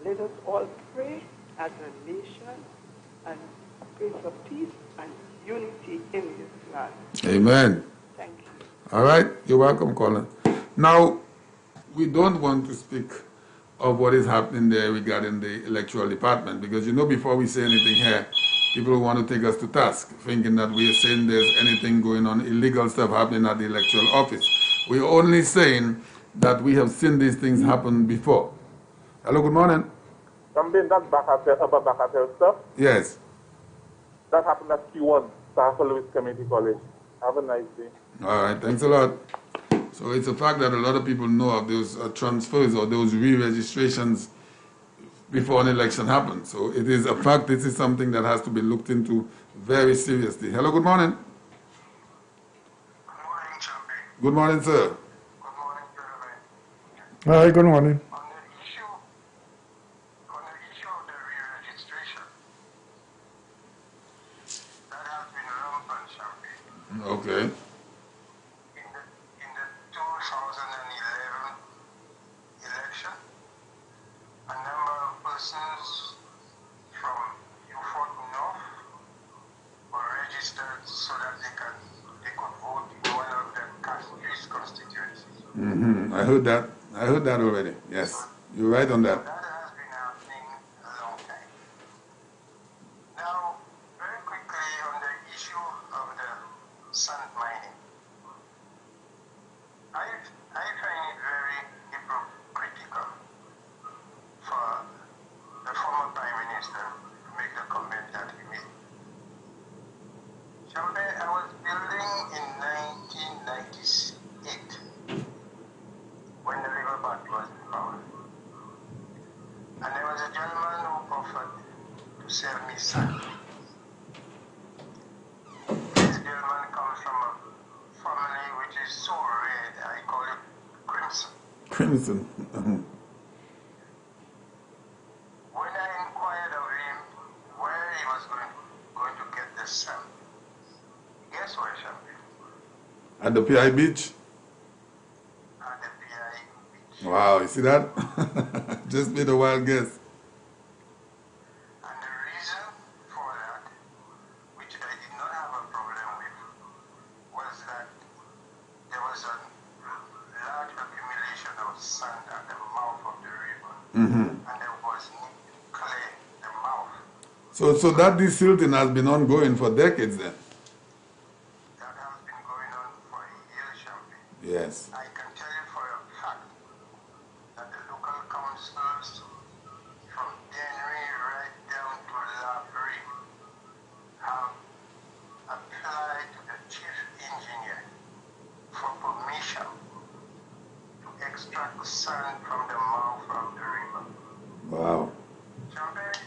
Let us all pray as a nation and pray for peace and unity in this land. Amen. Thank you. All right, you're welcome, Colin. Now, we don't want to speak of what is happening there regarding the electoral department, because before we say anything here, people want to take us to task, thinking that we are saying there's anything going on, illegal stuff happening at the electoral office. We're only saying that we have seen these things happen before. Hello, good morning. Something that Upper Bacatel stuff, Yes. that happened at Q1, Sahara Lewis Community College. Have a nice day. All right, thanks a lot. So it's a fact that a lot of people know of those transfers or those re-registrations before an election happens. So it is a fact. This is something that has to be looked into very seriously. Hello, good morning. Good morning, Champagne. Good morning, sir. Good morning, gentlemen. Hi, good morning. On the issue of the re-registration, that has been rampant, Champagne. Okay. In the 2011 election, a number of persons from Beaufort North were registered so that they could vote in one of the Castries constituencies. I heard that. I heard that already. Yes, you're right on that. That has been happening a long time. Now, very quickly on the issue of the sand mining, I find it very hypocritical for Champagne, I was building in 1998 when the river party was in power. And there was a gentleman who offered to sell me sand. This gentleman comes from a family which is so red, I call it crimson. Crimson. When I inquired of him where he was going to get the sand, guess where, Champagne? At the PI beach? At the PI beach. Wow, you see that? Just made a wild guess. And the reason for that, which I did not have a problem with, was that there was a large accumulation of sand at the mouth of the river. And there was clay, the mouth. So that desilting has been ongoing for decades then? That has been going on for years, Champagne. Yes. I can tell you for a fact that the local councils from Dennery right down to Lapri have applied to the chief engineer for permission to extract sand from the mouth of the river. Wow. Champagne,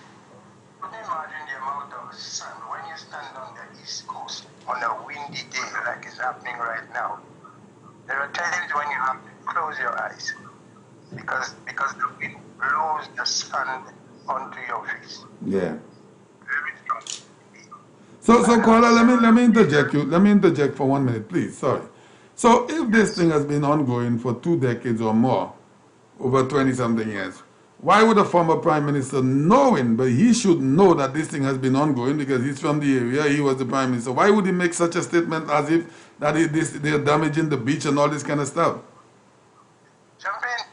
could you imagine the amount of sand when you stand on the east coast on a windy day like is happening right now? There are times when you have to close your eyes because the wind blows the sand onto your face. Yeah. Very strong. So caller, let me interject you. Let me interject for 1 minute, please. Sorry. So if this thing has been ongoing for 2 decades or more, over 20-something years, why would a former prime minister knowing, but he should know that this thing has been ongoing because he's from the area, he was the prime minister. Why would he make such a statement as if that they're damaging the beach and all this kind of stuff? Champagne,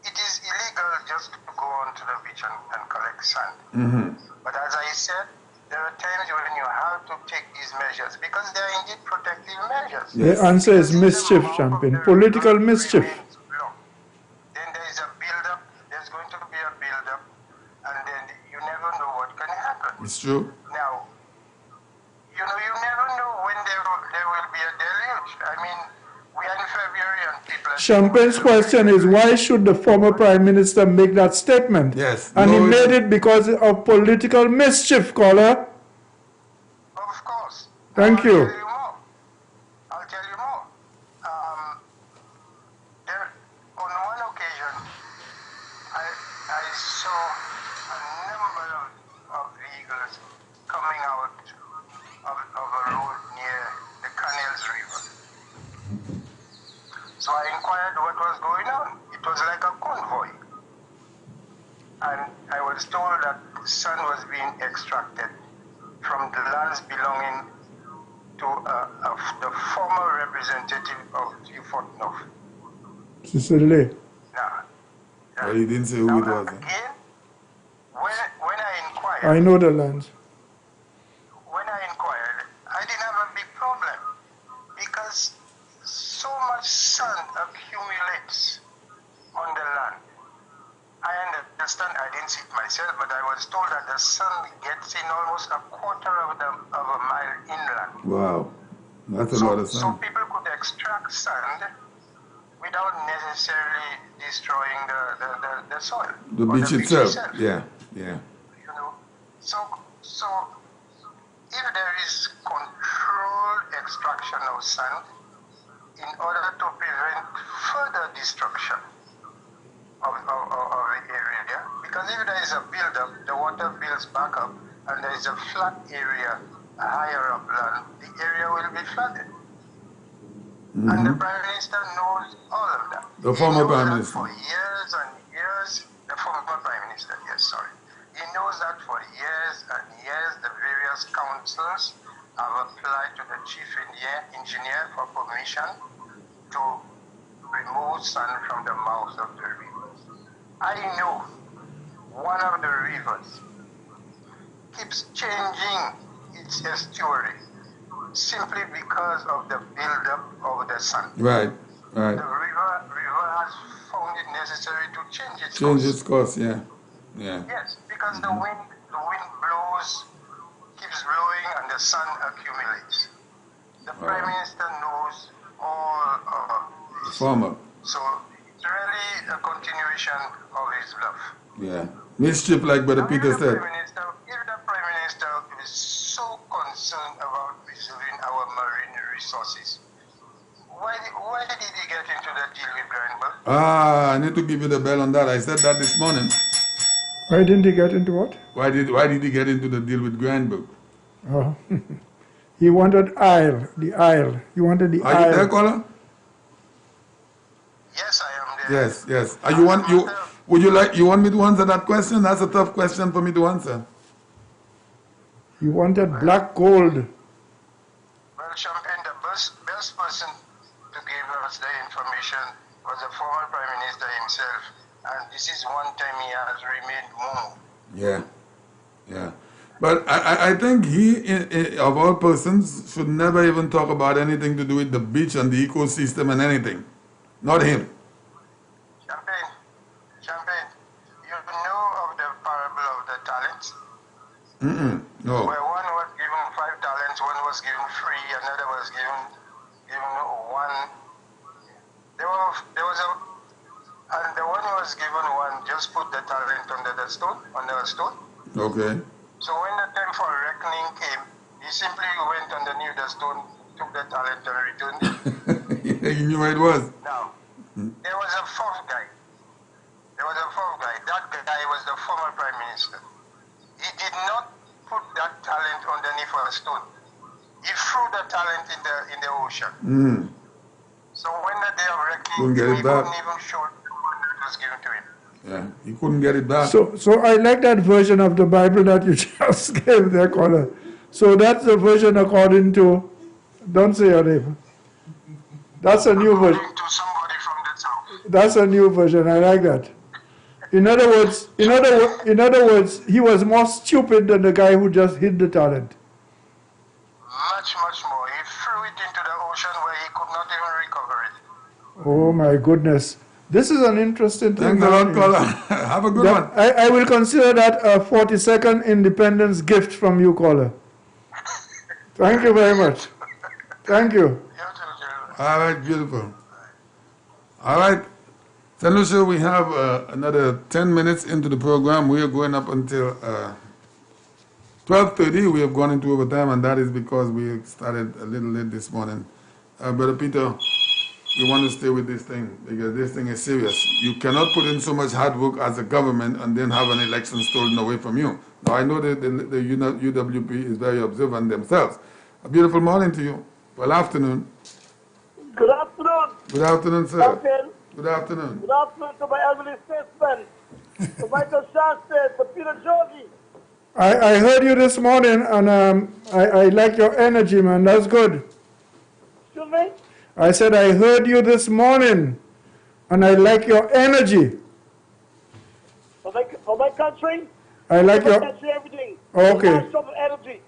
it is illegal just to go onto the beach and collect sand. But as I said, there are times when you have to take these measures because they are indeed protective measures. The answer is mischief, Champagne. Political mischief. Then there is a build-up, there's going to be a build-up, and then you never know what can happen. It's true. Now, you never know when there will be a deluge. I mean, we are in February and people are... Champagne's question is, why should the former prime minister make that statement? Yes. And he made it because of political mischief, caller. Of course. Thank you. I'll tell you more. On one occasion, I saw a number of vehicles coming out of a road near the Canals River. So I inquired what was going on. It was like a convoy. And I was told that sand was being extracted from the lands belonging to the former representative of Fort North. Cicely. Well, he didn't say who it was. Again, when I inquired... I know the land. When I inquired, I didn't have a big problem because so much sand accumulates on the land. I understand, I didn't see it myself, but I was told that the sand gets in almost a quarter of a mile inland. Wow. That's a lot of So sand. people could extract sand without necessarily destroying the soil. The or beach itself. Yeah. So if there is controlled extraction of sand in order to prevent further destruction of the area, because if there is a build-up, the water builds back up, and there is a flat area higher up land, the area will be flooded. And the Prime Minister knows all of that. The former Prime Minister. For years and years, the former Prime Minister, yes, sorry. He knows that for years and years, the various councils have applied to the chief engineer for permission to remove sand from the mouths of the rivers. I know one of the rivers keeps changing its estuary simply because of the build-up of the sand. Right. The river has found it necessary to change its Change course. its course, yeah. Yes, because the wind blows, keeps blowing and the sun accumulates. The Prime Minister knows all this. Former. So it's really a continuation of his bluff. Yeah. Mischief, like Brother Peter If said. the Prime Minister is so concerned about preserving our marine resources, why did he get into the deal with Grindberg? I need to give you the bell on that. I said that this morning. Why didn't he get into what? Why did he get into the deal with Grindberg? Oh. He wanted the Isle. He wanted the Are you there, Isle. caller? Yes, I am there. Yes. You want me to answer that question? That's a tough question for me to answer. He wanted black gold. Well, Champagne, the best person to give us the information was the former Prime Minister himself, and this is one time he has remained mum. Yeah. But I think he, of all persons, should never even talk about anything to do with the beach and the ecosystem and anything. Not him. Champagne, you know of the parable of the talents? No. Where one was given 5 talents, one was given free, another was given 1. And the one who was given 1 just put the talent under a stone. Okay. So when the time for reckoning came, he simply went underneath the stone, took the talent and returned it. Yeah, you knew where it was. Now, there was a fourth guy. That guy was the former Prime Minister. He did not put that talent underneath a stone. He threw the talent in the ocean. So when the day of reckoning came, he couldn't even show the one that was given to him. Yeah, he couldn't get it back. So I like that version of the Bible that you just gave there, caller. So that's the version according to, don't say your name. That's a new version. To somebody from the south. That's a new version. I like that. In other words, he was more stupid than the guy who just hid the talent. Much more. He threw it into the ocean where he could not even recover it. Oh my goodness. This is an interesting thing. Thanks a lot, caller. Have a good one. I will consider that a 42nd independence gift from you, caller. Thank you very much. Thank you. All right, beautiful. All right. St. Lucia, we have another 10 minutes into the program. We are going up until 12:30. We have gone into overtime, and that is because we started a little late this morning. Brother Peter, you want to stay with this thing because this thing is serious. You cannot put in so much hard work as a government and then have an election stolen away from you. Now, I know that the UWP is very observant themselves. A beautiful morning to you. Well, afternoon. Good afternoon. Good afternoon, sir. Captain. Good afternoon. Good afternoon to my elderly statesmen, to Michael Shasta, to Peter Georgie. I heard you this morning, and I like your energy, man. That's good. Excuse me? I said I heard you this morning, and I like your energy. For my country, I like your... country, everything. Okay. The last drop of energy.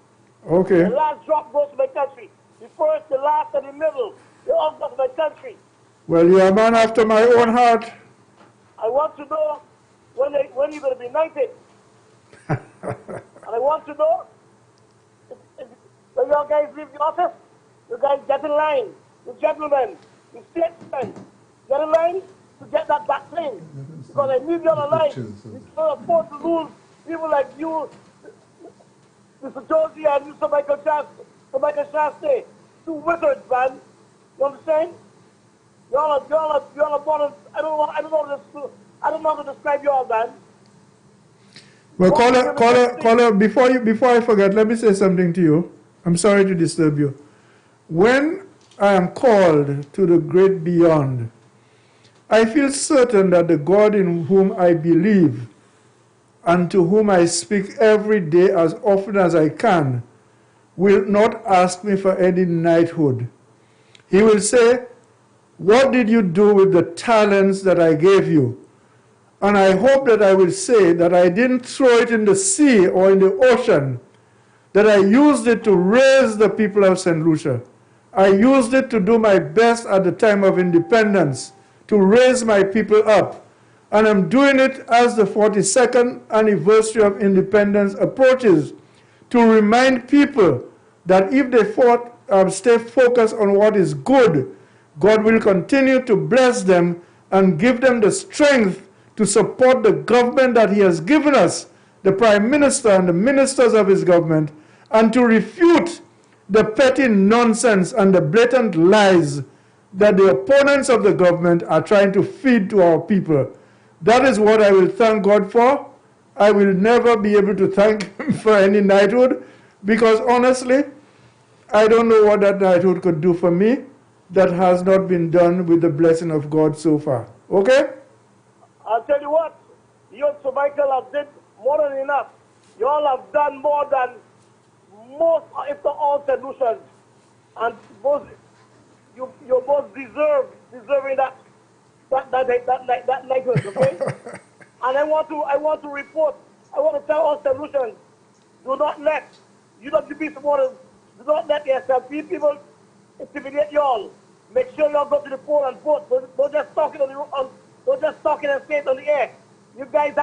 Okay. The last drop goes to my country. The first, the last, and the middle. They all go to my country. Well, you're a man after my own heart. I want to know when you're going to be knighted. And I want to know if when you guys leave the office, you guys get in line. The gentlemen, the statesmen, get in line to get that vaccine. Because I need you on the line. We can't afford to lose people like you, Mr. Josie and Mr. Michael Shasta, 2 wizards, man. You understand? Y'all are born. I don't know how to describe y'all, man. Well, caller, before I forget, let me say something to you. I'm sorry to disturb you. When I am called to the great beyond, I feel certain that the God in whom I believe and to whom I speak every day as often as I can will not ask me for any knighthood. He will say, what did you do with the talents that I gave you? And I hope that I will say that I didn't throw it in the sea or in the ocean, that I used it to raise the people of St. Lucia. I used it to do my best at the time of independence, to raise my people up. And I'm doing it as the 42nd anniversary of independence approaches, to remind people that if they stay focused on what is good, God will continue to bless them and give them the strength to support the government that he has given us, the Prime Minister and the ministers of his government, and to refute the petty nonsense and the blatant lies that the opponents of the government are trying to feed to our people. That is what I will thank God for. I will never be able to thank him for any knighthood, because honestly, I don't know what that knighthood could do for me that has not been done with the blessing of God so far. Okay? I'll tell you what, you and Sir Michael have did more than enough. You all have done more than most, if not all, solutions. And both, you're both deserving that knighthood, okay? And I want to report, I want to tell all solutions, do not let UWP supporters, do not let the SLP people intimidate y'all. Make sure y'all go to the poll and vote. Don't just talking don't just talking and say it on the air. You guys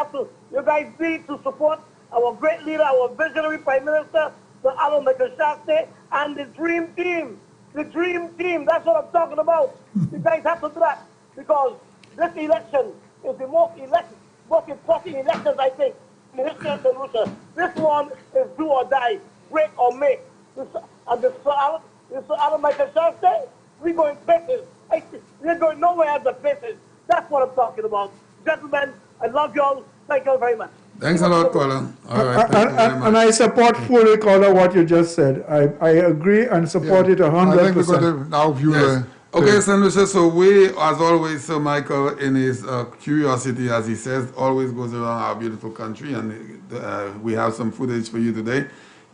need to support our great leader, our visionary Prime Minister, Sir Alan Michael-Shasta, and the dream team. The dream team, that's what I'm talking about. You guys have to do that, because this election is the most important elections, I think, in the history of St. Lucia. This one is do or die, break or make. And this Sir Alan Michael-Shasta, we're going places. We're going nowhere as the places. That's what I'm talking about. Gentlemen, I love y'all. Thank you very much. Thanks a lot, caller. All right, thank you very much. And I support fully, caller, what you just said. I agree and support it 100%. I think we're going to now view yes. Okay, St. Lucia, so we, as always, Sir Michael, in his curiosity, as he says, always goes around our beautiful country, and we have some footage for you today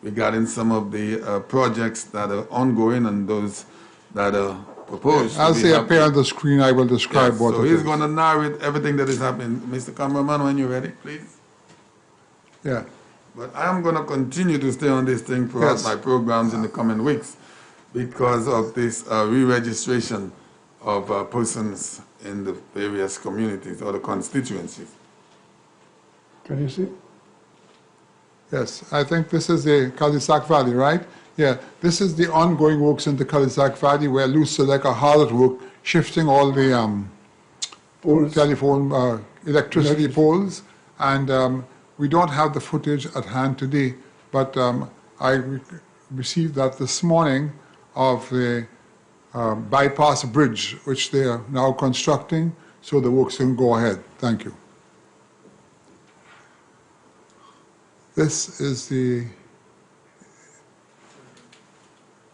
regarding some of the projects that are ongoing and those that are proposed. As they appear on the screen, I will describe what so it he's is. going to narrate everything that is happening. Mr. Cameraman, when you're ready, please. Yeah. But I am going to continue to stay on this thing throughout my programs in the coming weeks because of this re-registration of persons in the various communities or the constituencies. Can you see? Yes, I think this is the Cul-de-sac Valley, right? Yeah, this is the ongoing works in the Cul-de-sac Valley where Loose Select are hard at work shifting all the telephone, electricity poles, and we don't have the footage at hand today, but I received that this morning of the bypass bridge, which they are now constructing, so the works can go ahead. Thank you. This is the,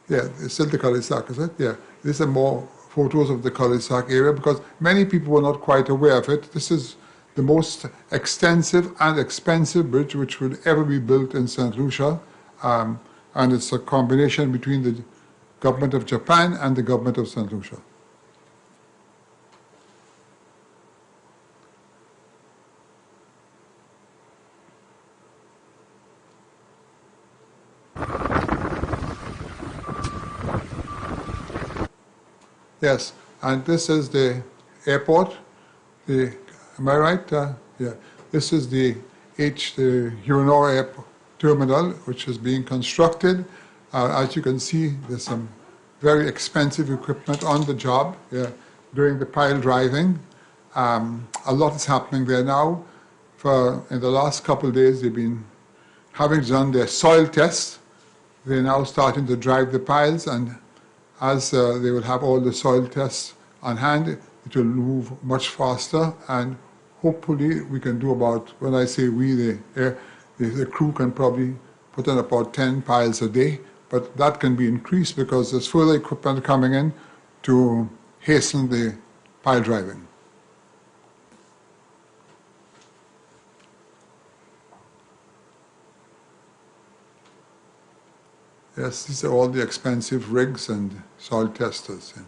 it's still the Cul-de-sac, is it? Yeah, these are more photos of the Cul-de-sac area because many people were not quite aware of it. This is the most extensive and expensive bridge which would ever be built in St. Lucia, and it's a combination between the government of Japan and the government of St. Lucia. Yes, and this is the airport. Am I right? Yeah. This is the Huronora Airport terminal, which is being constructed. As you can see, there's some very expensive equipment on the job during the pile driving. A lot is happening there now. In the last couple of days, they've been having done their soil tests. They're now starting to drive the piles, and as they will have all the soil tests on hand, it will move much faster, and hopefully we can do about, when I say we, the crew can probably put in about 10 piles a day, but that can be increased because there's further equipment coming in to hasten the pile driving. Yes, these are all the expensive rigs and soil testers. Yeah.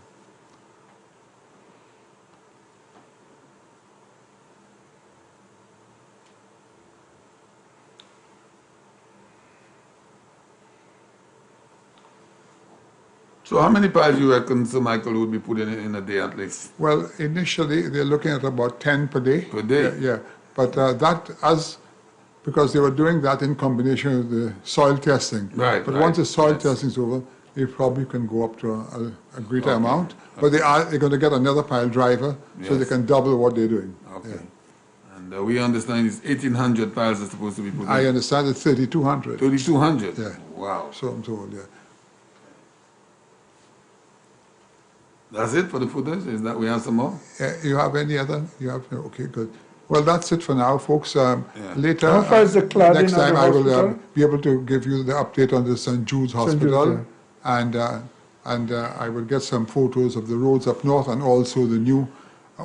So how many piles you reckon Sir Michael would be putting in a day at least? Well, initially they're looking at about 10 per day. Per day? Yeah. But that, as because they were doing that in combination with the soil testing. Right, But right, once the soil yes. testing is over, they probably can go up to a greater amount. But they're going to get another pile driver so they Yes. can double what they're doing. Okay. Yeah. And we understand it's 1,800 piles are supposed to be put in. I understand it's 3,200. 3,200? Yeah. Wow. So I'm told, yeah. That's it for the footage? Is that we have some more? You have any other? You have? Okay, good. Well, that's it for now, folks. Later, How far is the cladding next at time the I will hospital? be able to give you the update on the St. Jude's Hospital. And I will get some photos of the roads up north and also the new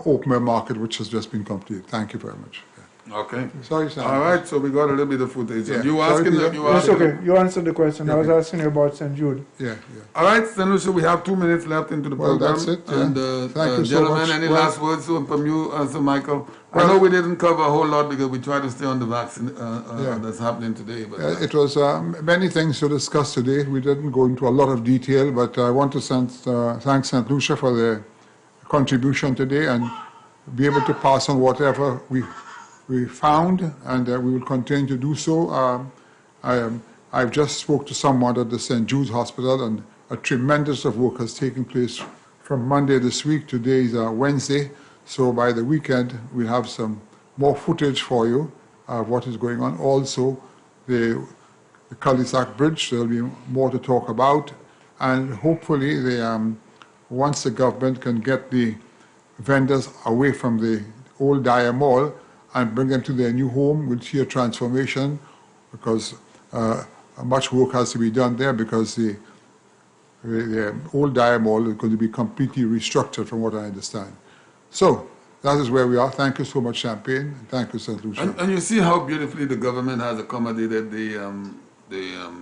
open air market, which has just been completed. Thank you very much. Okay. Sorry, Sam. All right, so we got a little bit of footage. Yeah. You Sorry, asking Peter. that? You That's asking okay. You answered the question. I was Okay. asking you about St. Jude. Yeah, yeah. All right, St. Lucia, we have 2 minutes left into the Well, program. that's it, yeah. And Thank you so gentlemen, much. any Well- last words from you, Sir Michael? I Well- know we didn't cover a whole lot because we tried to stay on the vaccine Yeah. that's happening today. But It was many things to discuss today. We didn't go into a lot of detail, but I want to thank St. Lucia for their contribution today and be able to pass on whatever we found, and we will continue to do so. I've just spoke to someone at the St. Jude's Hospital, and a tremendous of work has taken place from Monday this week. Today is Wednesday, so by the weekend we'll have some more footage for you of what is going on. Also, the Cul-de-sac Bridge, there'll be more to talk about, and hopefully once the government can get the vendors away from the old Dyer Mall and bring them to their new home, we'll see a transformation, because much work has to be done there, because the old Dyer Mall is going to be completely restructured from what I understand. So that is where we are. Thank you so much, Champagne. Thank you, St. Lucia. And you see how beautifully the government has accommodated the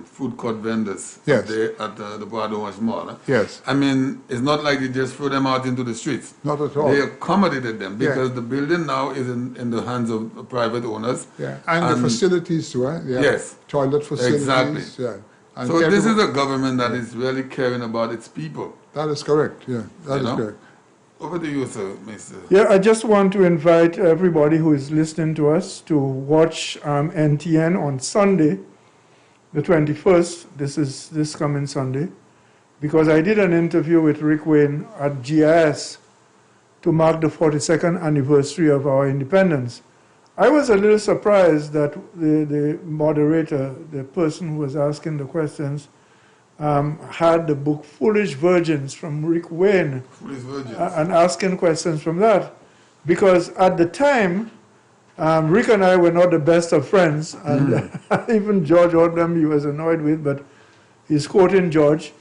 food court vendors Yes. there at the Bois Mall. Huh? Yes. I mean, it's not like they just threw them out into the streets. Not at all. They accommodated them Yeah. because the building now is in the hands of private owners. Yeah, and the facilities too, eh? Yeah. Yes. Toilet facilities. Exactly. Yeah. And So this is everyone- a government that is really caring about its people. That is correct, yeah. That You is know? correct. Over to you, sir, Mr. Yeah, I just want to invite everybody who is listening to us to watch NTN on Sunday, the 21st. This is this coming Sunday, because I did an interview with Rick Wayne at GIS to mark the 42nd anniversary of our independence. I was a little surprised that the moderator, the person who was asking the questions, had the book Foolish Virgins from Rick Wayne Foolish Virgins. and asking questions from that. Because at the time, Rick and I were not the best of friends, and even George Odom he was annoyed with, but he's quoting George,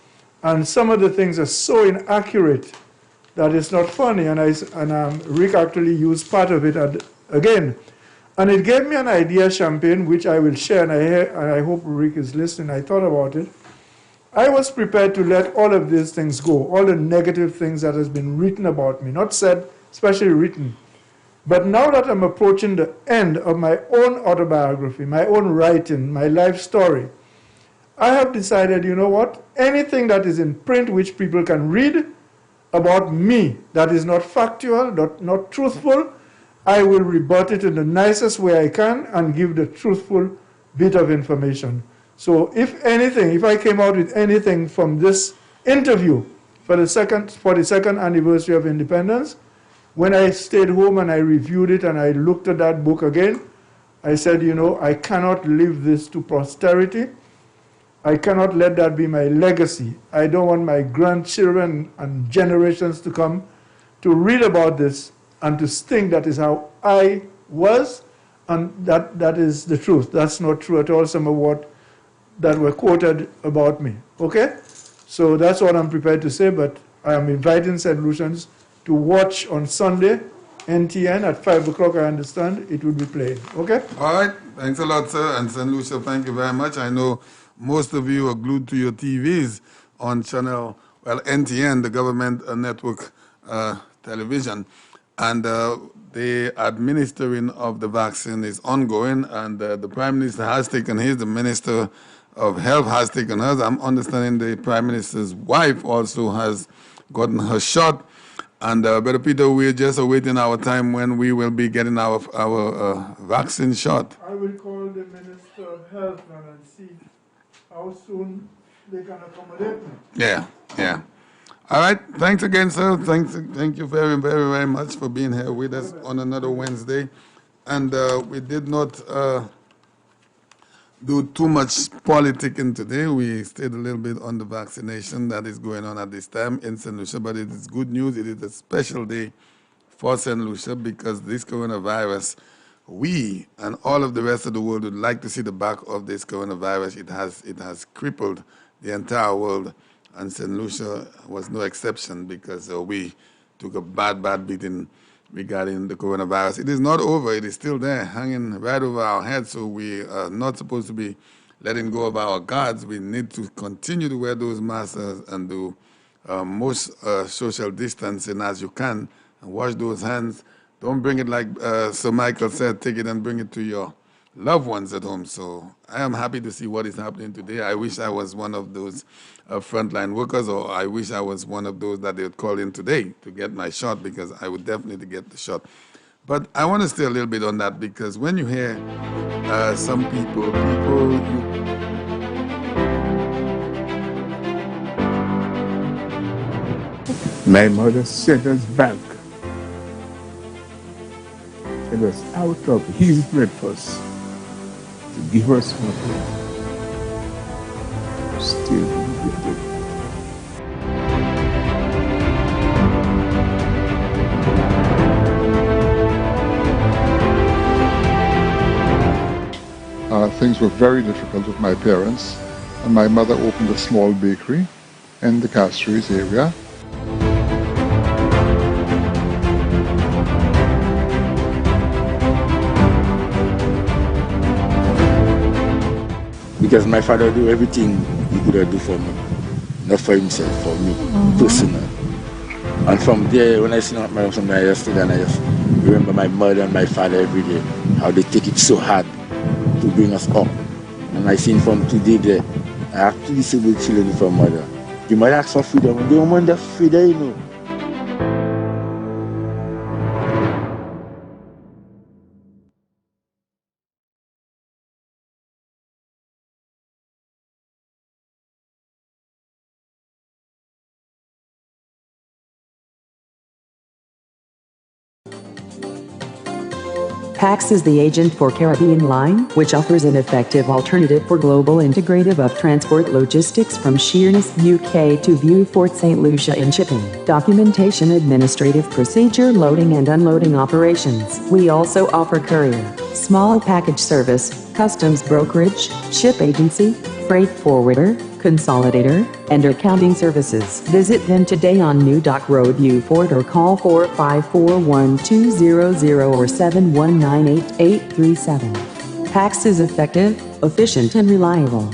and some of the things are so inaccurate that it's not funny, and Rick actually used part of it again. And it gave me an idea, Champagne, which I will share, and I hope Rick is listening. I thought about it. I was prepared to let all of these things go, all the negative things that has been written about me, not said, especially written. But now that I'm approaching the end of my own autobiography, my own writing, my life story, I have decided, you know what? Anything that is in print which people can read about me that is not factual, not truthful, I will rebut it in the nicest way I can and give the truthful bit of information. So if anything, if I came out with anything from this interview for the 42nd anniversary of independence, when I stayed home and I reviewed it and I looked at that book again, I said, you know, I cannot leave this to posterity. I cannot let that be my legacy. I don't want my grandchildren and generations to come to read about this and to think that is how I was, and that is the truth. That's not true at all, some of what that were quoted about me. Okay? So that's what I'm prepared to say, but I am inviting St. Lucians to watch on Sunday, NTN at 5 o'clock, I understand, it will be played. Okay? All right. Thanks a lot, sir. And St. Lucia, thank you very much. I know most of you are glued to your TVs on channel, NTN, the government network television. And the administering of the vaccine is ongoing, and the Prime Minister has taken his, the Minister of Health has taken hers. I'm understanding the Prime Minister's wife also has gotten her shot. And Brother Peter, we're just awaiting our time when we will be getting our vaccine shot. I will call call the Minister of Health and see how soon they can accommodate me. Yeah, yeah. All right. Thanks again, sir. Thank you very, very, very much for being here with us on another Wednesday. And we did not do too much politicking today. We stayed a little bit on the vaccination that is going on at this time in St. Lucia, but it is good news. It is a special day for St. Lucia because this coronavirus, we and all of the rest of the world would like to see the back of this coronavirus. It has crippled the entire world, and St. Lucia was no exception because we took a bad beating regarding the coronavirus. It is not over. It is still there, hanging right over our heads, so we are not supposed to be letting go of our guards. We need to continue to wear those masks and do most social distancing as you can, and wash those hands. Don't bring it like Sir Michael said, take it and bring it to your loved ones at home. So I am happy to see what is happening today. I wish I was one of those frontline workers, or I wish I was one of those that they would call in today to get my shot, because I would definitely get the shot. But I want to stay a little bit on that, because when you hear some people My mother sent us back. It was out of his purpose to give us nothing. Still with it. Things were very difficult with my parents, and my mother opened a small bakery in the Castries area. Because my father do everything he could do for me, not for himself, for me, personal. And from there, when I see my mom, I just stood and I just remember my mother and my father every day, how they take it so hard to bring us up. And I seen from today that I have two disabled children from mother. The mother asks for freedom, and they don't want that freedom, you know. PAX is the agent for Caribbean Line, which offers an effective alternative for global integrative of transport logistics from Sheerness, UK to Vieux-Fort St. Lucia in shipping, documentation, administrative procedure, loading and unloading operations. We also offer courier, small package service, customs brokerage, ship agency, freight forwarder, consolidator, and accounting services. Visit them today on New Dock Road, Vieux-Fort, or call 454-1200 or 7198837. PAX is effective, efficient, and reliable.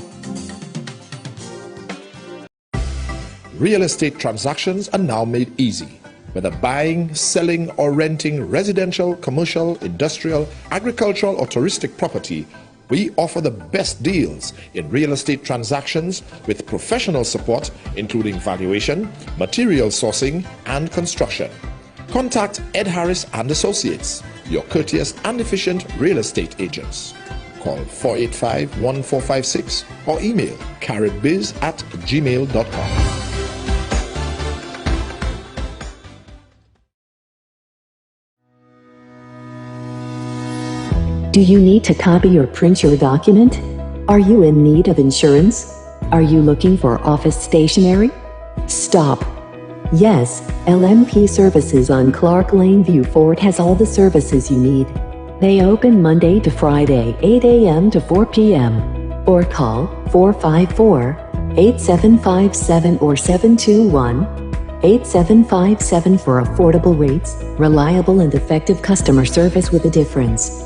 Real estate transactions are now made easy. Whether buying, selling, or renting residential, commercial, industrial, agricultural, or touristic property, we offer the best deals in real estate transactions with professional support, including valuation, material sourcing, and construction. Contact Ed Harris and Associates, your courteous and efficient real estate agents. Call 485-1456 or email caribbiz@gmail.com. Do you need to copy or print your document? Are you in need of insurance? Are you looking for office stationery? Stop. Yes, LMP Services on Clark Lane, Vieux-Fort has all the services you need. They open Monday to Friday, 8 a.m. to 4 p.m. Or call 454-8757 or 721-8757 for affordable rates, reliable and effective customer service with a difference.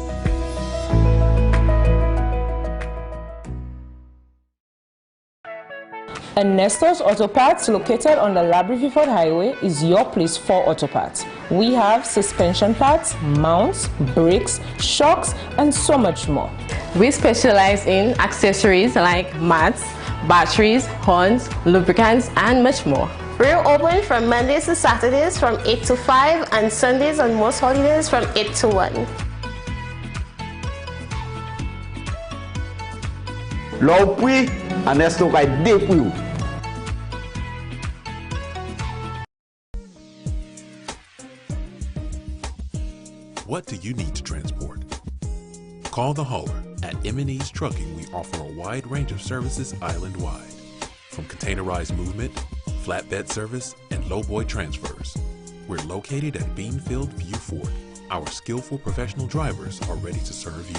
Nestor's Auto Parts, located on the Labrie-Vieux-Fort Highway, is your place for auto parts. We have suspension parts, mounts, brakes, shocks, and so much more. We specialize in accessories like mats, batteries, horns, lubricants, and much more. We're open from Mondays to Saturdays from 8 to 5 and Sundays on most holidays from 8 to 1. Lò ou pri, Ernesto kay de pou you. What do you need to transport? Call the hauler. At M&E's Trucking, we offer a wide range of services island-wide. From containerized movement, flatbed service, and lowboy transfers. We're located at Beanfield View Fort. Our skillful professional drivers are ready to serve you.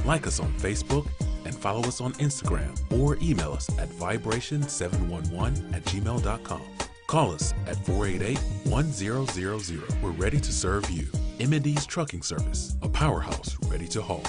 Like us on Facebook and follow us on Instagram or email us at vibration711@gmail.com. Call us at 488-1000. We're ready to serve you. M&D's Trucking Service, a powerhouse ready to haul.